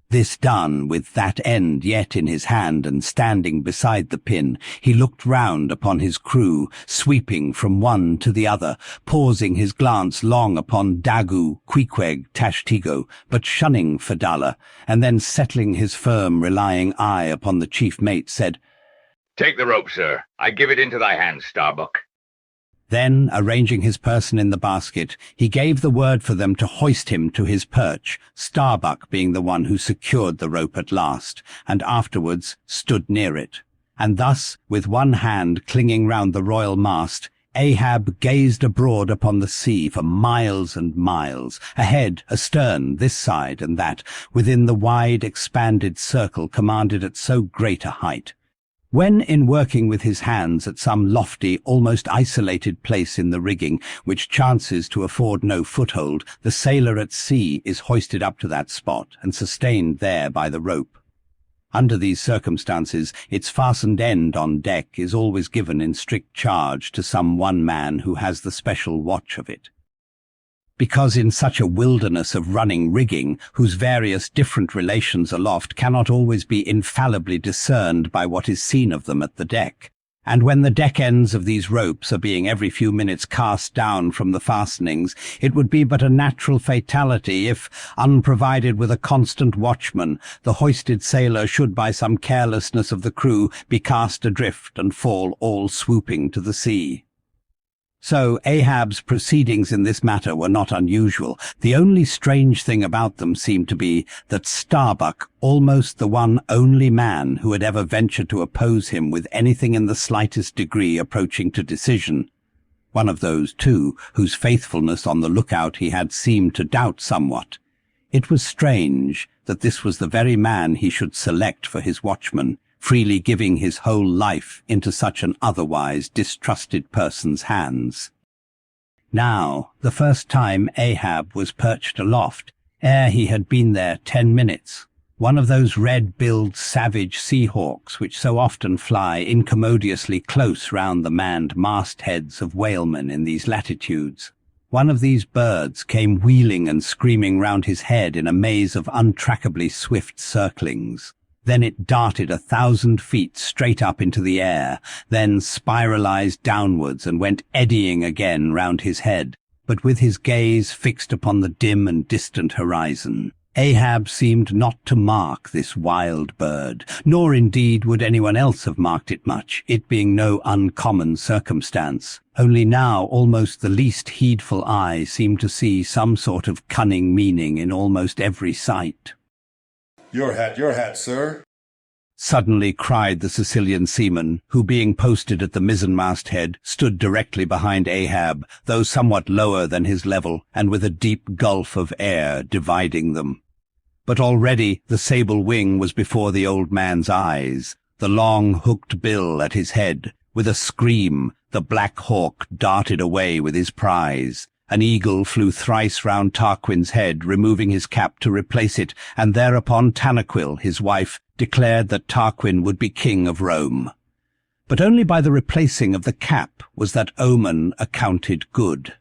A: This done, with that end yet in his hand and standing beside the pin, he looked round upon his crew, sweeping from one to the other, pausing his glance long upon Dagu, Queequeg, Tashtigo, but shunning Fadalla, and then settling his firm, relying eye upon the chief mate, said,
B: "Take the rope, sir. I give it into thy hands, Starbuck."
A: Then, arranging his person in the basket, he gave the word for them to hoist him to his perch, Starbuck being the one who secured the rope at last, and afterwards stood near it. And thus, with one hand clinging round the royal mast, Ahab gazed abroad upon the sea for miles and miles, ahead, astern, this side and that, within the wide expanded circle commanded at so great a height. When in working with his hands at some lofty, almost isolated place in the rigging, which chances to afford no foothold, the sailor at sea is hoisted up to that spot and sustained there by the rope. Under these circumstances, its fastened end on deck is always given in strict charge to some one man who has the special watch of it. Because in such a wilderness of running rigging, whose various different relations aloft cannot always be infallibly discerned by what is seen of them at the deck, and when the deck ends of these ropes are being every few minutes cast down from the fastenings, it would be but a natural fatality if, unprovided with a constant watchman, the hoisted sailor should by some carelessness of the crew be cast adrift and fall all swooping to the sea. So Ahab's proceedings in this matter were not unusual. The only strange thing about them seemed to be that Starbuck, almost the one only man who had ever ventured to oppose him with anything in the slightest degree approaching to decision, one of those, too, whose faithfulness on the lookout he had seemed to doubt somewhat. It was strange that this was the very man he should select for his watchman, freely giving his whole life into such an otherwise distrusted person's hands. Now, the first time Ahab was perched aloft, ere he had been there 10 minutes, one of those red-billed savage sea-hawks which so often fly incommodiously close round the manned mastheads of whalemen in these latitudes. One of these birds came wheeling and screaming round his head in a maze of untrackably swift circlings. Then it darted 1,000 feet straight up into the air, then spiralized downwards and went eddying again round his head, but with his gaze fixed upon the dim and distant horizon. Ahab seemed not to mark this wild bird, nor indeed would anyone else have marked it much, it being no uncommon circumstance. Only now almost the least heedful eye seemed to see some sort of cunning meaning in almost every sight.
M: Your hat, sir,"
A: suddenly cried the Sicilian seaman, who, being posted at the mizzenmast head, stood directly behind Ahab, though somewhat lower than his level, and with a deep gulf of air dividing them. But already the sable wing was before the old man's eyes, the long hooked bill at his head. With a scream, the black hawk darted away with his prize. An eagle flew thrice round Tarquin's head, removing his cap to replace it, and thereupon Tanaquil, his wife, declared that Tarquin would be king of Rome. But only by the replacing of the cap was that omen accounted good.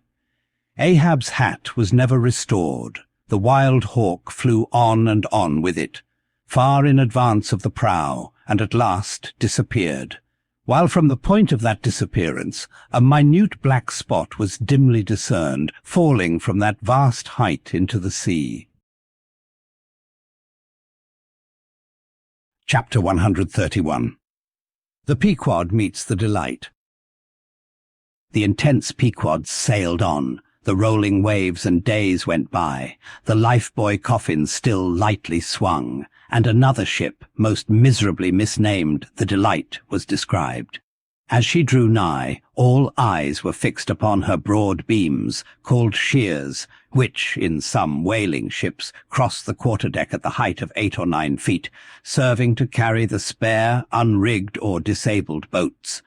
A: Ahab's hat was never restored. The wild hawk flew on and on with it, far in advance of the prow, and at last disappeared. While from the point of that disappearance a minute black spot was dimly discerned, falling from that vast height into the sea. Chapter 131. The Pequod meets the Delight. The intense Pequod sailed on. The rolling waves and days went by. The lifebuoy coffin still lightly swung, and another ship, most miserably misnamed the Delight, was described. As she drew nigh, all eyes were fixed upon her broad beams, called shears, which, in some whaling ships, cross the quarterdeck at the height of 8 or 9 feet, serving to carry the spare, unrigged or disabled boats.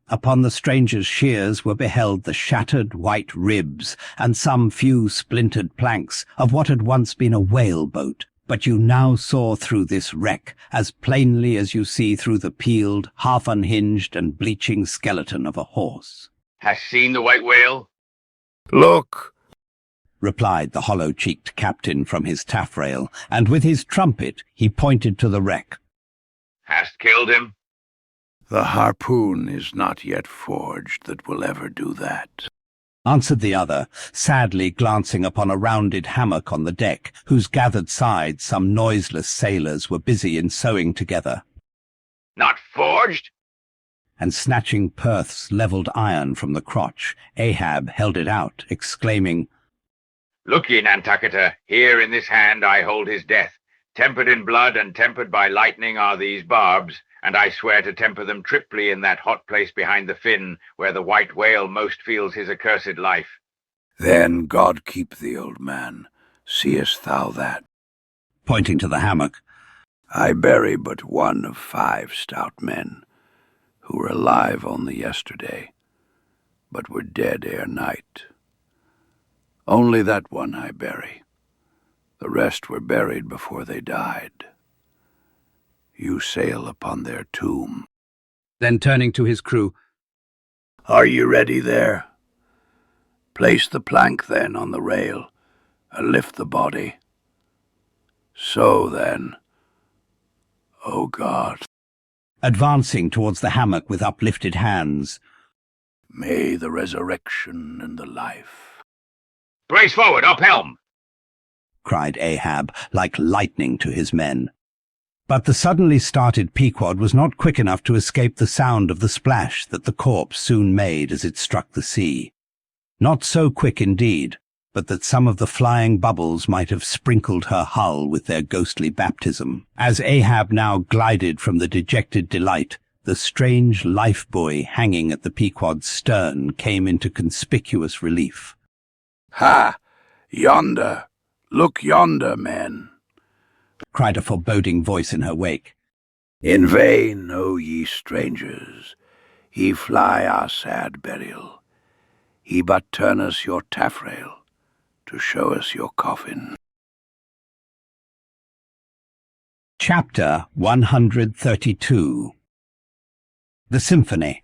A: Upon the stranger's shears were beheld the shattered white ribs and some few splintered planks of what had once been a whale-boat, but you now saw through this wreck as plainly as you see through the peeled, half-unhinged and bleaching skeleton of a horse.
B: Hast seen the white whale?
L: Look,
A: replied the hollow-cheeked captain from his taffrail, and with his trumpet he pointed to the wreck.
B: Hast killed him?
L: the harpoon is not yet forged that will ever do that,
A: answered the other, sadly glancing upon a rounded hammock on the deck, whose gathered sides some noiseless sailors were busy in sewing together.
B: Not forged?
A: And snatching Perth's levelled iron from the crotch, Ahab held it out, exclaiming,
B: Look ye, Nantucketer, here in this hand I hold his death. Tempered in blood and tempered by lightning are these barbs, and I swear to temper them triply in that hot place behind the fin, where the white whale most feels his accursed life.
L: Then God keep thee, old man. Seest thou that?
A: Pointing to the hammock.
L: I bury but one of 5 stout men, who were alive only yesterday, but were dead ere night. Only that one I bury. The rest were buried before they died. You sail upon their tomb.
A: Then turning to his crew,
L: Are you ready there? Place the plank then on the rail, and lift the body. So then, O God,
A: advancing towards the hammock with uplifted hands,
L: may the resurrection and the life.
B: Brace forward, up helm!
A: cried Ahab, like lightning to his men. But the suddenly started Pequod was not quick enough to escape the sound of the splash that the corpse soon made as it struck the sea. Not so quick indeed, but that some of the flying bubbles might have sprinkled her hull with their ghostly baptism. As Ahab now glided from the dejected Delight, the strange life-buoy hanging at the Pequod's stern came into conspicuous relief.
L: Ha! Yonder! Look yonder, men!
A: Cried a foreboding voice in her wake.
L: In vain, O ye strangers, ye fly our sad burial. Ye but turn us your taffrail to show us your coffin.
A: Chapter 132. The Symphony.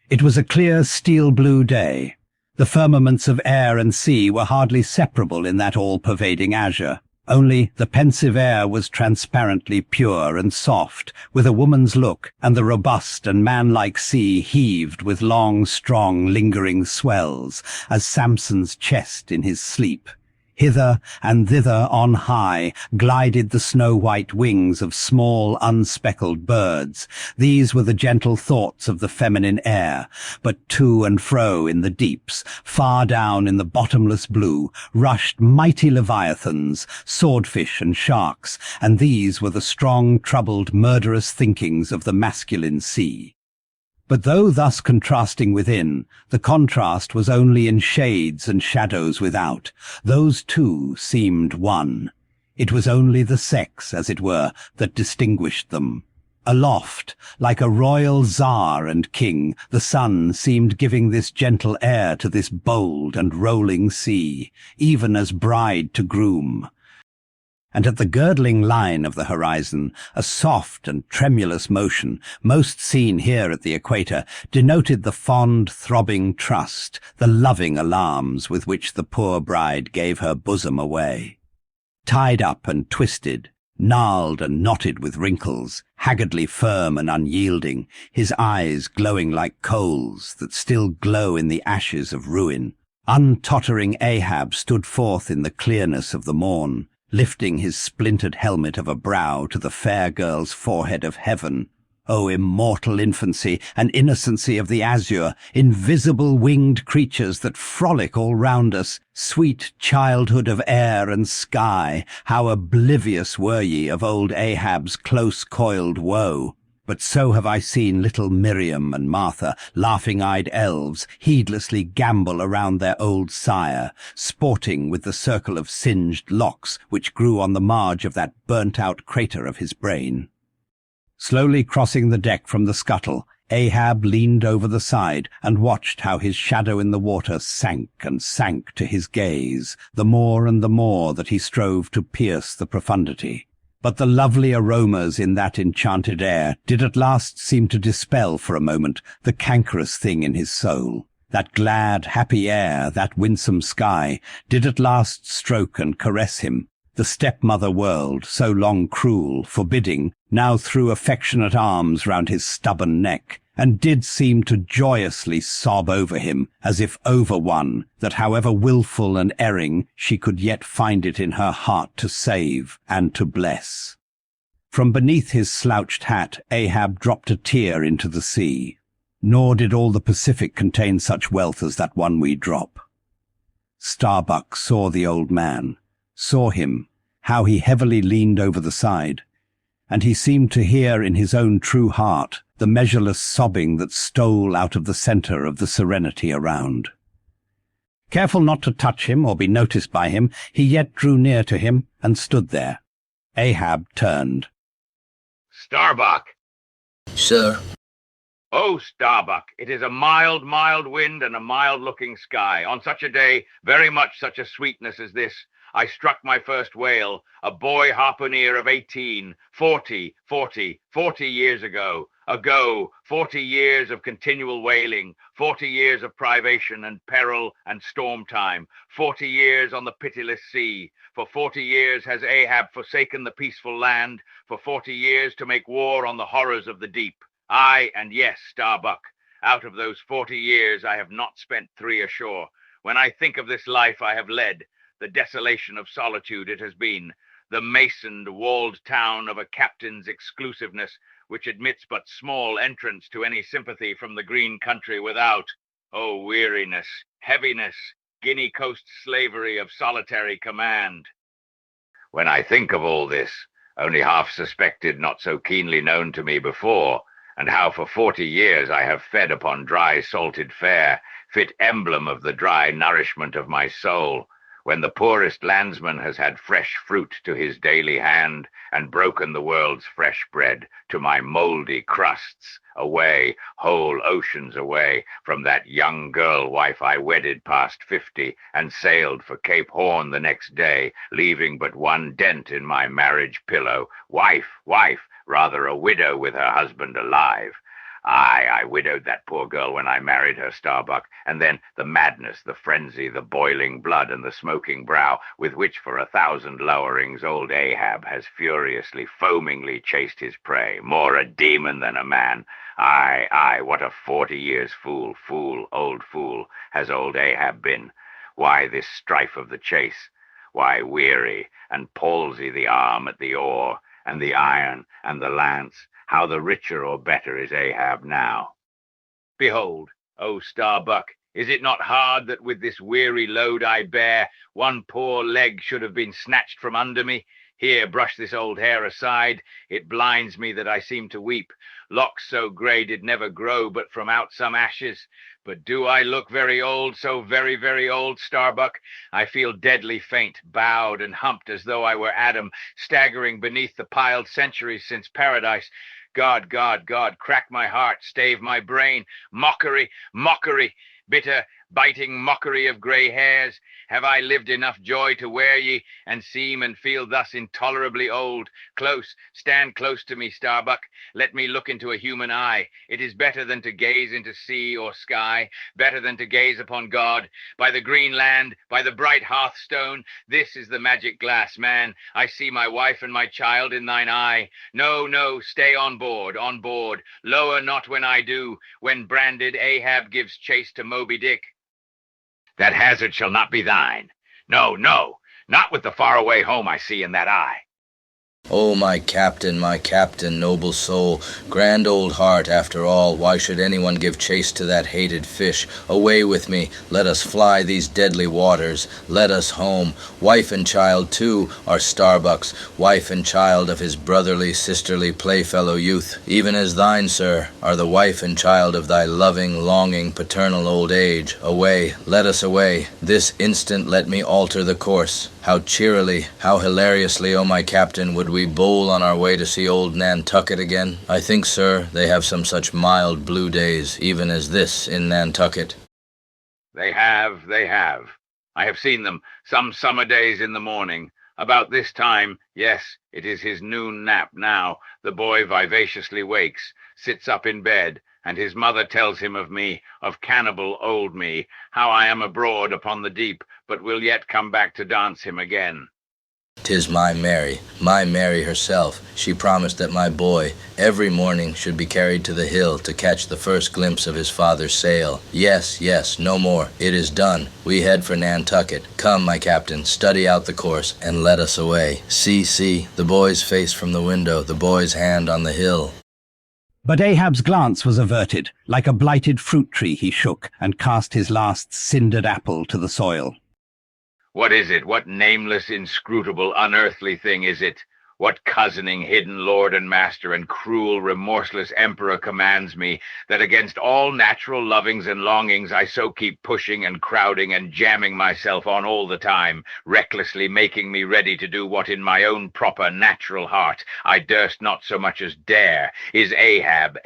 A: It was a clear steel-blue day. The firmaments of air and sea were hardly separable in that all-pervading azure. Only the pensive air was transparently pure and soft, with a woman's look, and the robust and man-like sea heaved with long, strong, lingering swells, as Samson's chest in his sleep. Hither and thither on high glided the snow-white wings of small, unspeckled birds. These were the gentle thoughts of the feminine air, but to and fro in the deeps, far down in the bottomless blue, rushed mighty leviathans, swordfish and sharks, and these were the strong, troubled, murderous thinkings of the masculine sea. But though thus contrasting within, the contrast was only in shades and shadows without. Those two seemed one. It was only the sex, as it were, that distinguished them. Aloft, like a royal czar and king, the sun seemed giving this gentle air to this bold and rolling sea, even as bride to groom. And at the girdling line of the horizon, a soft and tremulous motion, most seen here at the equator, denoted the fond, throbbing trust, the loving alarms with which the poor bride gave her bosom away. Tied up and twisted, gnarled and knotted with wrinkles, haggardly firm and unyielding, his eyes glowing like coals that still glow in the ashes of ruin, untottering Ahab stood forth in the clearness of the morn, lifting his splintered helmet of a brow to the fair girl's forehead of heaven. O immortal infancy and innocency of the azure, invisible winged creatures that frolic all round us, sweet childhood of air and sky, how oblivious were ye of old Ahab's close-coiled woe! But so have I seen little Miriam and Martha, laughing-eyed elves, heedlessly gambol around their old sire, sporting with the circle of singed locks which grew on the marge of that burnt-out crater of his brain. Slowly crossing the deck from the scuttle, Ahab leaned over the side and watched how his shadow in the water sank and sank to his gaze, the more and the more that he strove to pierce the profundity. But the lovely aromas in that enchanted air did at last seem to dispel for a moment the cankerous thing in his soul. That glad, happy air, that winsome sky, did at last stroke and caress him. The stepmother world, so long cruel, forbidding, now threw affectionate arms round his stubborn neck, and did seem to joyously sob over him, as if over one, that however wilful and erring, she could yet find it in her heart to save and to bless. From beneath his slouched hat, Ahab dropped a tear into the sea. Nor did all the Pacific contain such wealth as that one we drop. Starbuck saw the old man, saw him, how he heavily leaned over the side, and he seemed to hear in his own true heart the measureless sobbing that stole out of the centre of the serenity around. Careful not to touch him or be noticed by him, he yet drew near to him and stood there. Ahab turned.
B: Starbuck!
E: Sir.
B: Oh, Starbuck, it is a mild, mild wind and a mild-looking sky. On such a day, very much such a sweetness as this, I struck my first whale, a boy harpooner of 18, 40 years ago. 40 years of continual whaling, 40 years of privation and peril and storm time, 40 years on the pitiless sea. For 40 years has Ahab forsaken the peaceful land, for 40 years to make war on the horrors of the deep. Aye, and yes, Starbuck, out of those 40 years I have not spent 3 ashore. When I think of this life I have led, the desolation of solitude it has been, the masoned, walled town of a captain's exclusiveness, which admits but small entrance to any sympathy from the green country without. Oh, weariness, heaviness, Guinea Coast slavery of solitary command. When I think of all this, only half suspected, not so keenly known to me before, and how for 40 years I have fed upon dry salted fare, fit emblem of the dry nourishment of my soul, when the poorest landsman has had fresh fruit to his daily hand, and broken the world's fresh bread to my mouldy crusts, away, whole oceans away, from that young girl wife I wedded past 50, and sailed for Cape Horn the next day, leaving but one dent in my marriage pillow. Wife, rather a widow with her husband alive. Aye, I widowed that poor girl when I married her, Starbuck, and then the madness, the frenzy, the boiling blood, and the smoking brow, with which for 1,000 lowerings old Ahab has furiously, foamingly chased his prey, more a demon than a man. Aye, what a 40 years fool, old fool, has old Ahab been. Why this strife of the chase? Why weary, and palsy the arm at the oar, and the iron, and the lance? How the richer or better is Ahab now? Behold, O Starbuck, is it not hard that with this weary load I bear, one poor leg should have been snatched from under me? Here, brush this old hair aside, it blinds me that I seem to weep. Locks so grey did never grow but from out some ashes. But do I look very old, so very, very old, Starbuck? I feel deadly faint, bowed and humped as though I were Adam, staggering beneath the piled centuries since paradise. God, crack my heart, stave my brain. Mockery, bitter, biting mockery of grey hairs. Have I lived enough joy to wear ye, and seem and feel thus intolerably old? Close, stand close to me, Starbuck. Let me look into a human eye. It is better than to gaze into sea or sky, better than to gaze upon God. By the green land, by the bright hearthstone, this is the magic glass, man. I see my wife and my child in thine eye. No, stay on board. Lower not when I do, when branded Ahab gives chase to Moby Dick. That hazard shall not be thine. No, not with the faraway home I see in that eye.
E: Oh, my captain, noble soul, grand old heart, after all, why should anyone give chase to that hated fish? Away with me, let us fly these deadly waters, let us home. Wife and child, too, are Starbuck's, wife and child of his brotherly, sisterly, playfellow youth, even as thine, sir, are the wife and child of thy loving, longing, paternal old age. Away, let us away, this instant let me alter the course. How cheerily, how hilariously, O my captain, would we bowl on our way to see old Nantucket again? I think, sir, they have some such mild blue days, even as this in Nantucket.
B: They have. I have seen them, some summer days in the morning, About this time, yes, it is his noon nap now, the boy vivaciously wakes, sits up in bed, and his mother tells him of me, of cannibal old me, how I am abroad upon the deep, but will yet come back to dance him again.
E: 'Tis my Mary herself. She promised that my boy every morning should be carried to the hill to catch the first glimpse of his father's sail. Yes, yes, no more. It is done. We head for Nantucket. Come, my captain, study out the course, and let us away. See, the boy's face from the window, the boy's hand on the hill.
A: But Ahab's glance was averted. Like a blighted fruit tree he shook, and cast his last cindered apple to the soil.
B: What is it? What nameless, inscrutable, unearthly thing is it? What cozening, hidden lord and master and cruel, remorseless emperor commands me, that against all natural lovings and longings I so keep pushing and crowding and jamming myself on all the time, recklessly making me ready to do what in my own proper natural heart I durst not so much as dare, is Ahab.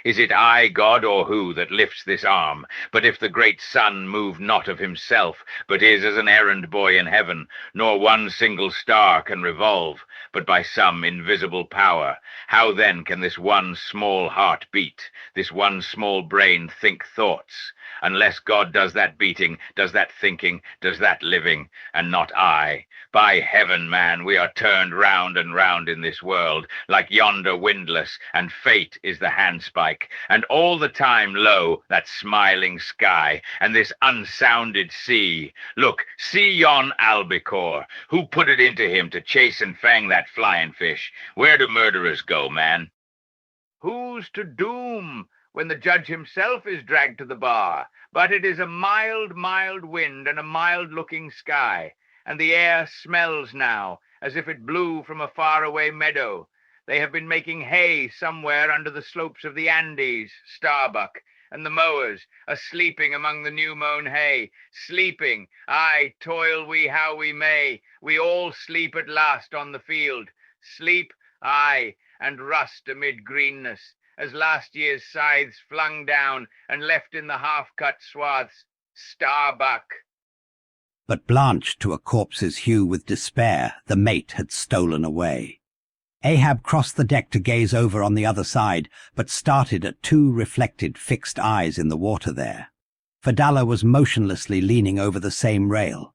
B: Is it I, God, or who, that lifts this arm? But if the great sun move not of himself, but is as an errand boy in heaven, nor one single star can revolve, but by some invisible power, how then can this one small heart beat, this one small brain think thoughts, unless God does that beating, does that thinking, does that living, and not I? By heaven, man, we are turned round and round in this world, like yonder windlass, and fate is the handspike, and all the time, lo, that smiling sky, and this unsounded sea. Look, see yon albacore, who put it into him to chase and fang that flying fish? Where do murderers go, man? Who's to doom when the judge himself is dragged to the bar? But it is a mild, mild wind and a mild-looking sky, and the air smells now as if it blew from a faraway meadow. They have been making hay somewhere under the slopes of the Andes, Starbuck, and the mowers are sleeping among the new-mown hay. Sleeping, aye, toil we how we may, we all sleep at last on the field. Sleep, aye, and rust amid greenness, as last year's scythes flung down and left in the half-cut swaths. Starbuck.
A: But blanched to a corpse's hue with despair, the mate had stolen away. Ahab crossed the deck to gaze over on the other side, but started at two reflected, fixed eyes in the water there. Fadalla was motionlessly leaning over the same rail.